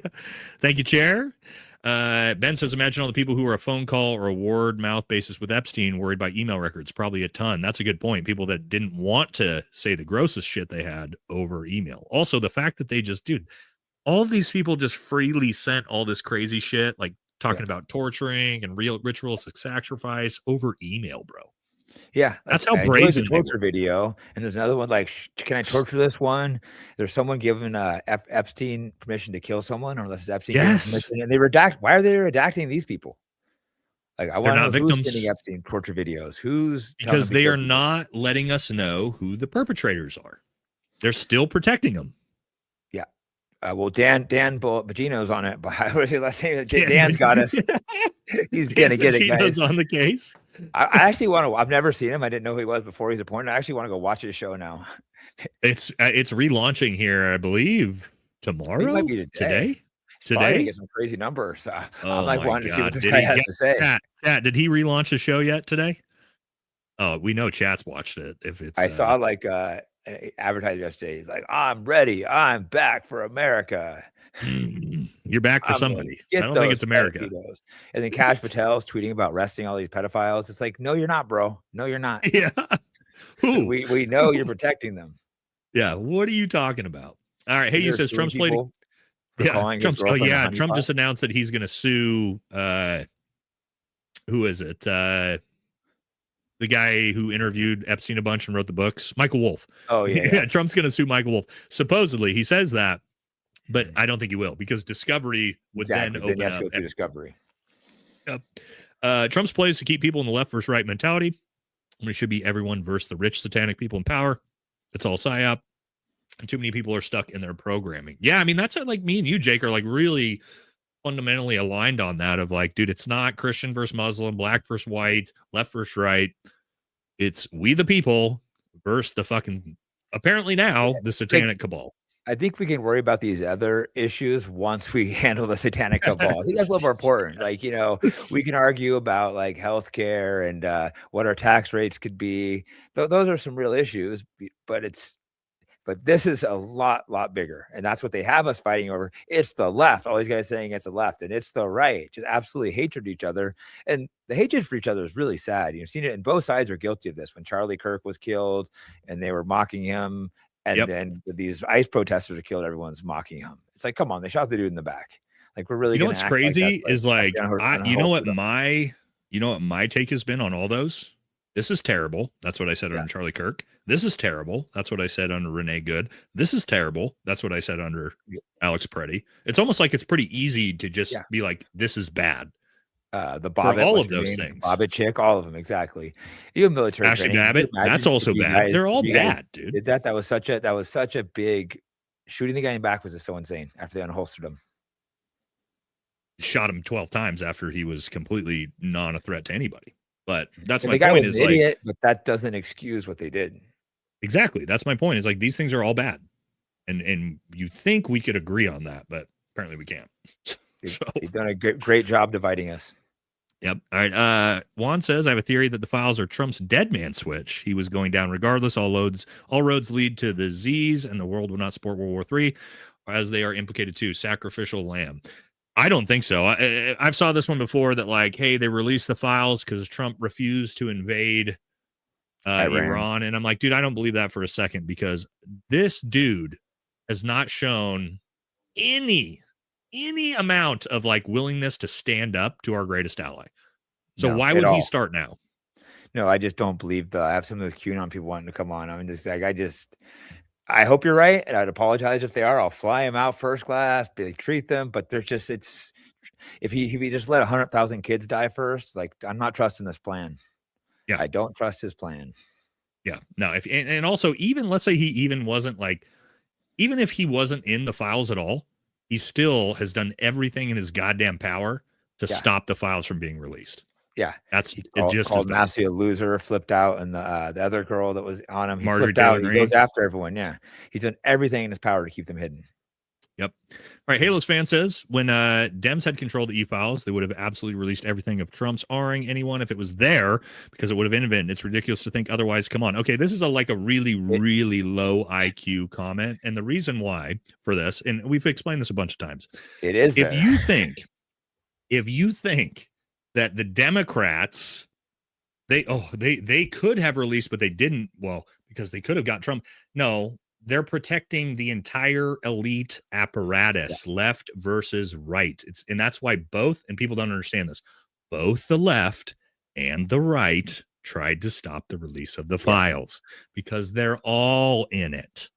Thank you, Chair. Ben says, imagine all the people who were a phone call or a word mouth basis with Epstein worried by email records. Probably a ton. That's a good point. People that didn't want to say the grossest shit they had over email. Also, the fact that they just, all of these people just freely sent all this crazy shit, like talking about torturing and real ritualistic sacrifice over email, bro. Yeah, that's how brazen. There's a torture video, and there's another one like, can I torture this one? There's someone giving Epstein permission to kill someone, or unless Epstein permission, and they redact. Why are they redacting these people? Like, I want to know who's sending Epstein torture videos. Because they are not letting us know who the perpetrators are. They're still protecting them. Yeah. Well, Dan Bogino's on it, but what is his last name? Dan's got us. He's gonna get it, guys. On the case. I actually want to. I've never seen him. I didn't know who he was before he's appointed. I actually want to go watch his show now. It's relaunching here, I believe, tomorrow. It might be today. Today, get some crazy numbers. I'm like wanting to see what this guy has to say. Chat, did he relaunch his show yet today? Oh, we know Chat's watched it. If it's, I saw like an advertiser yesterday. He's like, "I'm ready. I'm back for America." You're back for somebody. I don't think it's America. Pedos. And then Cash Patel's tweeting about arresting all these pedophiles. It's like, no, you're not, bro. No, you're not. Yeah. Who? We know you're protecting them. Yeah. What are you talking about? All right. Hey, you says Trump's played. Yeah. Trump just announced that he's going to sue. Who is it? The guy who interviewed Epstein a bunch and wrote the books, Michael Wolff. Oh yeah. Trump's going to sue Michael Wolff. Supposedly, he says that. But I don't think he will, because Discovery would then open up. Go through Discovery. Yep. Trump's plays to keep people in the left versus right mentality. It should be everyone versus the rich satanic people in power. It's all psyop. And too many people are stuck in their programming. Yeah, I mean, that's like me and you, Jake, are like really fundamentally aligned on that of like, dude, it's not Christian versus Muslim, black versus white, left versus right. It's we the people versus the fucking, apparently now, the satanic cabal. I think we can worry about these other issues once we handle the satanic cabal. I think that's a little more important. Like, we can argue about like healthcare and what our tax rates could be. Those are some real issues, but But this is a lot bigger. And that's what they have us fighting over. It's the left. All these guys saying it's the left and it's the right. Just absolutely hatred each other. And the hatred for each other is really sad. You've seen it, and both sides are guilty of this. When Charlie Kirk was killed and they were mocking him, and then these ICE protesters are killed, everyone's mocking him. It's like, come on, they shot the dude in the back. Like, we're really, you know what's crazy is like, you know what my take has been on all those? This is terrible. That's what I said on Charlie Kirk. This is terrible. That's what I said under Renee Good. This is terrible. That's what I said under Alex Preddy. It's almost like it's pretty easy to just be like, this is bad. The Bobbitt, all of those things. Bobbitt chick, all of them, exactly. Even military Ashley training. Babbitt, that's also bad. They're all bad, dude. Did that? That was such a big shooting the guy in the back was just so insane after they unholstered him. Shot him 12 times after he was completely not a threat to anybody. But that's my the guy point. Was is an like, idiot, but that doesn't excuse what they did. Exactly. That's my point. Is like, these things are all bad, and you think we could agree on that, but apparently we can't. You've done a great job dividing us. Yep. All right. Juan says, I have a theory that the files are Trump's dead man switch. He was going down regardless. All roads lead to the Z's, and the world will not support World War III, as they are implicated too. Sacrificial lamb. I don't think so. I've saw this one before that, like, hey, they released the files because Trump refused to invade Iran. And I'm like, dude, I don't believe that for a second, because this dude has not shown any amount of like willingness to stand up to our greatest ally. So why would he start now? No, I just don't believe I have some of those QAnon people wanting to come on. I'm just like, I hope you're right, and I'd apologize if they are. I'll fly them out first class, treat them, but they're just, if he just let 100,000 kids die first, like, I'm not trusting this plan. Yeah, I don't trust his plan. Yeah, no. And also, even let's say he even wasn't like, even if he wasn't in the files at all, he still has done everything in his goddamn power to stop the files from being released. Yeah, it's just called Massey a loser, flipped out, and the other girl that was on him, he Marjorie flipped out. Taylor He goes after everyone. Yeah, he's done everything in his power to keep them hidden. Yep. All right. Halos fan says, when Dems had control of the e-files, they would have absolutely released everything of Trump's R-ing anyone if it was there, because it would have invented. It's ridiculous to think otherwise. Come on. Okay, this is a really, really low IQ comment, and the reason why for this, and we've explained this a bunch of times. It is if you think that the Democrats, they could have released, but they didn't. Well, because they could have got Trump. No, they're protecting the entire elite apparatus, left versus right. And that's why and people don't understand this, both the left and the right tried to stop the release of the files because they're all in it.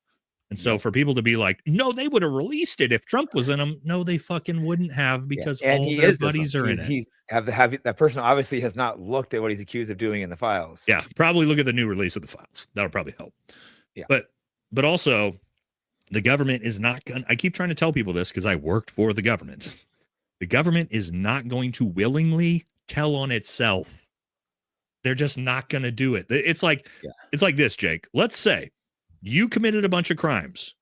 And so for people to be like, no, they would have released it if Trump was in them. No, they fucking wouldn't have, because all their buddies are in it. That person obviously has not looked at what he's accused of doing in the files. Yeah, probably look at the new release of the files. That'll probably help. Yeah. But also, the government is not going to, I keep trying to tell people this because I worked for the government. The government is not going to willingly tell on itself. They're just not going to do it. It's like this, Jake. Let's say you committed a bunch of crimes,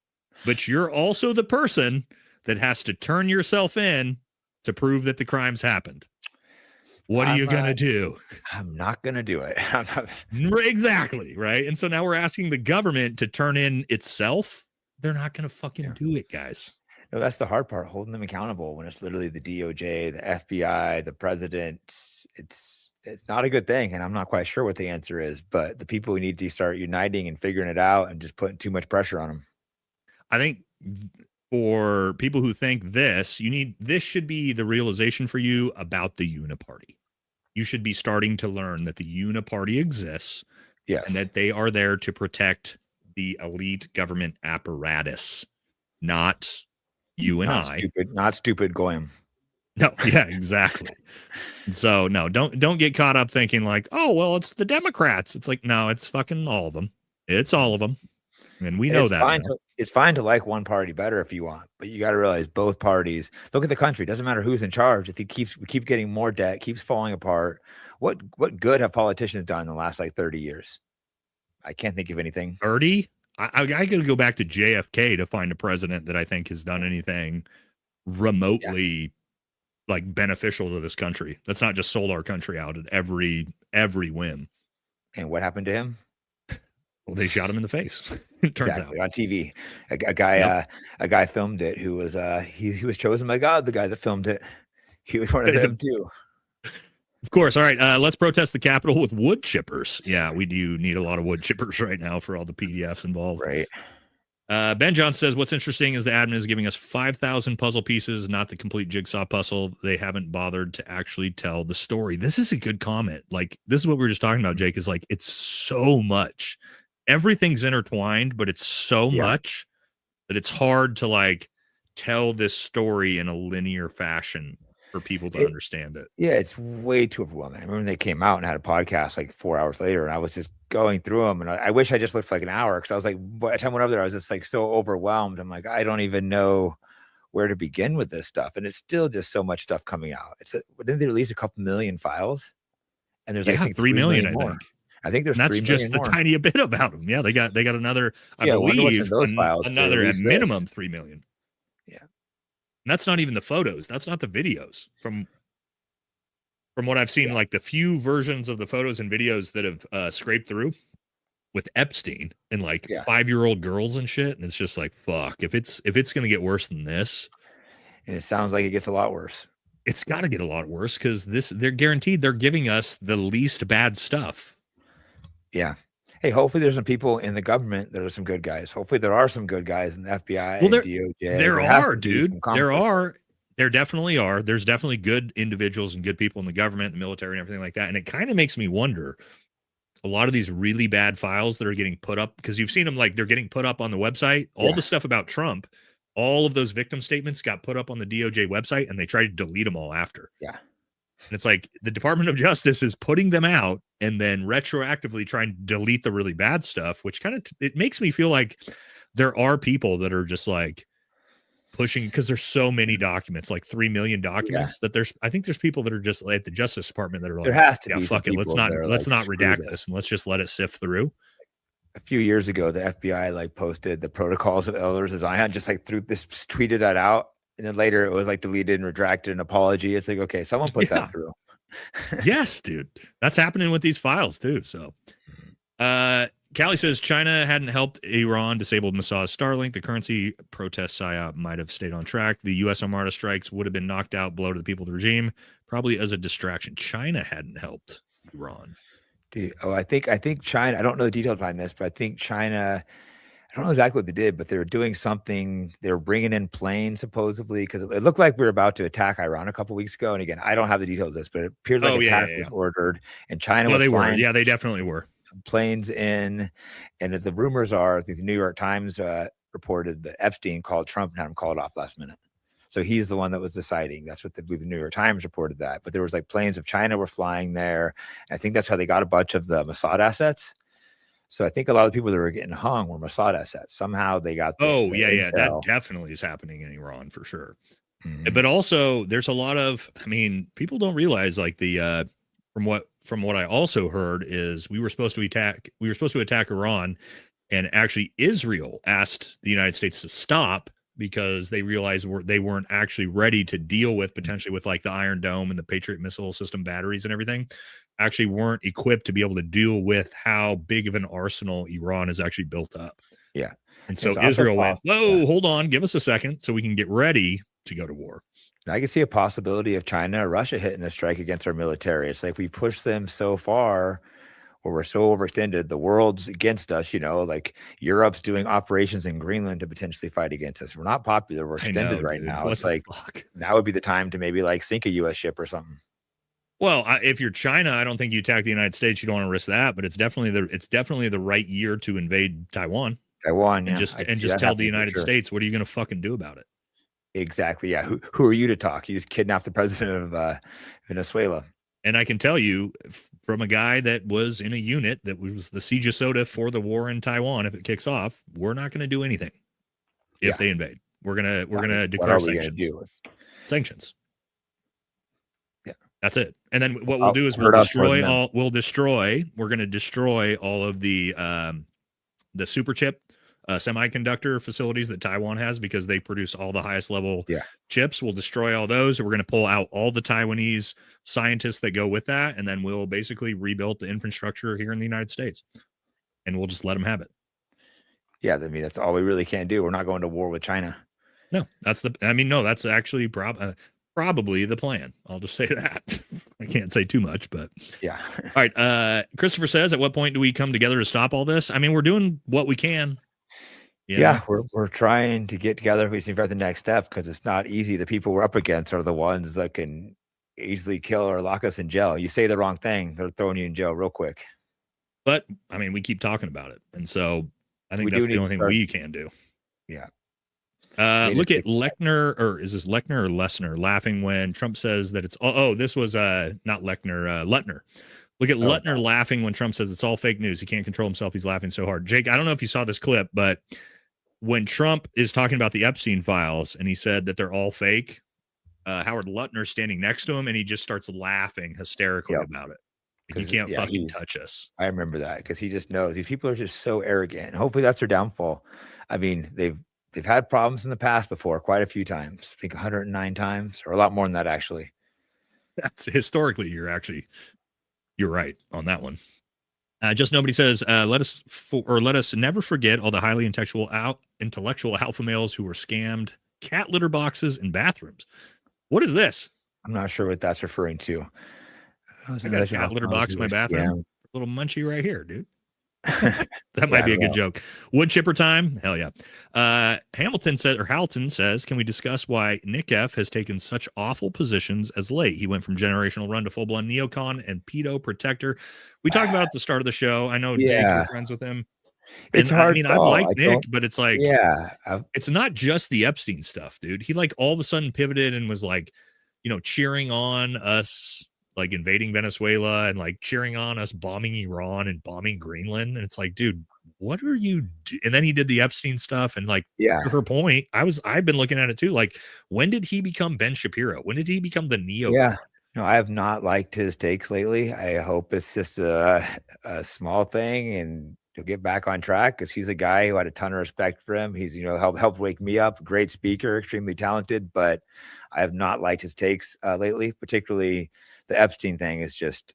but you're also the person that has to turn yourself in to prove that the crimes happened. What are you going to do? I'm not going to do it. Exactly. Right. And so now we're asking the government to turn in itself. They're not going to fucking do it, guys. No, that's the hard part, holding them accountable when it's literally the DOJ, the FBI, the president. It's not a good thing. And I'm not quite sure what the answer is, but the people need to start uniting and figuring it out and just putting too much pressure on them. I think for people who think this should be the realization for you about the uniparty. You should be starting to learn that the uniparty exists, and that they are there to protect the elite government apparatus, not you and not stupid goyim. No, yeah, exactly. So no, don't get caught up thinking like, oh well, it's the Democrats. It's like, no, it's fucking all of them. It's all of them. And we know that. It's fine to like one party better if you want, but you got to realize both parties. Look at the country. It doesn't matter who's in charge. If we keep getting more debt, keeps falling apart. What good have politicians done in the last 30 years? I can't think of anything. 30? I got to go back to JFK to find a president that I think has done anything remotely beneficial to this country. That's not just sold our country out at every whim. And what happened to him? Well, they shot him in the face. Turns exactly out on TV, a guy filmed it who was he was chosen by God. The guy that filmed it, he was one of them too. Of course. All right. Let's protest the Capitol with wood chippers. Yeah, we do need a lot of wood chippers right now for all the PDFs involved. Right. Ben John says, what's interesting is the admin is giving us 5,000 puzzle pieces, not the complete jigsaw puzzle. They haven't bothered to actually tell the story. This is a good comment. Like, this is what we were just talking about, Jake, is like, it's so much. Everything's intertwined, but it's so much that it's hard to like tell this story in a linear fashion for people to understand it. Yeah, it's way too overwhelming. I remember when they came out and had a podcast like 4 hours later, and I was just going through them, and I wish I just looked for like an hour, because I was like, by the time I went over there, I was just like so overwhelmed. I'm like, I don't even know where to begin with this stuff, and it's still just so much stuff coming out. Didn't they release a couple million files? And there's I think 3 million more. I think there's that's just the tiny bit about them. Yeah, they got another. I believe those files another at minimum 3 million. Yeah, and that's not even the photos. That's not the videos. From what I've seen, like the few versions of the photos and videos that have scraped through with Epstein and like 5-year-old girls and shit, and it's just like, fuck. If it's gonna get worse than this, and it sounds like it gets a lot worse. It's got to get a lot worse, because they're guaranteed they're giving us the least bad stuff. Yeah. Hey, hopefully there's some people in the government that are some good guys. Hopefully there are some good guys in the FBI and DOJ. There are, dude. There definitely are. There's definitely good individuals and good people in the government, the military, and everything like that. And it kind of makes me wonder, a lot of these really bad files that are getting put up, because you've seen them, like they're getting put up on the website. All the stuff about Trump, all of those victim statements got put up on the DOJ website, and they tried to delete them all after. Yeah. And it's like the Department of Justice is putting them out and then retroactively trying to delete the really bad stuff, which kind of it makes me feel like there are people that are just like pushing, because there's so many documents, like 3 million documents, that I think there's people that are just at the Justice Department that are like, there has to be fuck it, let's not redact this and let's just let it sift through. A few years ago, the FBI like posted the protocols of elders of Zion, just like tweeted that out. And then later it was like deleted and retracted an apology. It's like, okay, someone put that through. Yes, dude. That's happening with these files too. So Callie says China hadn't helped Iran disable Mossad's Starlink. The currency protest PSYOP might have stayed on track. The U.S. Armada strikes would have been knocked out, blow to the people of the regime, probably as a distraction. China hadn't helped Iran. Dude, I think China, I don't know the details behind this, but I think China, I don't know exactly what they did, but they were doing something. They were bringing in planes, supposedly, because it looked like we were about to attack Iran a couple weeks ago. And again, I don't have the details of this, but it appeared like attack was ordered, and China was flying. Yeah, they definitely were. Planes in, and the rumors are, I think the New York Times reported that Epstein called Trump and had him called off last minute. So he's the one that was deciding. That's what the New York Times reported that. But there was like planes of China were flying there. And I think that's how they got a bunch of the Mossad assets. So I think a lot of people that were getting hung were Mossad assets. Somehow they got that definitely is happening in Iran for sure. Mm-hmm. But also there's a lot of, I mean, people don't realize, like the from what I also heard is we were supposed to attack Iran, and actually Israel asked the United States to stop because they realized they weren't actually ready to deal with potentially with like the Iron Dome and the Patriot missile system batteries and everything. Actually weren't equipped to be able to deal with how big of an arsenal Iran has actually built up. Yeah. And so Israel went, whoa, hold on, give us a second so we can get ready to go to war. I can see a possibility of China or Russia hitting a strike against our military. It's like we push them so far, or we're so overextended, the world's against us, like Europe's doing operations in Greenland to potentially fight against us. We're not popular. We're extended right now. It's like, that would be the time to maybe like sink a U.S. ship or something. Well, if you're China, I don't think you attack the United States. You don't want to risk that, but it's definitely the right year to invade Taiwan. And just tell the United States, what are you going to fucking do about it? Exactly. Yeah. Who are you to talk? You just kidnapped the president of Venezuela. And I can tell you from a guy that was in a unit that was the CJSOTA for the war in Taiwan, if it kicks off, we're not going to do anything if they invade. We're gonna declare sanctions. Sanctions. Yeah. That's it. And then what we'll do is we're going to destroy all of the super chip semiconductor facilities that Taiwan has, because they produce all the highest level chips. We'll destroy all those. We're going to pull out all the Taiwanese scientists that go with that, and then we'll basically rebuild the infrastructure here in the United States, and we'll just let them have it. Yeah, I mean, that's all we really can do. We're not going to war with China. No, that's actually probably the plan. I'll just say that. I can't say too much, but yeah. All right. Christopher says, at what point do we come together to stop all this? I mean, we're doing what we can. Yeah, we're trying to get together. We see for the next step because it's not easy. The people we're up against are the ones that can easily kill or lock us in jail. You say the wrong thing, they're throwing you in jail real quick. But I mean, we keep talking about it, and so I think that's the only thing we can do. Yeah. Look at Lechner, or is this Lechner or Lessner laughing when Trump says that it's this was not Lechner, Lettner. Look at Lettner laughing when Trump says it's all fake news. He can't control himself. He's laughing so hard. Jake, I don't know if you saw this clip, but when Trump is talking about the Epstein files and he said that they're all fake, Howard Lettner standing next to him and he just starts laughing hysterically about it. Like, you can't fucking touch us. I remember that because he just knows these people are just so arrogant. Hopefully that's their downfall. I mean, they've had problems in the past before, quite a few times. I think 109 times, or a lot more than that, actually. That's historically, you're right on that one. Just nobody says, let us never forget all the highly intellectual alpha males who were scammed cat litter boxes in bathrooms. What is this? I'm not sure what that's referring to. I got a cat litter box in my bathroom. A little munchie right here, dude. That might be a good joke. Wood chipper time? Hell yeah. Hamilton says, can we discuss why Nick F has taken such awful positions as late? He went from generational run to full-blown neocon and pedo protector. We talked about at the start of the show. I know Jake, you're friends with him. It's hard. I mean, I've liked Nick, but it's like, it's not just the Epstein stuff, dude. He like all of a sudden pivoted and was like, cheering on us, like invading Venezuela and like cheering on us bombing Iran and bombing Greenland. And it's like, dude, what are you and then he did the Epstein stuff. And like, to her point, I've been looking at it too. Like, when did he become Ben Shapiro? When did he become the neo? Yeah. No, I have not liked his takes lately. I hope it's just a small thing and he'll get back on track because he's a guy who had a ton of respect for him. He's, helped wake me up. Great speaker, extremely talented, but I have not liked his takes lately, particularly the Epstein thing is just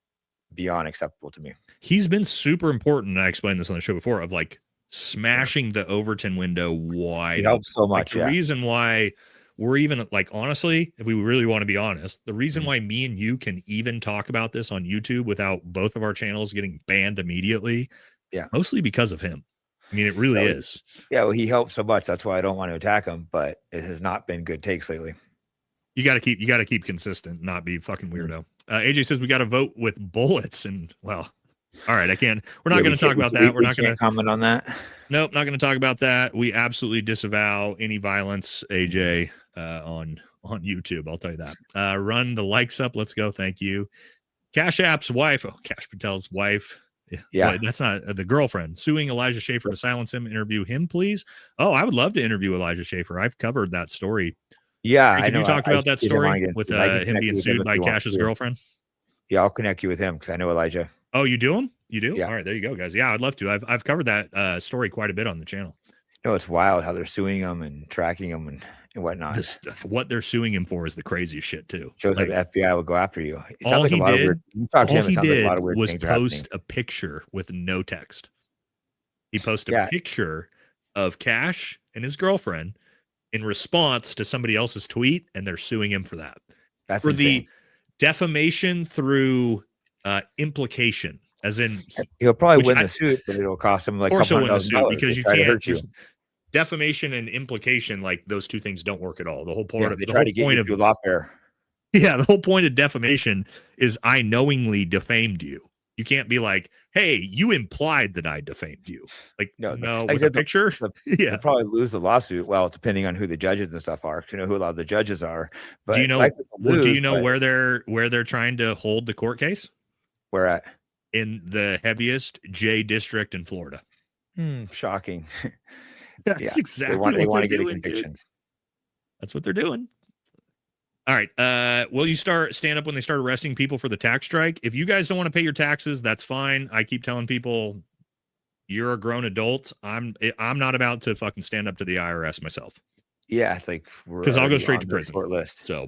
beyond acceptable to me. He's been super important. And I explained this on the show before of like smashing the Overton window wide. It helps so much. Like, the reason why we're even like, honestly, if we really want to be honest, the reason why me and you can even talk about this on YouTube without both of our channels getting banned immediately. Yeah. Mostly because of him. I mean, it really is. Yeah. Well, he helped so much. That's why I don't want to attack him, but it has not been good takes lately. You got to keep consistent, not be fucking weirdo. AJ says we got to vote with bullets, and well, all right, I can't. We're not going to talk about that. We're not going to comment on that. Nope, not going to talk about that. We absolutely disavow any violence, AJ, on YouTube. I'll tell you that. Run the likes up. Let's go. Thank you. CashApp's wife. Oh, Cash Patel's wife. Yeah, boy, that's not the girlfriend suing Elijah Schaffer to silence him. Interview him, please. Oh, I would love to interview Elijah Schaffer. I've covered that story. Yeah, I know. You talked about that story with him being sued by Cash's girlfriend. Yeah, I'll connect you with him because I know Elijah. Oh, you do him? You do? Yeah. All right, there you go, guys. Yeah, I'd love to. I've covered that story quite a bit on the channel. No, it's wild how they're suing him and tracking him and whatnot. What they're suing him for is the craziest shit too. Shows like the FBI will go after you. All he did was post a picture with no text. He posted a picture of Cash and his girlfriend in response to somebody else's tweet, and they're suing him for that. That's for insane. The defamation through implication, as in he'll probably win the suit, but it'll cost him like also win the suit because you can't. Defamation and implication, like those two things don't work at all. The whole point of the whole point of lawfare. Yeah, the whole point of defamation is I knowingly defamed you. You can't be like, hey, you implied that I defamed you. Like, no, with a picture. They'll probably lose the lawsuit. Well, depending on who the judges and stuff are, to know who a lot of the judges are. But do you know? Where they're trying to hold the court case? Where at? In the heaviest J district in Florida. Shocking. That's exactly they want to get doing, a conviction. Dude. That's what they're doing. All right. Will you stand up when they start arresting people for the tax strike? If you guys don't want to pay your taxes, that's fine. I keep telling people you're a grown adult. I'm not about to fucking stand up to the IRS myself. Yeah, it's like because I'll go straight to prison. List. So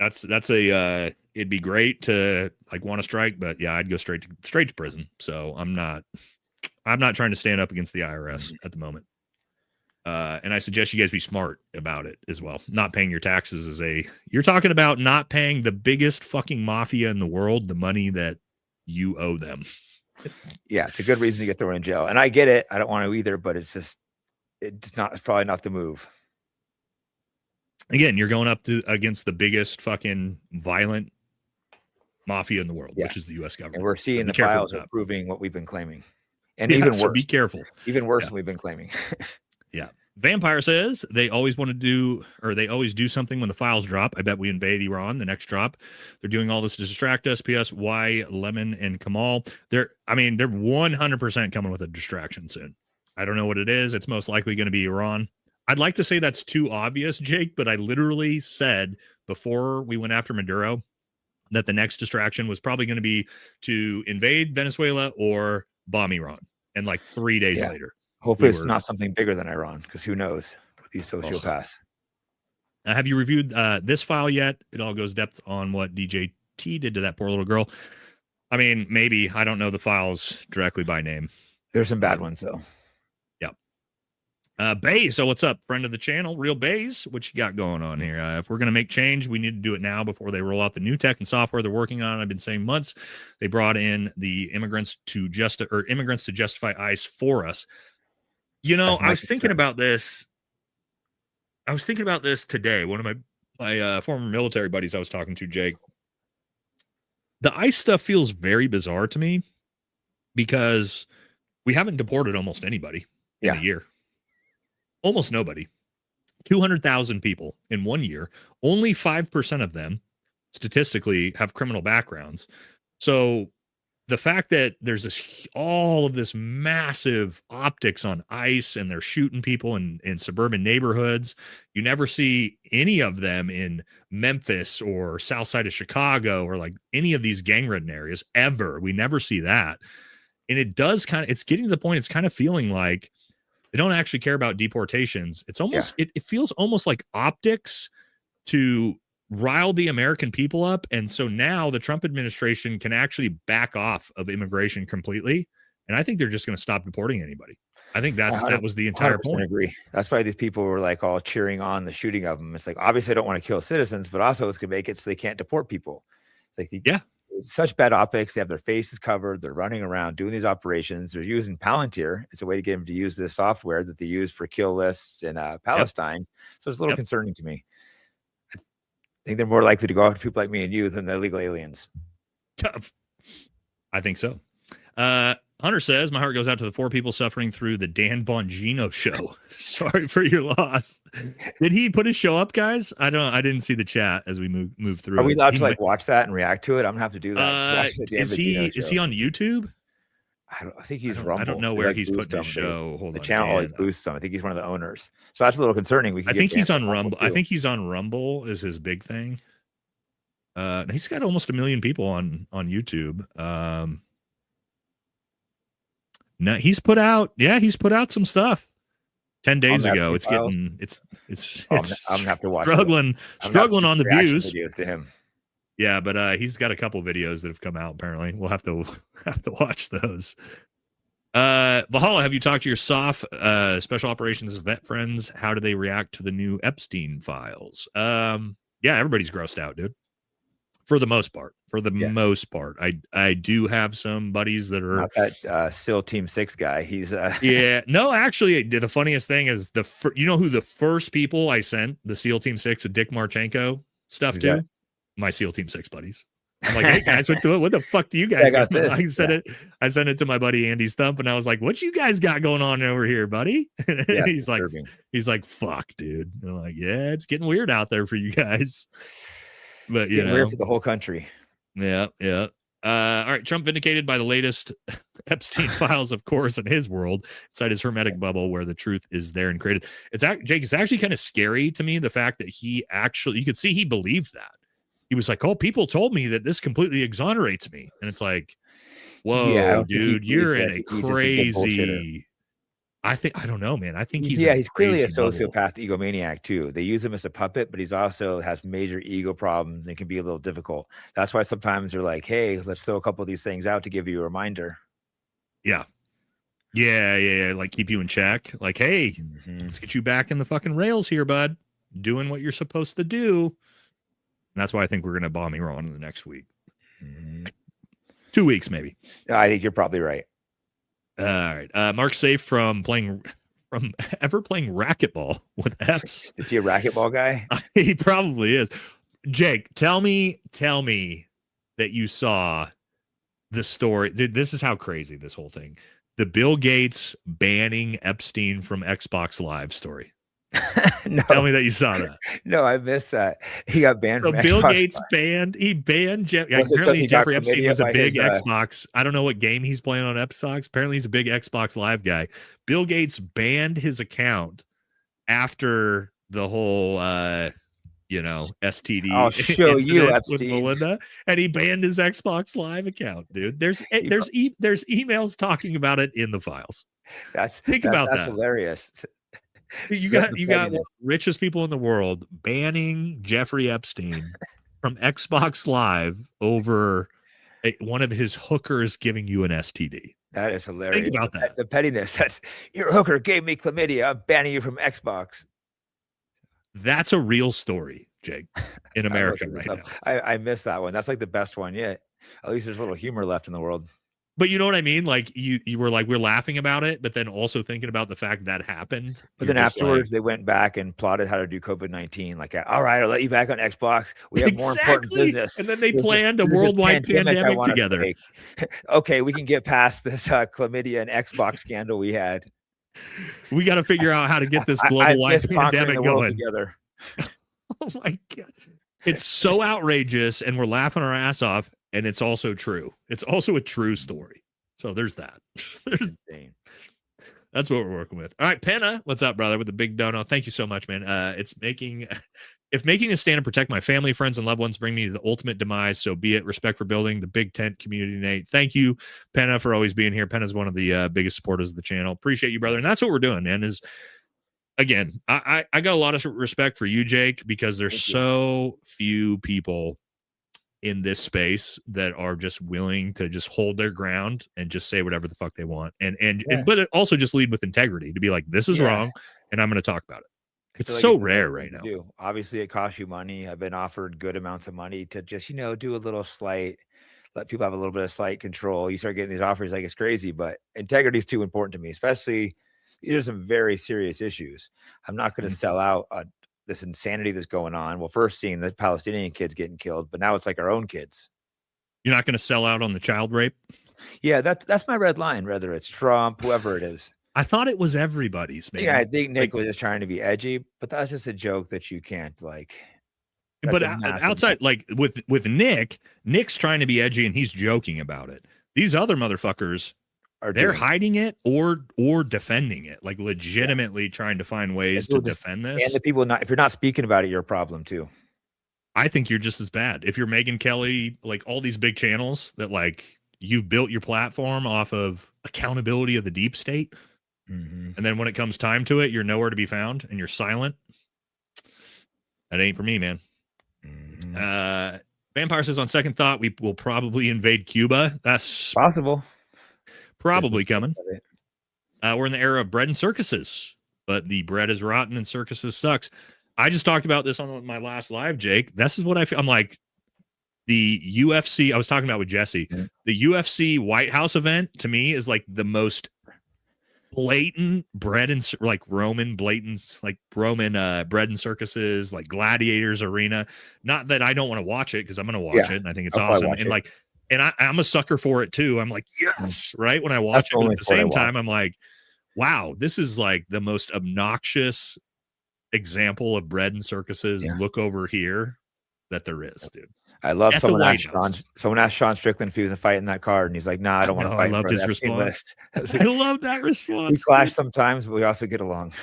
that's a it'd be great to like want to strike, but yeah, I'd go straight to prison. So I'm not I'm not trying to stand up against the IRS at the moment. And I suggest you guys be smart about it as well. Not paying your taxes you're talking about not paying the biggest fucking mafia in the world the money that you owe them. Yeah, it's a good reason to get thrown in jail. And I get it. I don't want to either, but it's probably not the move. Again, you're going up against the biggest fucking violent mafia in the world, which is the U.S. government. And we're seeing the files are proving what we've been claiming. And even worse. So be careful. Even worse than we've been claiming. Yeah. Vampire says they always want to do, or they always do something when the files drop. I bet we invade Iran, the next drop. They're doing all this to distract us. P.S. Why Lemon and Kamal? They're 100% coming with a distraction soon. I don't know what it is. It's most likely going to be Iran. I'd like to say that's too obvious, Jake, but I literally said before we went after Maduro that the next distraction was probably going to be to invade Venezuela or bomb Iran. And like 3 days later. Hopefully it's not something bigger than Iran, because who knows with these sociopaths. Have you reviewed this file yet? It all goes depth on what DJT did to that poor little girl. I mean, maybe. I don't know the files directly by name. There's some bad ones, though. Yep. Bays, so what's up? Friend of the channel, Real Bays. What you got going on here? If we're going to make change, we need to do it now before they roll out the new tech and software they're working on. I've been saying months. They brought in the immigrants to justify ICE for us. You know, I was thinking about this. I was thinking about this today. One of my former military buddies I was talking to, Jake. The ICE stuff feels very bizarre to me because we haven't deported almost anybody in a year. Almost nobody. 200,000 people in 1 year. Only 5% of them statistically have criminal backgrounds. So the fact that there's all of this massive optics on ICE and they're shooting people in suburban neighborhoods, you never see any of them in Memphis or south side of Chicago or like any of these gang-ridden areas ever. We never see that. And it's getting to the point, it's kind of feeling like they don't actually care about deportations. It's almost, it feels almost like optics to rile the American people up. And so now the Trump administration can actually back off of immigration completely. And I think they're just going to stop deporting anybody. I think that was the entire point. Agree. That's why these people were like all cheering on the shooting of them. It's like, obviously I don't want to kill citizens, but also it's going to make it so they can't deport people. Like it's such bad optics. They have their faces covered. They're running around doing these operations. They're using Palantir. It's a way to get them to use this software that they use for kill lists in Palestine. So it's a little concerning to me. I think they're more likely to go after people like me and you than the illegal aliens. I think so. Hunter says, my heart goes out to the 4 people suffering through the Dan Bongino show. Sorry for your loss. Did he put his show up, guys? I didn't see the chat as we move through. Are we allowed to watch that and react to it? I'm gonna have to do that. Is he on YouTube? I think he's Rumble. I don't know where he's putting his show. Hold on. The channel always boosts him. I think he's one of the owners. So that's a little concerning. I think he's on Rumble. I think he's on Rumble is his big thing. He's got almost 1 million people on YouTube. No, he's put out some stuff 10 days ago. It's getting I'm gonna have to watch struggling on the views videos to him. Yeah, but he's got a couple videos that have come out. Apparently, we'll have to watch those. Valhalla, have you talked to your SOF special operations vet friends? How do they react to the new Epstein files? Yeah, everybody's grossed out, dude. For the most part. Most part. I do have some buddies that are not that SEAL Team 6 guy. He's yeah. No, actually, the funniest thing is you know who the first people I sent the SEAL Team 6 Dick Marchenko stuff to? My SEAL Team 6 buddies. I'm like, hey guys, what the fuck do you guys got? I sent it to my buddy Andy Stump, and I was like, what you guys got going on over here, buddy? He's like, fuck, dude. And I'm like, yeah, it's getting weird out there for you guys. But you know, weird for the whole country. Yeah. All right. Trump vindicated by the latest Epstein files, of course, in his world, inside his hermetic bubble where the truth is there and created. Jake, it's actually kind of scary to me, the fact that you could see he believed that. He was like, oh, people told me that this completely exonerates me. And it's like, whoa, dude, you're in a crazy. I don't know, man. I think he's clearly a sociopath, egomaniac too. They use him as a puppet, but he's also has major ego problems and can be a little difficult. That's why sometimes they're like, hey, let's throw a couple of these things out to give you a reminder. Yeah. Yeah. Like keep you in check. Like, hey, let's get you back in the fucking rails here, bud. Doing what you're supposed to do. And that's why I think we're going to bomb Iran in the next week. 2 weeks, maybe. I think you're probably right. All right. Mark's safe from ever playing racquetball with Epps. Is he a racquetball guy? He probably is. Jake, tell me that you saw the story. Dude, this is how crazy this whole thing. The Bill Gates banning Epstein from Xbox Live story. No. Tell me that you saw that. No, I missed that. He got banned So from Bill Xbox Gates Live. banned Was it 'cause apparently he Jeffrey got Epstein was a chlamydia big by his, Xbox. I don't know what game he's playing on Xbox. Apparently he's a big Xbox Live guy. Bill Gates banned his account after the whole STD. I'll show you, with Epstein. Melinda, and he banned his Xbox Live account, dude. There's emails talking about it in the files. That's that. hilarious. You got one of the richest people in the world banning Jeffrey Epstein from Xbox Live over one of his hookers giving you an STD. That is hilarious. Think about that. The pettiness. That's your hooker gave me chlamydia. I'm banning you from Xbox. That's a real story, Jake, in America right now. I missed that one. That's like the best one yet. At least there's a little humor left in the world. But you know what I mean? Like you were like, we're laughing about it, but then also thinking about the fact that happened. But then afterwards, they went back and plotted how to do COVID-19. Like, all right, I'll let you back on Xbox. We have more important business. And then they planned a worldwide pandemic together. Okay, we can get past this chlamydia and Xbox scandal we had. We got to figure out how to get this global-wide pandemic going together. Oh my God. It's so outrageous, and we're laughing our ass off. And it's also true. It's also a true story. So there's that. That's what we're working with. All right, Penna, what's up, brother? With the big dono. Thank you so much, man. If making a stand to protect my family, friends, and loved ones bring me to the ultimate demise, so be it. Respect for building the big tent community, Nate. Thank you, Penna, for always being here. Penna's one of the biggest supporters of the channel. Appreciate you, brother. And that's what we're doing, man. Again, I got a lot of respect for you, Jake, because there's so few people in this space that are just willing to just hold their ground and just say whatever the fuck they want. But it also just lead with integrity to be like, this is wrong. And I'm going to talk about it. It's so rare right now. Obviously it costs you money. I've been offered good amounts of money to just, do a little slight, let people have a little bit of slight control. You start getting these offers like it's crazy, but integrity is too important to me, especially there's some very serious issues. I'm not going to sell out this insanity that's going on. Well, first seeing the Palestinian kids getting killed, but now it's like our own kids. You're not going to sell out on the child rape? Yeah, that's my red line, whether it's Trump, whoever it is. I thought it was everybody's, man. Yeah, I think Nick was just trying to be edgy, but that's just a joke that you can't But outside, like with Nick's trying to be edgy and he's joking about it. These other motherfuckers they're hiding it or defending it, like legitimately trying to find ways to defend this. And the people if you're not speaking about it, you're a problem too. I think you're just as bad. If you're Megyn Kelly, like all these big channels that like you've built your platform off of accountability of the deep state. And then when it comes time to it, you're nowhere to be found and you're silent. That ain't for me, man. Vampire says on second thought, we will probably invade Cuba. That's possible. Probably coming. We're in the era of bread and circuses, but the bread is rotten and circuses sucks. I just talked about this on my last live, Jake. This is what I feel. I'm like the UFC. I was talking about with Jesse. The UFC White House event to me is like the most blatant bread and like Roman blatants, like Roman bread and circuses, like gladiators arena. Not that I don't want to watch it because I'm going to watch it and I think it's awesome. And like. And I'm a sucker for it too. I'm like, yes, right? When I watch it, but at the same time, I'm like, wow, this is like the most obnoxious example of bread and circuses. Look over here that there is, dude. I love someone asked Sean Strickland if he was a fight in that card, and he's like, nah, I don't want to fight. I loved his response. I love that response. We clash sometimes, but we also get along.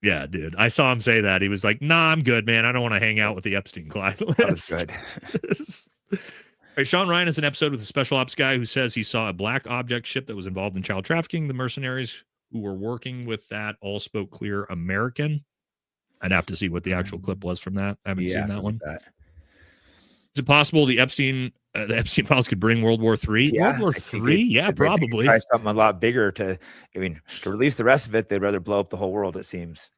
Yeah, dude. I saw him say that. He was like, nah, I'm good, man. I don't want to hang out with the Epstein client list. That was good. All right, Sean Ryan has an episode with a special ops guy who says he saw a black object ship that was involved in child trafficking. The mercenaries who were working with that all spoke clear American. I'd have to see what the actual clip was from that. I haven't seen that one. Is it possible the Epstein files could bring World War III? Yeah, World War III? Yeah, probably. Try something a lot bigger to release the rest of it. They'd rather blow up the whole world, it seems.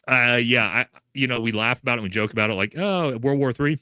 Yeah, we laugh about it and we joke about it like, oh, World War III.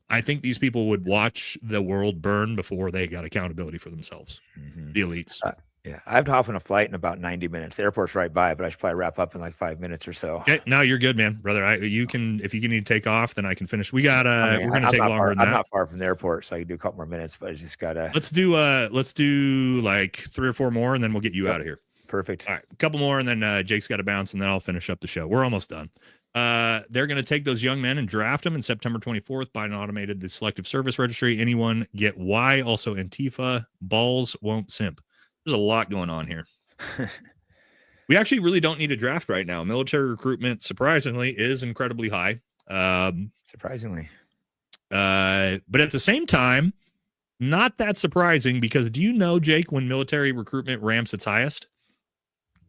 I think these people would watch the world burn before they got accountability for themselves. The elites. Yeah, I have to hop on a flight in about 90 minutes. The airport's right by, but I should probably wrap up in like 5 minutes or so. Okay, no, you're good, man, brother. If you need to take off, then I can finish. We got we're gonna take longer than that. I'm not far from the airport, so I can do a couple more minutes, but I just gotta. Let's do like 3 or 4 more, and then we'll get you out of here. Perfect. All right, a couple more, and then Jake's got to bounce, and then I'll finish up the show. We're almost done. They're going to take those young men and draft them in September 24th. Biden automated the Selective Service Registry. Anyone get why? Also, Antifa, balls won't simp. There's a lot going on here. We actually really don't need a draft right now. Military recruitment, surprisingly, is incredibly high. Surprisingly. But at the same time, not that surprising, because do you know, Jake, when military recruitment ramps its highest?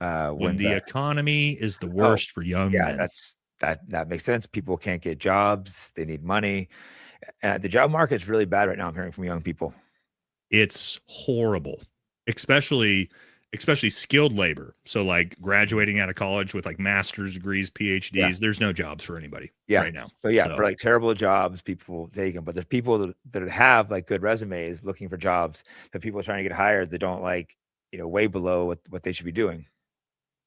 When the economy is the worst for young men. That makes sense. People can't get jobs. They need money. The job market is really bad right now, I'm hearing from young people. It's horrible, especially skilled labor. So like graduating out of college with like master's degrees, PhDs, there's no jobs for anybody right now. So for like terrible jobs, people take them. But there's people that have like good resumes looking for jobs, that people are trying to get hired that don't like, way below what they should be doing.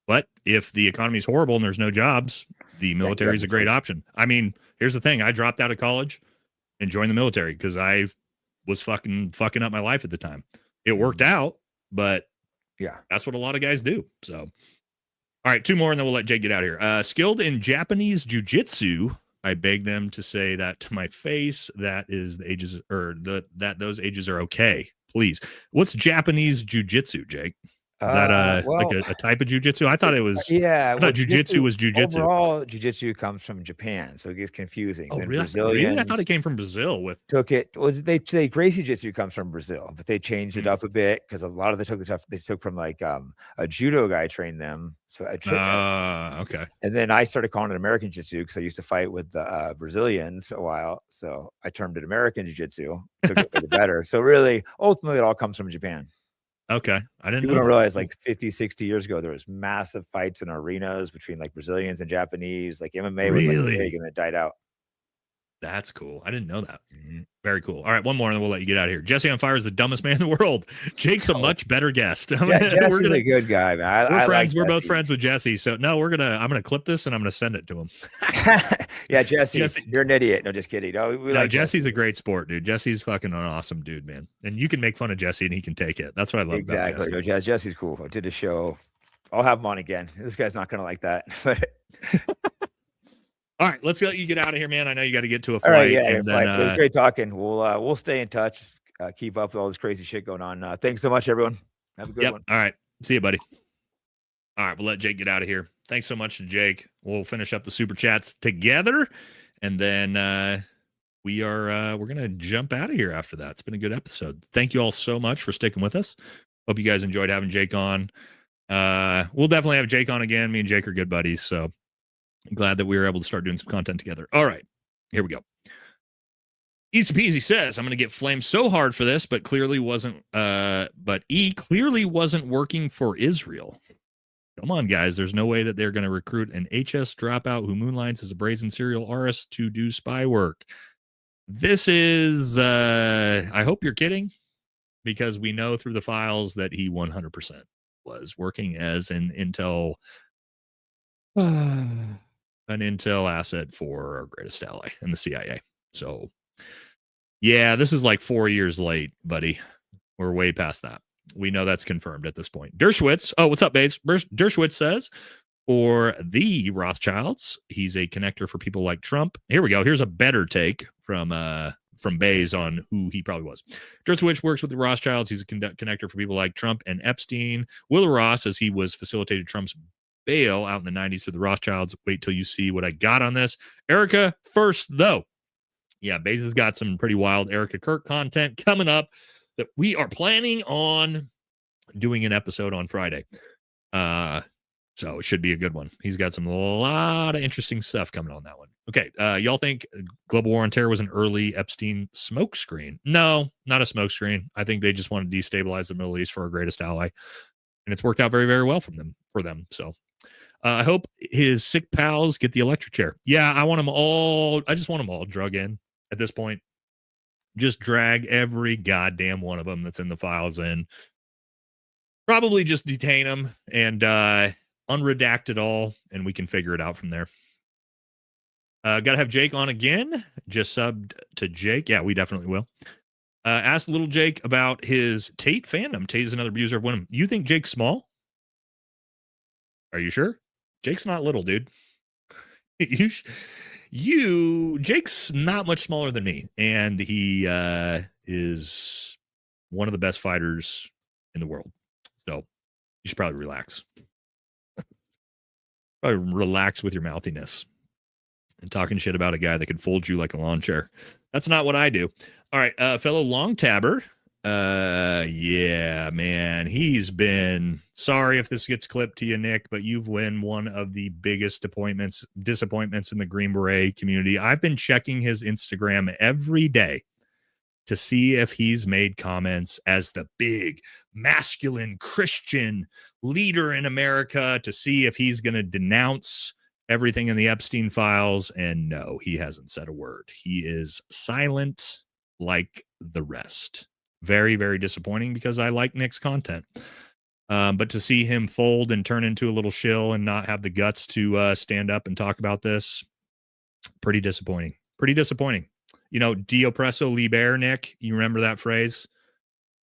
But if the economy is horrible and there's no jobs, the military is a great option. I mean, here's the thing. I dropped out of college and joined the military because I was fucking up my life at the time. It worked out, but that's what a lot of guys do. So, all right, 2 more and then we'll let Jake get out of here. Skilled in Japanese jiu-jitsu. I beg them to say that to my face. That is the ages, or that those ages are okay. Please. What's Japanese jiu-jitsu, Jake? Is that like a type of jiu-jitsu? I thought it was. I thought jiu-jitsu was jiu-jitsu. Overall, jiu-jitsu comes from Japan, so it gets confusing. Oh, really? I thought it came from Brazil. They say Gracie jiu-jitsu comes from Brazil, but they changed it up a bit because a lot of the stuff they took from like a judo guy trained them. So okay. And then I started calling it American jiu-jitsu because I used to fight with the Brazilians a while, so I termed it American jiu-jitsu. Took it for the better. So really, ultimately, it all comes from Japan. Okay. I didn't People don't realize like 50, 60 years ago, there was massive fights in arenas between like Brazilians and Japanese. Like MMA was like big and it died out. That's cool. I didn't know that. Very cool. All right, one more and then we'll let you get out of here. Jesse on Fire is the dumbest man in the world. Jake's a much better guest. Jesse's a good guy, man. We're friends. We're both friends with Jesse. So no, I'm gonna clip this and I'm gonna send it to him. Jesse, you're an idiot. No, just kidding. No, Jesse's a great sport, dude. Jesse's fucking an awesome dude, man. And you can make fun of Jesse and he can take it. That's what I love about Jesse. No, Jesse's cool. I did a show. I'll have him on again. This guy's not gonna like that. All right, let's let you get out of here, man. I know you got to get to a flight. It was great talking. We'll stay in touch. Keep up with all this crazy shit going on. Thanks so much, everyone. Have a good one. All right. See you, buddy. All right, we'll let Jake get out of here. Thanks so much to Jake. We'll finish up the super chats together, and then we're gonna jump out of here after that. It's been a good episode. Thank you all so much for sticking with us. Hope you guys enjoyed having Jake on. We'll definitely have Jake on again. Me and Jake are good buddies, so I'm glad that we were able to start doing some content together. All right, here we go. Easy Peasy says, I'm going to get flamed so hard for this, but clearly wasn't, clearly wasn't working for Israel. Come on, guys. There's no way that they're going to recruit an HS dropout who moonlights as a brazen serial artist to do spy work. This is, I hope you're kidding, because we know through the files that he 100% was working as an intel asset for our greatest ally in the CIA. So, yeah, this is like 4 years late, buddy. We're way past that. We know that's confirmed at this point. Dershowitz. Oh, what's up, Baze? Dershowitz says, for the Rothschilds, he's a connector for people like Trump. Here we go. Here's a better take from Baze on who he probably was. Dershowitz works with the Rothschilds. He's a connector for people like Trump and Epstein. Will Ross, as he was facilitated Trump's bail out in the 90s through the Rothschilds. Wait till you see what I got on this. Erica first, though. Yeah, Baze has got some pretty wild Erica Kirk content coming up that we are planning on doing an episode on Friday. So it should be a good one. He's got a lot of interesting stuff coming on that one. Okay. Y'all think Global War on Terror was an early Epstein smokescreen? No, not a smokescreen. I think they just want to destabilize the Middle East for our greatest ally. And it's worked out very, very well for them. So I hope his sick pals get the electric chair. Yeah, I want them all. I just want them all drug in at this point. Just drag every goddamn one of them that's in the files in. Probably just detain them and unredact it all, and we can figure it out from there. Gotta have Jake on again. Just subbed to Jake. Yeah, we definitely will. Ask little Jake about his Tate fandom. Tate is another abuser of women. You think Jake's small? Are you sure? Jake's not little, dude. Jake's not much smaller than me, and he is one of the best fighters in the world. So you should probably relax. Probably relax with your mouthiness and talking shit about a guy that could fold you like a lawn chair. That's not what I do. All right, fellow long tabber. Yeah, man, he's been, sorry if this gets clipped to you, Nick, but you've been one of the biggest disappointments in the Green Beret community. I've been checking his Instagram every day to see if he's made comments as the big masculine Christian leader in America, to see if he's going to denounce everything in the Epstein files. And no, he hasn't said a word. He is silent like the rest. Very, very disappointing, because I like Nick's content. But to see him fold and turn into a little shill and not have the guts to stand up and talk about this, pretty disappointing. Pretty disappointing. You know, de oppresso liber, Nick, you remember that phrase?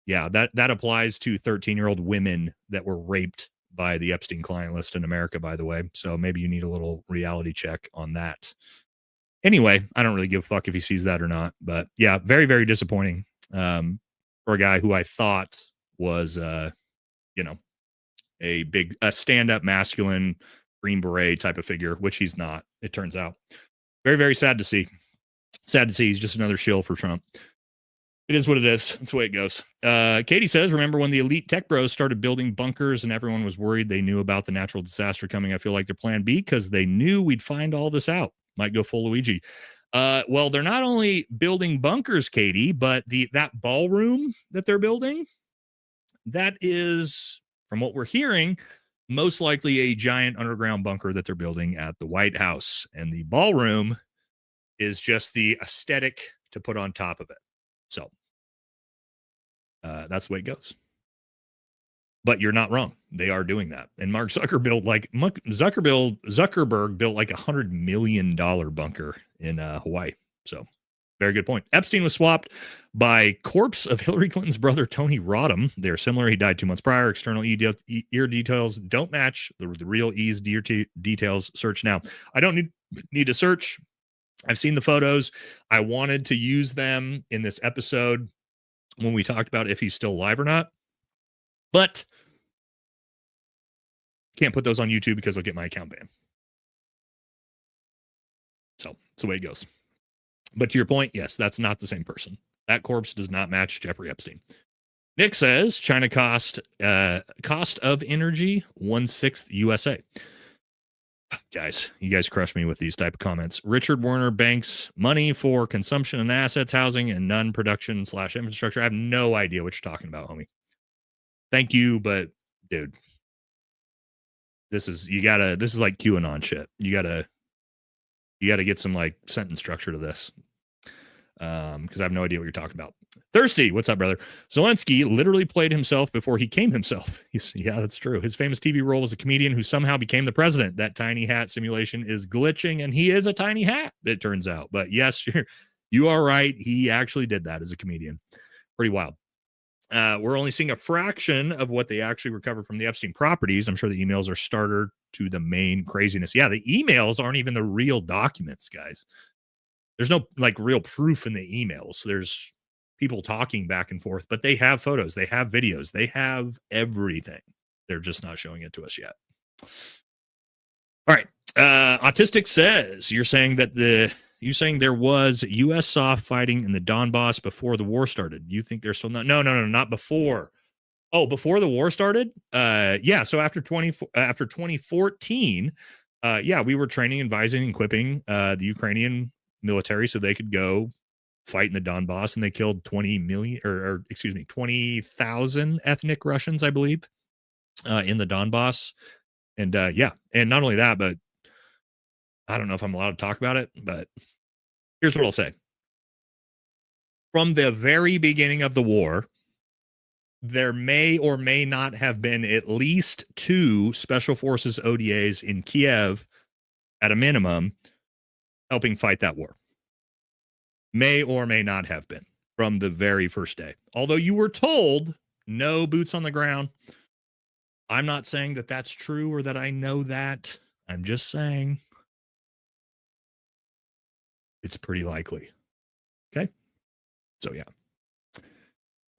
Yeah, that applies to 13-year-old women that were raped by the Epstein client list in America, by the way. So maybe you need a little reality check on that. Anyway, I don't really give a fuck if he sees that or not. But yeah, very, very disappointing for a guy who I thought was, a stand-up masculine Green Beret type of figure, which he's not, it turns out. Very, very sad to see. Sad to see. He's just another shill for Trump. It is what it is. That's the way it goes. Katie says, remember when the elite tech bros started building bunkers and everyone was worried they knew about the natural disaster coming? I feel like their plan B, because they knew we'd find all this out. Might go full Luigi. Well, they're not only building bunkers, Katie, but that ballroom that they're building, that is, from what we're hearing, most likely a giant underground bunker that they're building at the White House. And the ballroom is just the aesthetic to put on top of it. So that's the way it goes. But you're not wrong. They are doing that. And Mark Zuckerberg built like $100 million bunker in Hawaii. So very good point. Epstein was swapped by corpse of Hillary Clinton's brother, Tony Rodham. They're similar. He died 2 months prior. External ear details don't match the real E's details. Search now. I don't need to search. I've seen the photos. I wanted to use them in this episode when we talked about if he's still alive or not. But can't put those on YouTube because I'll get my account banned. So that's the way it goes. But to your point, yes, that's not the same person. That corpse does not match Jeffrey Epstein. Nick says China cost of energy 1/6 USA. Guys, you guys crush me with these type of comments. Richard Werner banks money for consumption and assets, housing, and none production / infrastructure. I have no idea what you're talking about, homie. Thank you, but dude, this is like QAnon shit. You gotta get some like sentence structure to this. Because I have no idea what you're talking about. Thirsty, what's up, brother? Zelensky literally played himself before he came himself. Yeah, that's true. His famous TV role was a comedian who somehow became the president. That tiny hat simulation is glitching, and he is a tiny hat, it turns out. But yes, you are right. He actually did that as a comedian. Pretty wild. We're only seeing a fraction of what they actually recovered from the Epstein properties. I'm sure the emails are starter to the main craziness. Yeah, the emails aren't even the real documents, guys. There's no like real proof in the emails. There's people talking back and forth, but they have photos, they have videos, they have everything. They're just not showing it to us yet. All right. Autistic says you're saying there was U.S. soft fighting in the Donbass before the war started. You think they're still not? No, not before. Oh, before the war started? Yeah. So after 2014, yeah, we were training, advising, and equipping the Ukrainian military so they could go fight in the Donbass, and they killed 20,000 ethnic Russians, I believe, in the Donbass. And yeah, and not only that, but I don't know if I'm allowed to talk about it, but here's what I'll say. From the very beginning of the war, there may or may not have been at least 2 Special Forces ODAs in Kiev at a minimum helping fight that war. May or may not have been from the very first day. Although you were told no boots on the ground. I'm not saying that that's true or that I know that. I'm just saying it's pretty likely. Okay. So yeah.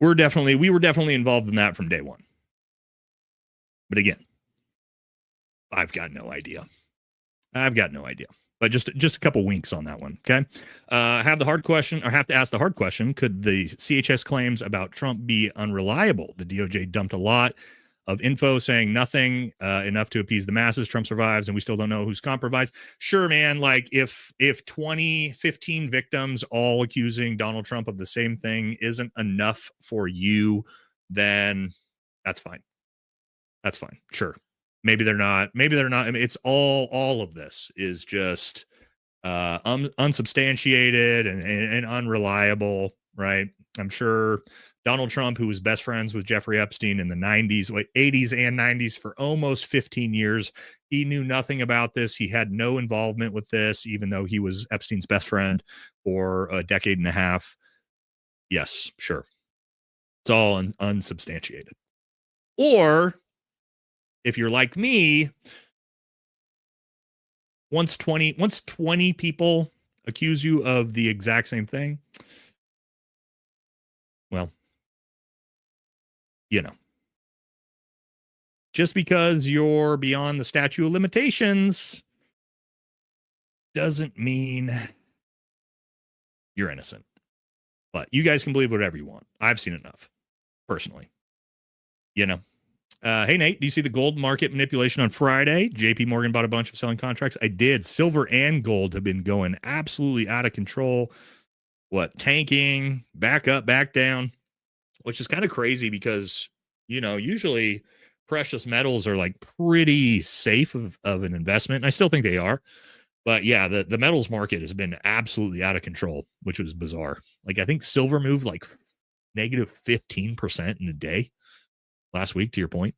We were definitely involved in that from day one. But again, I've got no idea. But just a couple winks on that one. Okay. Have to ask the hard question. Could the CHS claims about Trump be unreliable? The DOJ dumped a lot of info saying nothing enough to appease the masses. Trump survives and we still don't know who's compromised. Sure, man. Like if 15 victims all accusing Donald Trump of the same thing isn't enough for you, then that's fine. That's fine. Sure. Maybe they're not. I mean, it's all of this is just unsubstantiated and unreliable, right? I'm sure Donald Trump, who was best friends with Jeffrey Epstein in the 80s and 90s for almost 15 years, he knew nothing about this. He had no involvement with this, even though he was Epstein's best friend for a decade and a half. Yes, sure. It's all unsubstantiated. Or if you're like me, once 20 people accuse you of the exact same thing, well, you know, just because you're beyond the statute of limitations doesn't mean you're innocent. But you guys can believe whatever you want. I've seen enough, personally. You know. Hey, Nate, do you see the gold market manipulation on Friday? JP Morgan bought a bunch of selling contracts. I did. Silver and gold have been going absolutely out of control. Tanking, back up, back down, which is kind of crazy because, you know, usually precious metals are like pretty safe of an investment. And I still think they are. But yeah, the metals market has been absolutely out of control, which was bizarre. Like I think silver moved like negative 15% in a day last week, to your point.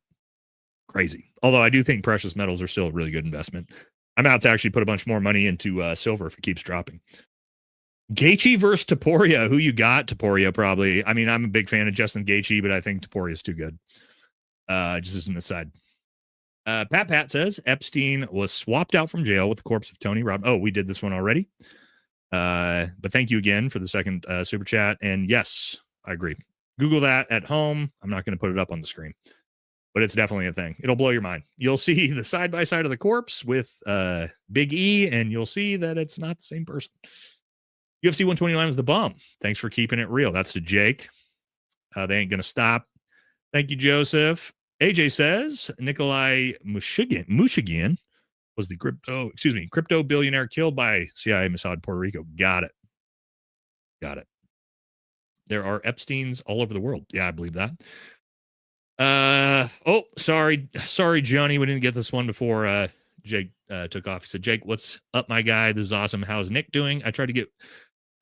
Crazy. Although I do think precious metals are still a really good investment. I'm out to actually put a bunch more money into silver if it keeps dropping. Gaethje versus Topuria. Who you got? Topuria, probably. I mean, I'm a big fan of Justin Gaethje, but I think Topuria is too good. Just as an aside. Pat says Epstein was swapped out from jail with the corpse of Tony Robb. Oh, we did this one already. But thank you again for the second super chat. And yes, I agree. Google that at home. I'm not going to put it up on the screen, but it's definitely a thing. It'll blow your mind. You'll see the side by side of the corpse with Big E, and you'll see that it's not the same person. UFC 129 is the bomb. Thanks for keeping it real. That's to Jake. They ain't going to stop. Thank you, Joseph. AJ says Nikolai Mushigian was the crypto billionaire killed by CIA Mossad Puerto Rico. Got it. There are Epsteins all over the world. Yeah, I believe that. Sorry, Johnny. We didn't get this one before Jake took off. He said, Jake, what's up, my guy? This is awesome. How's Nick doing? I tried to get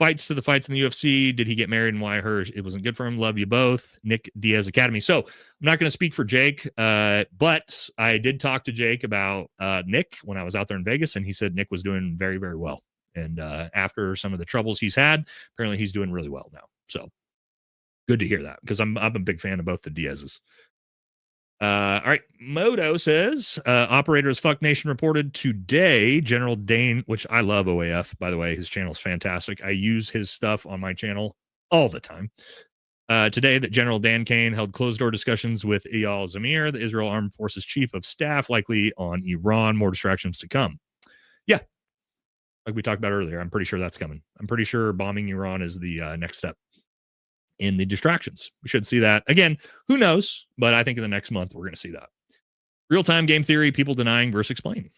fights in the UFC. Did he get married and why it wasn't good for him? Love you both. Nick Diaz Academy. So I'm not going to speak for Jake, but I did talk to Jake about Nick when I was out there in Vegas, and he said Nick was doing very, very well. And after some of the troubles he's had, apparently he's doing really well now. So good to hear that, because I'm a big fan of both the Diaz's. All right. Moto says, Operators Fuck Nation reported today, General Dane, which I love OAF, by the way. His channel is fantastic. I use his stuff on my channel all the time. Today, that General Dan Kane held closed-door discussions with Eyal Zamir, the Israel Armed Forces Chief of Staff, likely on Iran. More distractions to come. Yeah. Like we talked about earlier, I'm pretty sure that's coming. I'm pretty sure bombing Iran is the next step. in the distractions. We should see that. Again, who knows? But I think in the next month, we're going to see that. Real-time game theory, people denying versus explaining.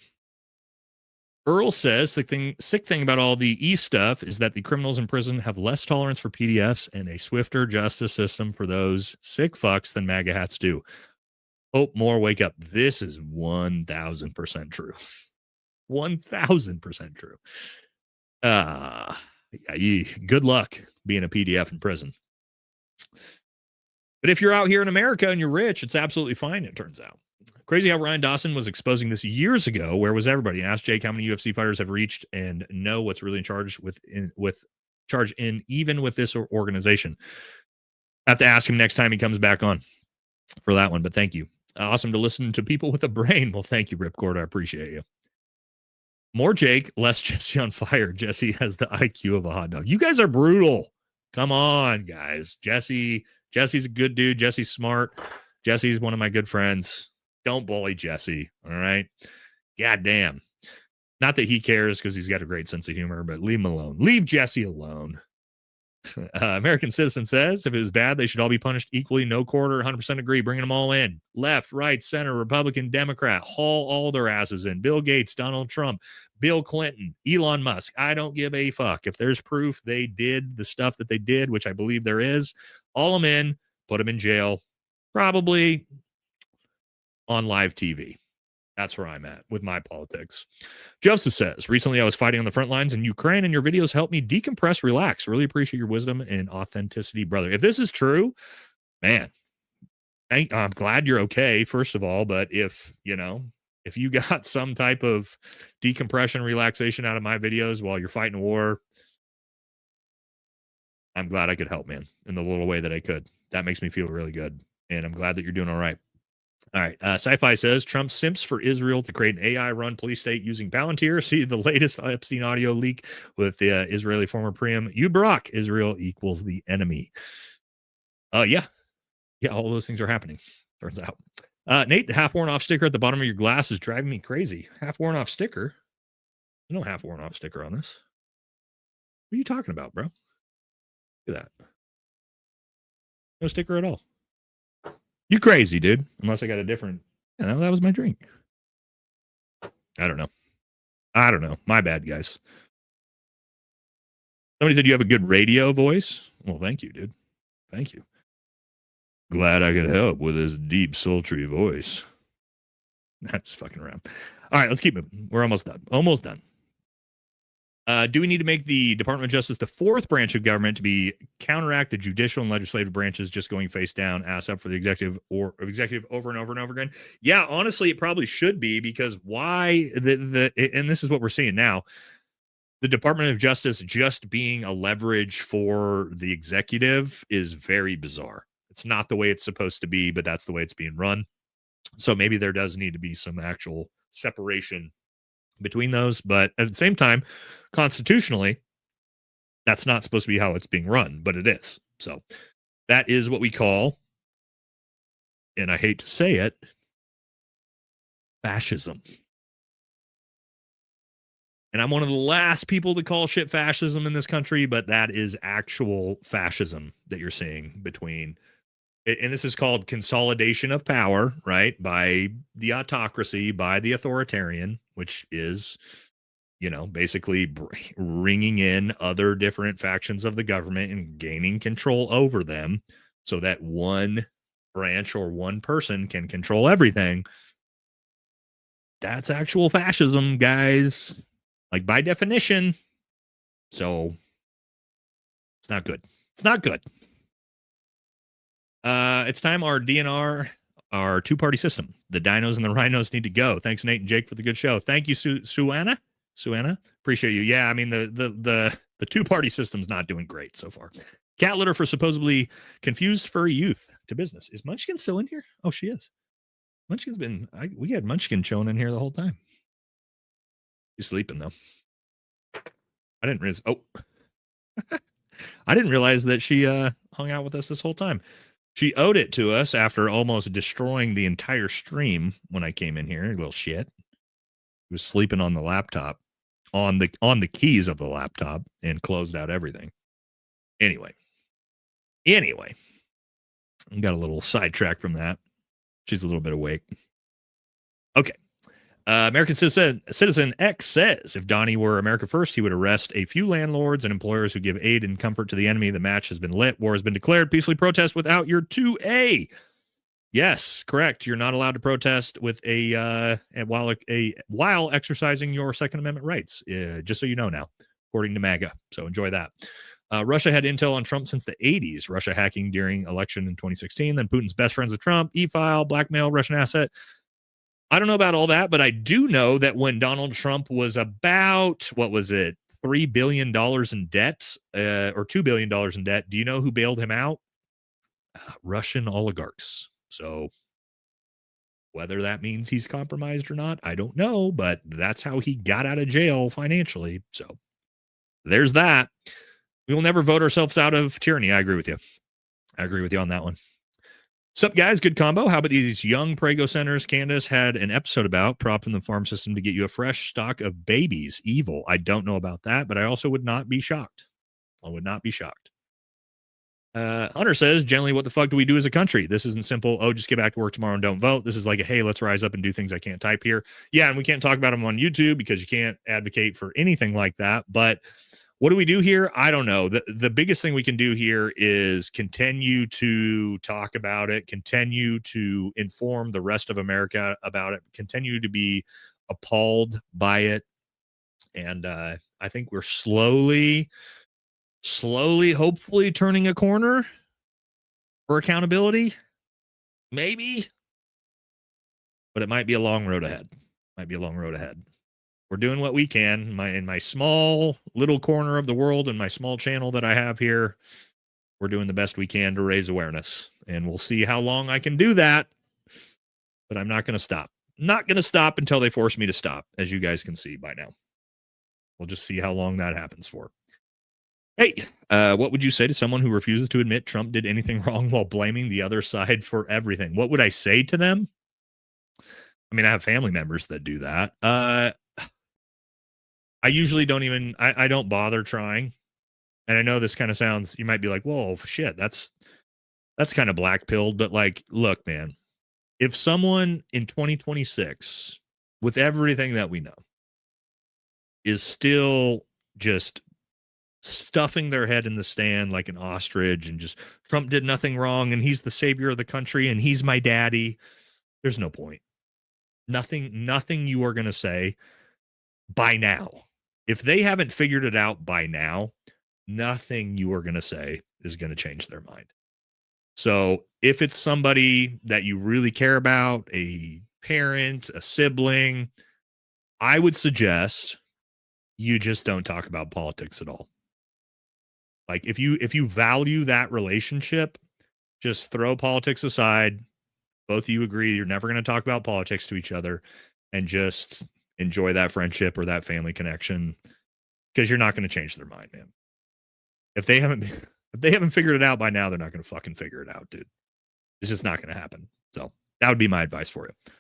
Earl says the sick thing about all the stuff is that the criminals in prison have less tolerance for PDFs and a swifter justice system for those sick fucks than MAGA hats do. Hope more wake up. This is 1,000% true. 1,000% true. Good luck being a PDF in prison. But if you're out here in America and you're rich, it's absolutely fine, it turns out. Crazy how Ryan Dawson was exposing this years ago. Where was everybody? Ask Jake how many UFC fighters have reached and know what's really in charge even with this organization. I have to ask him next time he comes back on for that one, but thank you. Awesome to listen to people with a brain. Well, thank you, Ripcord. I appreciate you. More Jake, less Jesse on fire. Jesse has the IQ of a hot dog. You guys are brutal. Come on, guys. Jesse's a good dude. Jesse's smart. Jesse's one of my good friends. Don't bully Jesse, all right? God damn. Not that he cares because he's got a great sense of humor, but leave him alone. Leave Jesse alone. American Citizen says, if it was bad, they should all be punished equally. No quarter, 100% agree. Bringing them all in. Left, right, center, Republican, Democrat. Haul all their asses in. Bill Gates, Donald Trump, Bill Clinton, Elon Musk. I don't give a fuck. If there's proof they did the stuff that they did, which I believe there is, haul them in, put them in jail. Probably on live TV. That's where I'm at with my politics. Joseph says, recently I was fighting on the front lines in Ukraine and your videos helped me decompress, relax. Really appreciate your wisdom and authenticity, brother. If this is true, man, I'm glad you're okay, first of all. But if you got some type of decompression, relaxation out of my videos while you're fighting a war, I'm glad I could help, man, in the little way that I could. That makes me feel really good. And I'm glad that you're doing all right. All right. Sci-Fi says Trump simps for Israel to create an AI-run police state using Palantir. See the latest Epstein audio leak with the Israeli former Priam. Barack, Israel equals the enemy. Yeah, all those things are happening, turns out. Nate, the half-worn-off sticker at the bottom of your glass is driving me crazy. Half-worn-off sticker? There's no half-worn-off sticker on this. What are you talking about, bro? Look at that. No sticker at all. You crazy, dude. Unless I got a different... that was my drink. I don't know. My bad, guys. Somebody said you have a good radio voice. Well, thank you, dude. Thank you. Glad I could help with his deep, sultry voice. I'm just fucking around. All right, let's keep moving. We're almost done. Do we need to make the Department of Justice the fourth branch of government to counteract the judicial and legislative branches just going face down, ass up for the executive over and over and over again? Yeah, honestly, it probably should be, because why and this is what we're seeing now. The Department of Justice just being a leverage for the executive is very bizarre. It's not the way it's supposed to be, but that's the way it's being run. So maybe there does need to be some actual separation between those, but at the same time, constitutionally, that's not supposed to be how it's being run, but it is. So that is what we call, and I hate to say it, fascism. And I'm one of the last people to call shit fascism in this country, but that is actual fascism that you're seeing between, and this is called consolidation of power, right? By the autocracy, by the authoritarian, which is, basically bringing in other different factions of the government and gaining control over them so that one branch or one person can control everything. That's actual fascism, guys. Like, by definition. So it's not good. It's not good. It's time our DNR, our two-party system. The dinos and the rhinos need to go. Thanks, Nate and Jake, for the good show. Thank you, Suanna. Appreciate you. Yeah, I mean, the two-party system's not doing great so far. Cat litter for supposedly confused furry youth to business. Is Munchkin still in here? Oh, she is. Munchkin's been... we had Munchkin chilling in here the whole time. She's sleeping, though. I didn't realize... Oh. I didn't realize that she hung out with us this whole time. She owed it to us after almost destroying the entire stream when I came in here. Little shit. He was sleeping on the laptop, on the keys of the laptop, and closed out everything. Anyway, Anyway, got a little sidetracked from that. She's a little bit awake. Okay. American Citizen X says, if Donnie were America first, he would arrest a few landlords and employers who give aid and comfort to the enemy. The match has been lit. War has been declared. Peacefully protest without your 2A. Yes, correct. You're not allowed to protest with while exercising your Second Amendment rights. Just so you know now, according to MAGA. So enjoy that. Russia had intel on Trump since the 80s. Russia hacking during election in 2016. Then Putin's best friends with Trump. E-file, blackmail, Russian asset. I don't know about all that, but I do know that when Donald Trump was about, what was it, $3 billion in debt or $2 billion in debt, do you know who bailed him out? Russian oligarchs. So whether that means he's compromised or not, I don't know, but that's how he got out of jail financially. So there's that. We will never vote ourselves out of tyranny. I agree with you. I agree with you on that one. Sup, guys? Good combo. How about these young Prego centers? Candace had an episode about propping the farm system to get you a fresh stock of babies. Evil. I don't know about that, but I also would not be shocked. I would not be shocked. Hunter says, generally, what the fuck do we do as a country? This isn't simple. Oh, just get back to work tomorrow and don't vote. This is like a, hey, let's rise up and do things I can't type here. Yeah, and we can't talk about them on YouTube because you can't advocate for anything like that. But what do we do here? I don't know. The biggest thing we can do here is continue to talk about it, continue to inform the rest of America about it, continue to be appalled by it. And I think we're slowly, hopefully turning a corner for accountability. Maybe. But it might be a long road ahead. We're doing what we can in my small little corner of the world and my small channel that I have here. We're doing the best we can to raise awareness, and we'll see how long I can do that. But I'm not going to stop. Not going to stop until they force me to stop, as you guys can see by now. We'll just see how long that happens for. Hey, what would you say to someone who refuses to admit Trump did anything wrong while blaming the other side for everything? What would I say to them? I mean, I have family members that do that. I usually don't even, I don't bother trying. And I know this kind of sounds, you might be like, whoa, shit, that's kind of black-pilled. But like, look, man, if someone in 2026, with everything that we know, is still just stuffing their head in the sand like an ostrich and just, Trump did nothing wrong and he's the savior of the country and he's my daddy, there's no point. Nothing you are going to say by now. If they haven't figured it out by now, nothing you are going to say is going to change their mind. So if it's somebody that you really care about, a parent, a sibling, I would suggest you just don't talk about politics at all. Like if you value that relationship, just throw politics aside. Both of you agree you're never going to talk about politics to each other, and just enjoy that friendship or that family connection, because you're not going to change their mind, man. If they haven't figured it out by now, they're not going to fucking figure it out, dude. It's just not going to happen. So that would be my advice for you.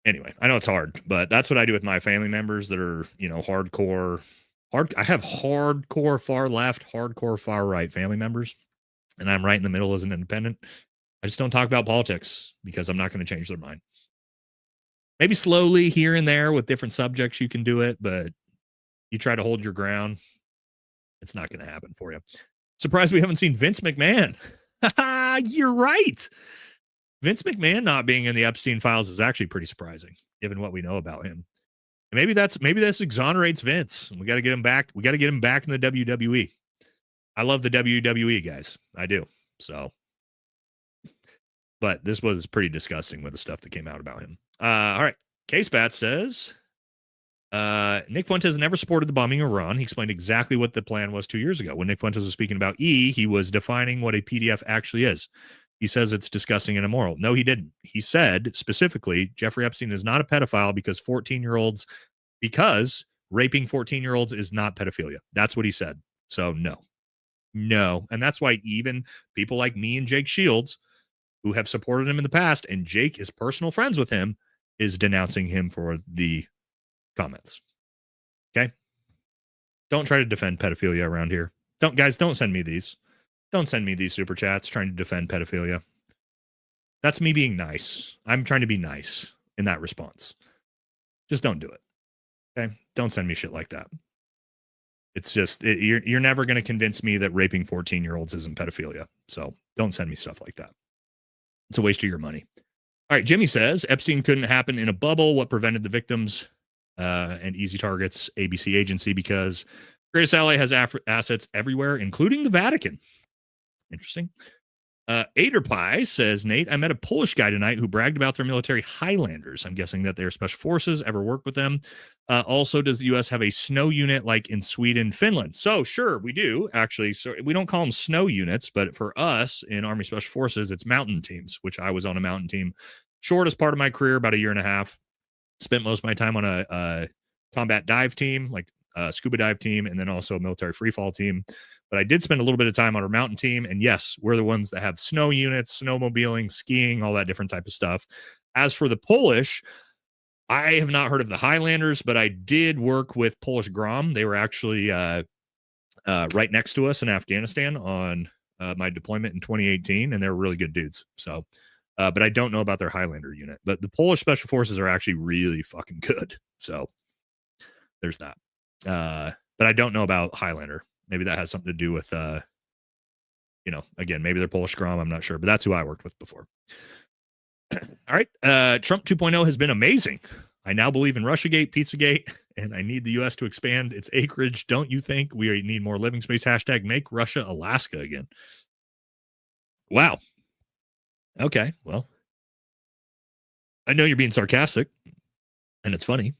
Anyway, I know it's hard, but that's what I do with my family members that are, hardcore. I have hardcore far left, hardcore far right family members, and I'm right in the middle as an independent. I just don't talk about politics because I'm not going to change their mind. Maybe slowly here and there with different subjects you can do it, but you try to hold your ground, it's not going to happen for you. Surprised we haven't seen Vince McMahon. You're right. Vince McMahon not being in the Epstein files is actually pretty surprising, given what we know about him. And maybe this exonerates Vince. We got to get him back. We got to get him back in the WWE. I love the WWE, guys. I do. So, but this was pretty disgusting with the stuff that came out about him. All right. Case-Bat says, Nick Fuentes never supported the bombing of Iran. He explained exactly what the plan was 2 years ago. When Nick Fuentes was speaking about he was defining what a PDF actually is. He says it's disgusting and immoral. No, he didn't. He said specifically, Jeffrey Epstein is not a pedophile because raping 14-year-olds is not pedophilia. That's what he said. So no. And that's why even people like me and Jake Shields, who have supported him in the past, and Jake is personal friends with him, is denouncing him for the comments. Okay? Don't try to defend pedophilia around here. Don't send me these. Don't send me these super chats trying to defend pedophilia. That's me being nice. I'm trying to be nice in that response. Just don't do it. Okay? Don't send me shit like that. It's just, you're never going to convince me that raping 14-year-olds isn't pedophilia. So don't send me stuff like that. It's a waste of your money. All right, Jimmy says, Epstein couldn't happen in a bubble. What prevented the victims and easy targets ABC agency? Because Greatest Ally has assets everywhere, including the Vatican. Interesting. Aderpie says, Nate, I met a Polish guy tonight who bragged about their military Highlanders. I'm guessing that they're special forces. Ever work with them? Also, does the U.S. have a snow unit like in Sweden, Finland? So, sure, we do, actually. So we don't call them snow units, but for us in Army Special Forces, it's mountain teams, which I was on a mountain team. Shortest part of my career, about a year and a half. Spent most of my time on a combat dive team, like a scuba dive team, and then also a military freefall team. But I did spend a little bit of time on our mountain team. And yes, we're the ones that have snow units, snowmobiling, skiing, all that different type of stuff. As for the Polish, I have not heard of the Highlanders, but I did work with Polish Grom. They were actually right next to us in Afghanistan on my deployment in 2018, and they were really good dudes. So, but I don't know about their Highlander unit. But the Polish Special Forces are actually really fucking good. So there's that. But I don't know about Highlander. Maybe that has something to do with, again, maybe they're Polish Grom. I'm not sure, but that's who I worked with before. All right. Trump 2.0 has been amazing. I now believe in Russiagate, Pizzagate, and I need the U.S. to expand its acreage. Don't you think we need more living space? Hashtag make Russia Alaska again. Wow. Okay. Well, I know you're being sarcastic and it's funny,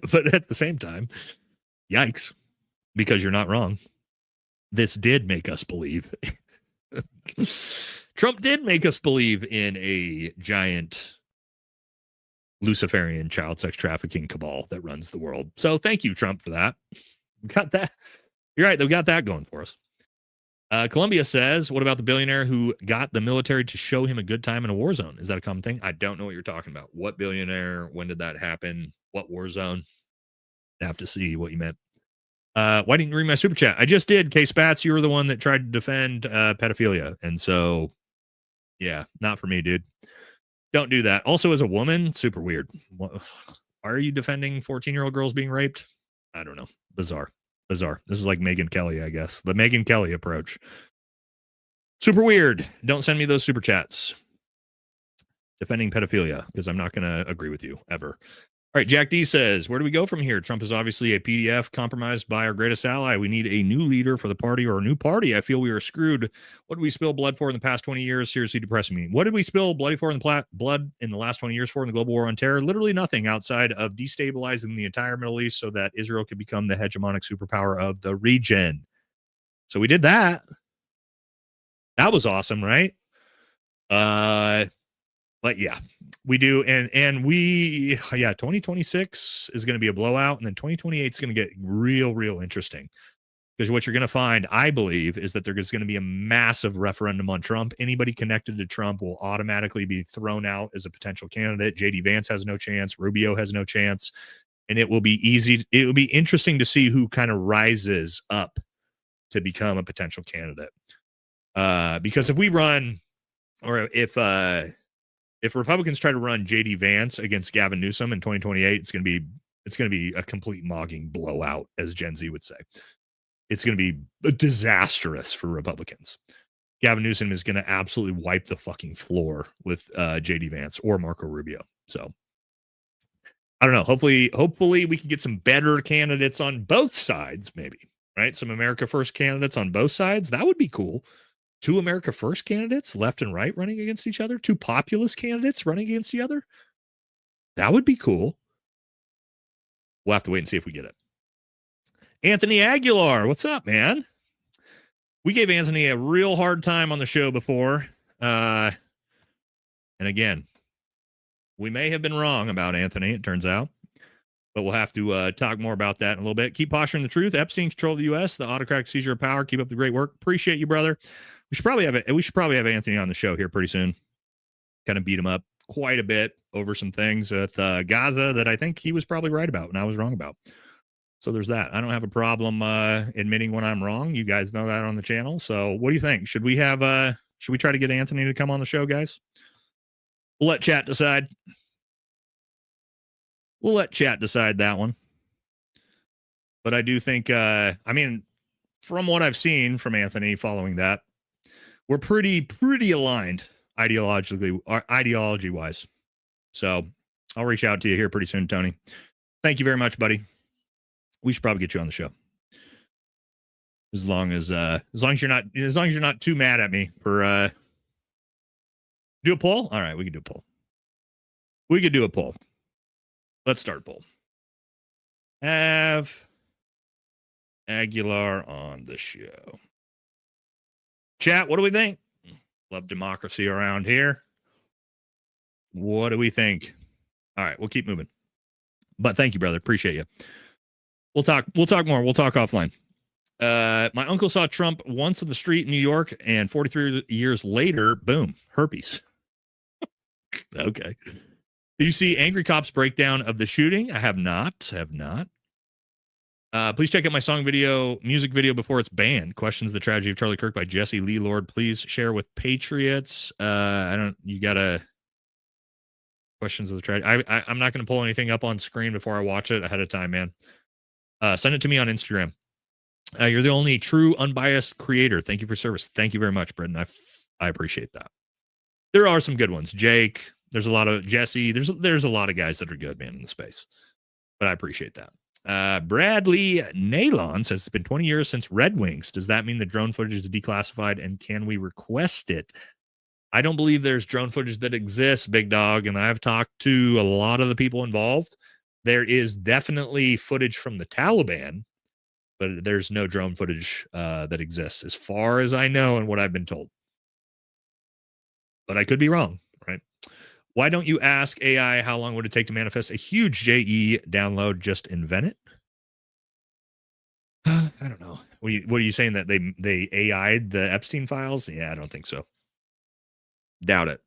but at the same time, yikes. Because you're not wrong. This did make us believe. Trump did make us believe in a giant Luciferian child sex trafficking cabal that runs the world. So thank you, Trump, for that. We got that. You're right. They got that going for us. Columbia says, what about the billionaire who got the military to show him a good time in a war zone? Is that a common thing? I don't know what you're talking about. What billionaire? When did that happen? What war zone? I have to see what you meant. Why didn't you read my super chat? I just did. K Spats, you were the one that tried to defend pedophilia. And so, yeah, not for me, dude. Don't do that. Also, as a woman, super weird. Are you defending 14-year-old girls being raped? I don't know. Bizarre. This is like Megyn Kelly, I guess. The Megyn Kelly approach. Super weird. Don't send me those super chats. Defending pedophilia, because I'm not going to agree with you ever. All right, Jack D says, where do we go from here? Trump is obviously a PDF compromised by our greatest ally. We need a new leader for the party or a new party. I feel we are screwed. What did we spill blood for in the past 20 years? Seriously depressing me. What did we spill blood in the last 20 years for in the global war on terror? Literally nothing outside of destabilizing the entire Middle East so that Israel could become the hegemonic superpower of the region. So we did that. That was awesome, right? But yeah, we do. And 2026 is going to be a blowout. And then 2028 is going to get real interesting. Because what you're going to find, I believe, is that there's going to be a massive referendum on Trump. Anybody connected to Trump will automatically be thrown out as a potential candidate. JD Vance has no chance. Rubio has no chance. And it will be it will be interesting to see who kind of rises up to become a potential candidate. Because if we run, or if Republicans try to run JD Vance against Gavin Newsom in 2028, it's going to be a complete mogging blowout, as Gen Z would say. It's going to be disastrous for Republicans. Gavin Newsom is going to absolutely wipe the fucking floor with JD Vance or Marco Rubio. So I don't know. Hopefully we can get some better candidates on both sides, maybe, right? Some America First candidates on both sides. That would be cool. 2 America First candidates, left and right, running against each other. 2 populist candidates running against each other. That would be cool. We'll have to wait and see if we get it. Anthony Aguilar, what's up, man? We gave Anthony a real hard time on the show before. And again, we may have been wrong about Anthony, it turns out. But we'll have to talk more about that in a little bit. Keep posturing the truth. Epstein control the U.S., the autocratic seizure of power. Keep up the great work. Appreciate you, brother. We should probably have Anthony on the show here pretty soon. Kind of beat him up quite a bit over some things with Gaza that I think he was probably right about and I was wrong about. So there's that. I don't have a problem admitting when I'm wrong. You guys know that on the channel. So what do you think? Should we try to get Anthony to come on the show, guys? We'll let chat decide. We'll let chat decide that one. But I do think, from what I've seen from Anthony following that, we're pretty aligned ideology-wise. So I'll reach out to you here pretty soon, Tony. Thank you very much, buddy. We should probably get you on the show. As long as you're not too mad at me for do a poll. All right, we can do a poll. We could do a poll. Let's start a poll. Have Aguilar on the show. Chat, what do we think? Love democracy around here. What do we think? All right, we'll keep moving. But thank you, brother. Appreciate you. We'll talk more. We'll talk offline. My uncle saw Trump once in the street in New York, and 43 years later, boom, herpes. Okay. Did you see Angry Cop's breakdown of the shooting? I have not. Please check out my music video before it's banned. Questions the Tragedy of Charlie Kirk by Jesse Lee Lord. Please share with Patriots. You gotta questions of the tragedy. I'm not going to pull anything up on screen before I watch it ahead of time, man. Send it to me on Instagram. You're the only true unbiased creator. Thank you for service. Thank you very much, Brendan. I appreciate that. There are some good ones. Jake, there's a lot of Jesse. There's a lot of guys that are good, man, in the space. But I appreciate that. Bradley Nalon says it's been 20 years since Red Wings. Does that mean the drone footage is declassified, and can we request it? I don't believe there's drone footage that exists, big dog, and I've talked to a lot of the people involved. There is definitely footage from the Taliban, but there's no drone footage that exists as far as I know and what I've been told. But I could be wrong, right? Why don't you ask AI how long would it take to manifest a huge JE download? Just invent it? I don't know. What are you saying, that they AI'd the Epstein files? Yeah, I don't think so. Doubt it.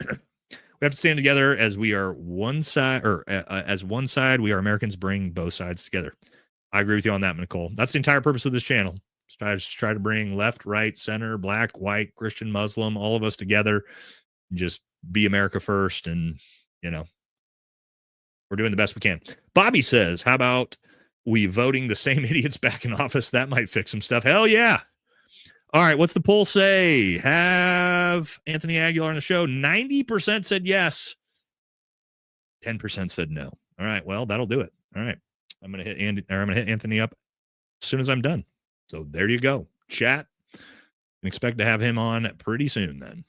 We have to stand together as we are one side, or as one side. We are Americans. Bring both sides together. I agree with you on that, Nicole. That's the entire purpose of this channel. Just try to bring left, right, center, black, white, Christian, Muslim, all of us together. Just be America first, and we're doing the best we can. Bobby says, "How about we voting the same idiots back in office? That might fix some stuff." Hell yeah. All right, what's the poll say? Have Anthony Aguilar on the show? 90% said yes. 10% said no. All right, well, that'll do it. All right. I'm gonna hit Anthony up as soon as I'm done. So there you go. Chat. And expect to have him on pretty soon then.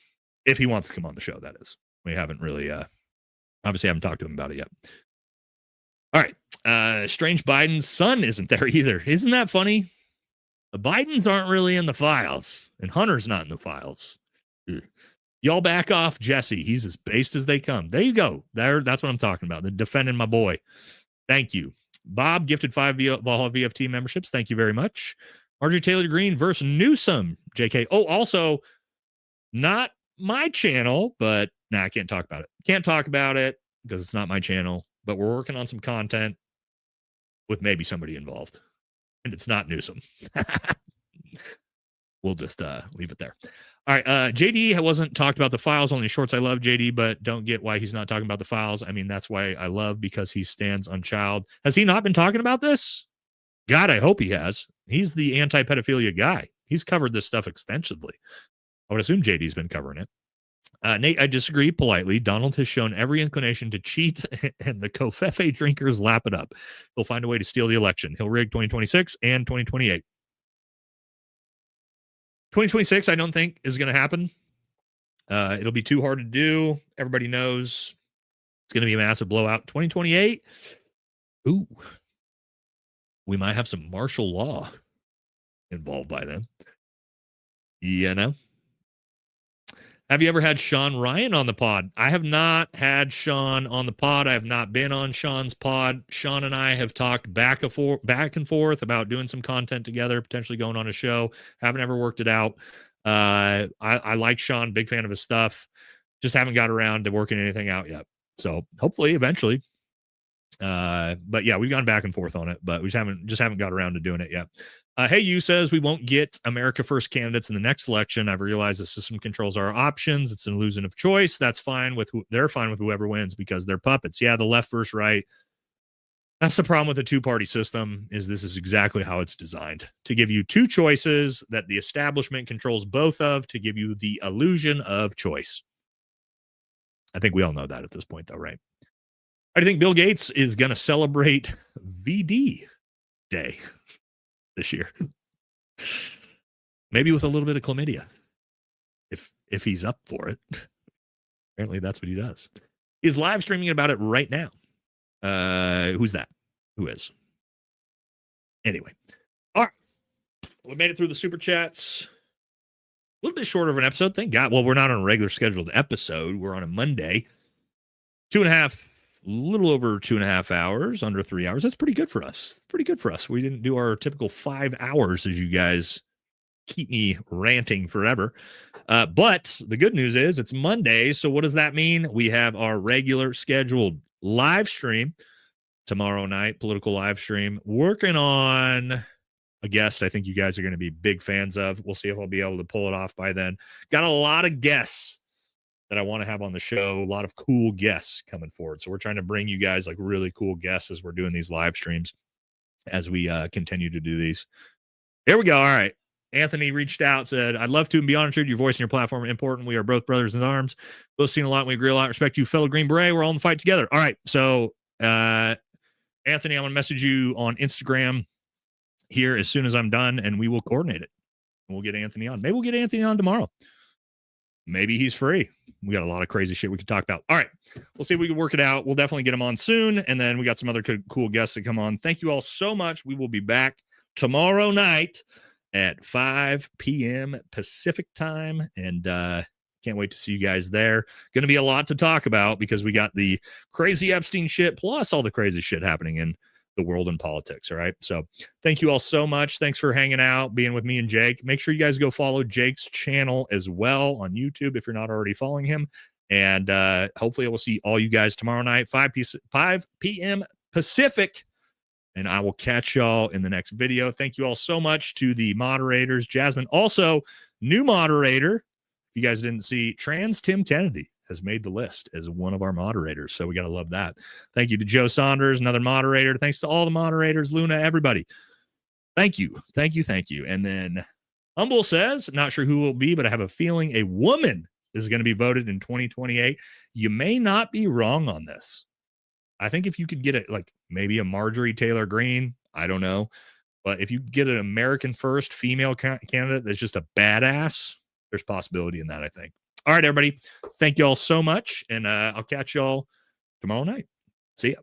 If he wants to come on the show, that is. We haven't really obviously haven't talked to him about it yet. All right. Strange Biden's son isn't there either. Isn't that funny? The Bidens aren't really in the files, and Hunter's not in the files. Y'all back off Jesse. He's as based as they come. There you go. That's what I'm talking about. They're defending my boy. Thank you. Bob gifted 5 Valhalla VFT memberships. Thank you very much. RJ Taylor Green versus Newsom. JK. Oh, also, not my channel, but I can't talk about it. Can't talk about it because it's not my channel, but we're working on some content with maybe somebody involved. And it's not Newsom. We'll just leave it there. All right. JD wasn't talked about the files, only shorts. I love JD, but don't get why he's not talking about the files. I mean, that's why I love, because he stands on child. Has he not been talking about this? God, I hope he has. He's the anti-pedophilia guy. He's covered this stuff extensively. I would assume JD's been covering it. Nate, I disagree politely. Donald has shown every inclination to cheat, and the Covfefe drinkers lap it up. He'll find a way to steal the election. He'll rig 2026 and 2028. 2026, I don't think is going to happen. It'll be too hard to do. Everybody knows it's going to be a massive blowout. 2028, ooh, we might have some martial law involved by then. Have you ever had Sean Ryan on the pod? I have not had Sean on the pod. I have not been on Sean's pod. Sean and I have talked back and forth about doing some content together, potentially going on a show. Haven't ever worked it out. I like Sean, big fan of his stuff. Just haven't got around to working anything out yet. So hopefully, eventually, But yeah, we've gone back and forth on it, but we just haven't got around to doing it yet. Hey, you says we won't get America First candidates in the next election. I've realized the system controls our options. It's an illusion of choice. That's fine they're fine with whoever wins because they're puppets. Yeah, the left versus right. That's the problem with the two-party system is this is exactly how it's designed to give you two choices that the establishment controls both of to give you the illusion of choice. I think we all know that at this point, though, right? I think Bill Gates is going to celebrate VD Day this year. Maybe with a little bit of chlamydia. If he's up for it. Apparently that's what he does. He's live streaming about it right now. Who's that? Who is? Anyway. All right. We made it through the super chats. A little bit shorter of an episode. Thank God. Well, we're not on a regular scheduled episode. We're on a Monday. 2.5, a little over 2.5 hours, under 3 hours. That's pretty good for us. It's pretty good for us. We didn't do our typical 5 hours as you guys keep me ranting forever. But the good news is it's Monday. So what does that mean? We have our regular scheduled live stream tomorrow night, political live stream, working on a guest I think you guys are going to be big fans of. We'll see if I'll be able to pull it off by then. Got a lot of guests that I want to have on the show, a lot of cool guests coming forward. So we're trying to bring you guys like really cool guests as we're doing these live streams as we continue to do these. Here we go. All right. Anthony reached out, said, I'd love to and be honored. Your voice and your platform are important. We are both brothers in arms. Both seen a lot. We agree a lot. Respect you, fellow Green Beret. We're all in the fight together. All right. So, Anthony, I'm going to message you on Instagram here as soon as I'm done, and we will coordinate it. We'll get Anthony on. Maybe we'll get Anthony on tomorrow. Maybe he's free. We got a lot of crazy shit we could talk about. All right. We'll see if we can work it out. We'll definitely get him on soon. And then we got some other cool guests that come on. Thank you all so much. We will be back tomorrow night at 5 p.m. Pacific time. And can't wait to see you guys there. Going to be a lot to talk about because we got the crazy Epstein shit plus all the crazy shit happening in the world and politics. All right. So thank you all so much. Thanks for hanging out, being with me and Jake. Make sure you guys go follow Jake's channel as well on YouTube if you're not already following him. And hopefully I will see all you guys tomorrow night, 5 p.m. Pacific. And I will catch y'all in the next video. Thank you all so much to the moderators. Jasmine, also new moderator. If you guys didn't see, Trans Tim Kennedy has made the list as one of our moderators. So we got to love that. Thank you to Joe Saunders, another moderator. Thanks to all the moderators, Luna, everybody. Thank you. Thank you. Thank you. And then Humble says, not sure who will be, but I have a feeling a woman is going to be voted in 2028. You may not be wrong on this. I think if you could get it, like maybe a Marjorie Taylor Greene, I don't know. But if you get an American first female candidate that's just a badass, there's possibility in that, I think. All right, everybody. Thank you all so much. And I'll catch y'all tomorrow night. See ya.